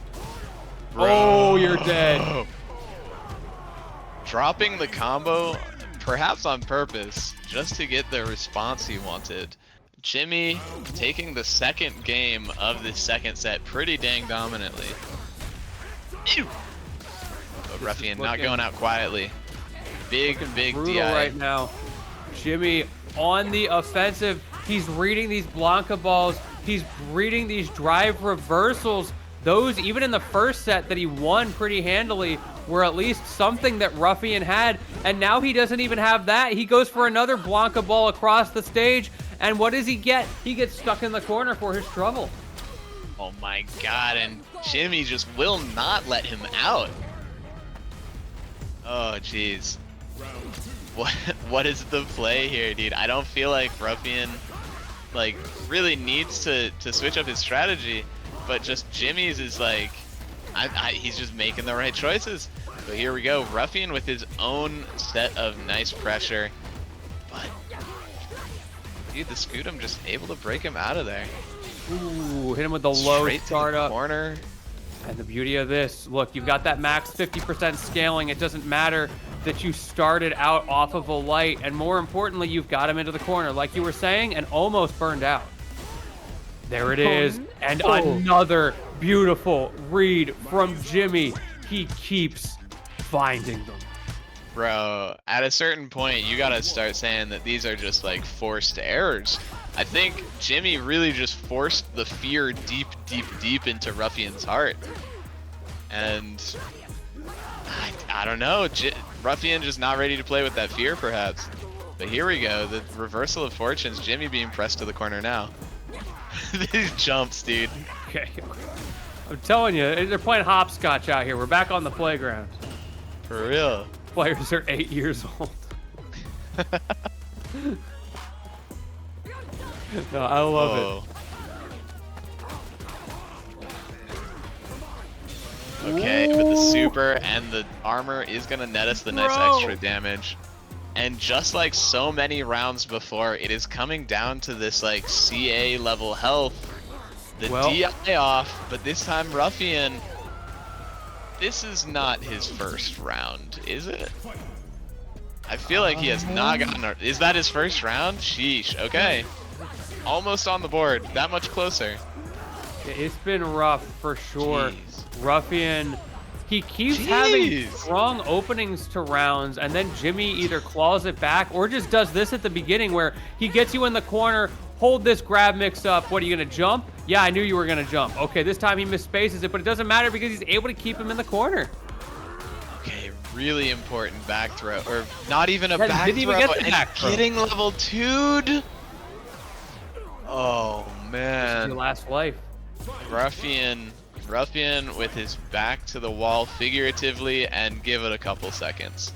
Bro. Oh, you're dead. Dropping the combo, perhaps on purpose, just to get the response he wanted. Jimmy taking the second game of this second set pretty dang dominantly. Ew. But Ruffian not going out quietly. Big DI. Right now. Jimmy on the offensive. He's reading these Blanca balls. He's reading these drive reversals. Those, even in the first set that he won pretty handily, were at least something that Ruffian had. And now he doesn't even have that. He goes for another Blanca ball across the stage. And what does he get? He gets stuck in the corner for his trouble. Oh my god, and Jimmy just will not let him out. Oh jeez. What is the play here, dude? I don't feel like Ruffian really needs to switch up his strategy, but just Jimmy's is like he's just making the right choices. So here we go, Ruffian with his own set of nice pressure. But dude, the Scutum just able to break him out of there. Ooh, hit him with the low Straight startup. Corner. And the beauty of this, look, you've got that max 50% scaling. It doesn't matter that you started out off of a light, and more importantly, you've got him into the corner, like you were saying, and almost burned out. There it is, and another beautiful read from Jimmy. He keeps finding them. Bro, at a certain point, you gotta start saying that these are just like forced errors. I think Jimmy really just forced the fear deep into Ruffian's heart. And I don't know, Ruffian just not ready to play with that fear perhaps. But here we go, the reversal of fortunes, Jimmy being pressed to the corner now. These jumps, dude. Okay. I'm telling you, they're playing hopscotch out here. We're back on the playground. For real. Players are 8 years old. No, I love it. Okay, but the super and the armor is gonna net us the nice extra damage. And just like so many rounds before, it is coming down to this like CA level health. The DI off, but this time Ruffian. This is not his first round, is it? I feel like he has not gotten. Is that his first round? Sheesh. Okay. Almost on the board. That much closer. It's been rough for sure. Jeez. Ruffian, he keeps having strong openings to rounds, and then Jimmy either claws it back or just does this at the beginning where he gets you in the corner. Hold this grab mix up. What, are you going to jump? Yeah, I knew you were going to jump. Okay, this time he misspaces it, but it doesn't matter because he's able to keep him in the corner. Okay, really important back throw. Or not even a back throw. Didn't even get the back throw. Getting level 2'd. Oh, man. This is your last life. Ruffian with his back to the wall figuratively, and give it a couple seconds.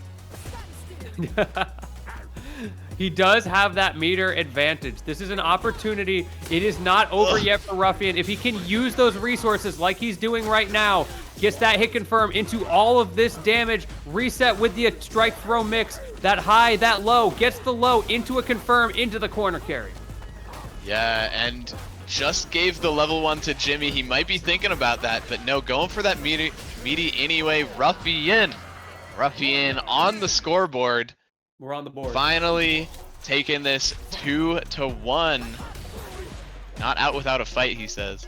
He does have that meter advantage. This is an opportunity. It is not over yet for Ruffian. If he can use those resources like he's doing right now, gets that hit confirm into all of this damage, reset with the strike throw mix, that high, that low, gets the low into a confirm, into the corner carry. Yeah, and just gave the level 1 to Jimmy. He might be thinking about that, but no, going for that meaty anyway. Ruffian on the scoreboard. We're on the board. Finally taking this 2-1. Not out without a fight, he says.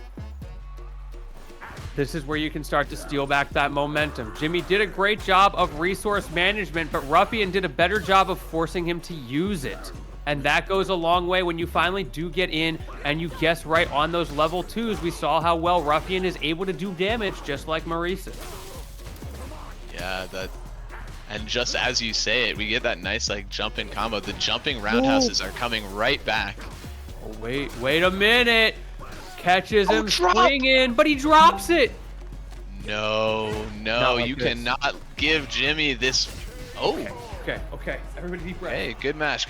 This is where you can start to steal back that momentum. Jimmy did a great job of resource management, but Ruffian did a better job of forcing him to use it. And that goes a long way when you finally do get in and you guess right on those level 2s. We saw how well Ruffian is able to do damage, just like Marisa. Yeah, and just as you say it, we get that nice like jumping combo. The jumping roundhouses are coming right back. Oh, wait a minute. Catches him swinging, but he drops it. No, you cannot give Jimmy this. Oh. Okay. Everybody deep breath. Hey, good match.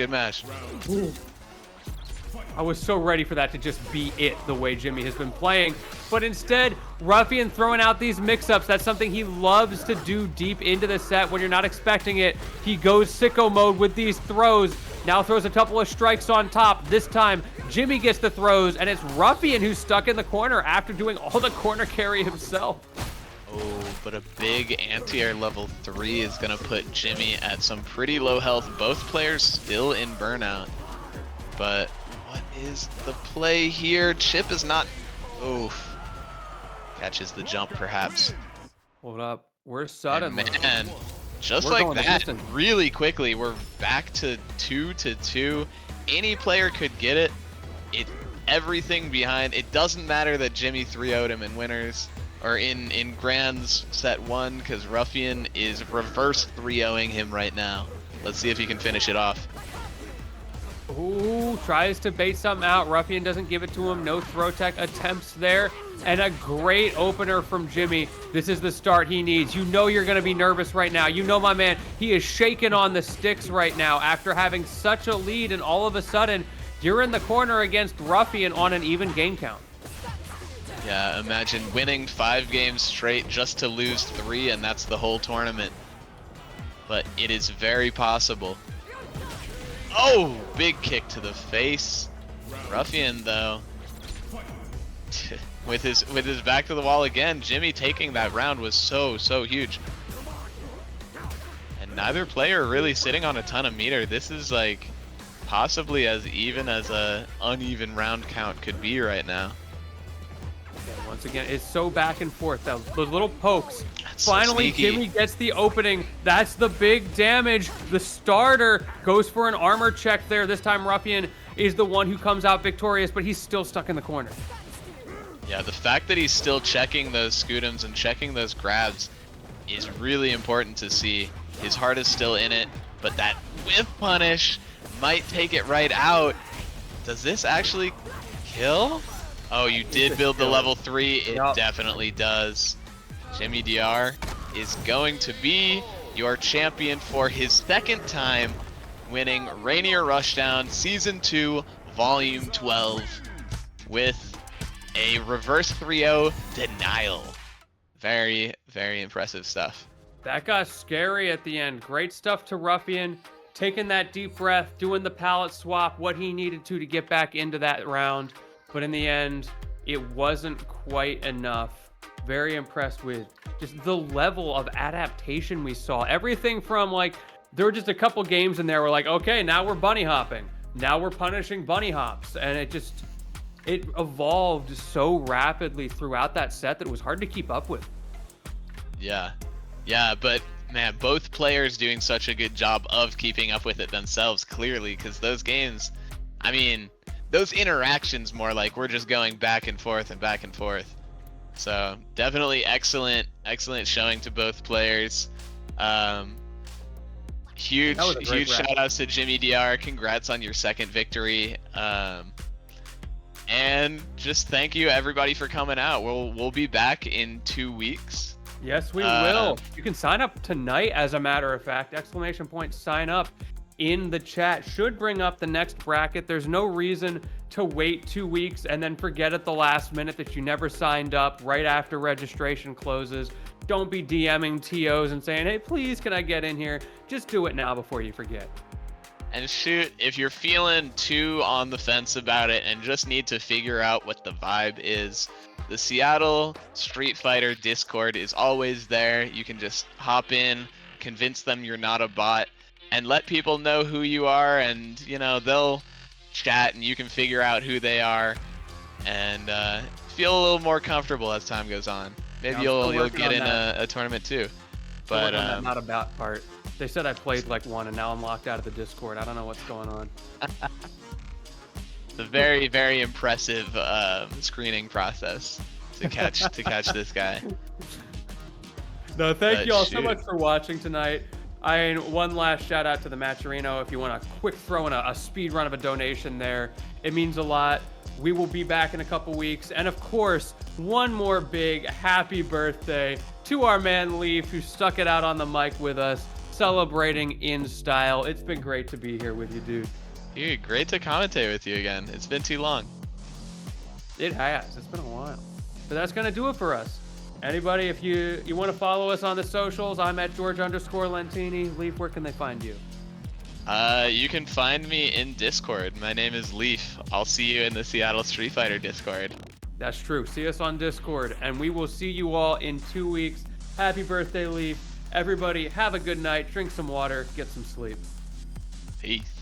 I was so ready for that to just be it, the way Jimmy has been playing. But instead, Ruffian throwing out these mix-ups. That's something he loves to do deep into the set when you're not expecting it. He goes sicko mode with these throws. Now throws a couple of strikes on top. This time, Jimmy gets the throws, and it's Ruffian who's stuck in the corner after doing all the corner carry himself. Oh, but a big anti-air level 3 is going to put Jimmy at some pretty low health. Both players still in burnout. But what is the play here? Chip is not... Oof. Catches the jump, perhaps. Hold up. We're sudden. Man, just like that, really quickly, we're back to 2-2. Any player could get it. Everything behind. It doesn't matter that Jimmy 3-0'd him in winners. Or in Grands set 1, because Ruffian is reverse 3-0ing him right now. Let's see if he can finish it off. Ooh, tries to bait something out. Ruffian doesn't give it to him. No throw tech attempts there. And a great opener from Jimmy. This is the start he needs. You know you're going to be nervous right now. You know my man, he is shaking on the sticks right now after having such a lead, and all of a sudden, you're in the corner against Ruffian on an even game count. Yeah, imagine winning 5 games straight just to lose 3, and that's the whole tournament. But it is very possible. Oh, big kick to the face. Ruffian, though, with his back to the wall again. Jimmy taking that round was so huge. And neither player really sitting on a ton of meter. This is like possibly as even as a uneven round count could be right now. Once again, it's so back and forth. Those little pokes. That's Finally, so Jimmy gets the opening. That's the big damage. The starter goes for an armor check there. This time, Ruffian is the one who comes out victorious, but he's still stuck in the corner. Yeah, the fact that he's still checking those scutums and checking those grabs is really important to see. His heart is still in it, but that whiff punish might take it right out. Does this actually kill? Oh, you did build the level 3. It Yep. definitely does. Jimmy DR is going to be your champion for his second time, winning Rainier Rushdown Season 2, Volume 12, with a reverse 3-0 denial. Very, very impressive stuff. That got scary at the end. Great stuff to Ruffian. Taking that deep breath, doing the palette swap, what he needed to get back into that round. But in the end, it wasn't quite enough. Very impressed with just the level of adaptation we saw. Everything from like, there were just a couple games in there where like, okay, now we're bunny hopping. Now we're punishing bunny hops. And it evolved so rapidly throughout that set that it was hard to keep up with. Yeah, but man, both players doing such a good job of keeping up with it themselves, clearly, because those games, I mean, those interactions more like we're just going back and forth and back and forth. So definitely excellent showing to both players. Huge shout outs to Jimmy DR. Congrats on your second victory. And just thank you everybody for coming out. We'll be back in 2 weeks. Yes, we will. You can sign up tonight, as a matter of fact. ! Sign up in the chat. Should bring up the next bracket. There's no reason to wait 2 weeks and then forget at the last minute that you never signed up right after registration closes. Don't be DMing TOs and saying, hey, please, can I get in here? Just do it now before you forget. And shoot, if you're feeling too on the fence about it and just need to figure out what the vibe is, the Seattle Street Fighter Discord is always there. You can just hop in, convince them you're not a bot, and let people know who you are, and you know, they'll chat and you can figure out who they are and feel a little more comfortable as time goes on. Maybe you'll get in a tournament too. But that not a bot part. They said I played like one and now I'm locked out of the Discord. I don't know what's going on. It's a very, very impressive screening process to catch this guy. No, thank you all so much for watching tonight. One last shout out to the Matcherino. If you want a quick throw in a speed run of a donation there, it means a lot. We will be back in a couple weeks. And of course, one more big happy birthday to our man Leaf, who stuck it out on the mic with us, celebrating in style. It's been great to be here with you, dude. Dude, great to commentate with you again. It's been too long. It has. It's been a while. But that's going to do it for us. Anybody, if you want to follow us on the socials, I'm at George_Lentini. Leaf, where can they find you? You can find me in Discord. My name is Leaf. I'll see you in the Seattle Street Fighter Discord. That's true. See us on Discord, and we will see you all in 2 weeks. Happy birthday, Leaf. Everybody, have a good night. Drink some water. Get some sleep. Peace.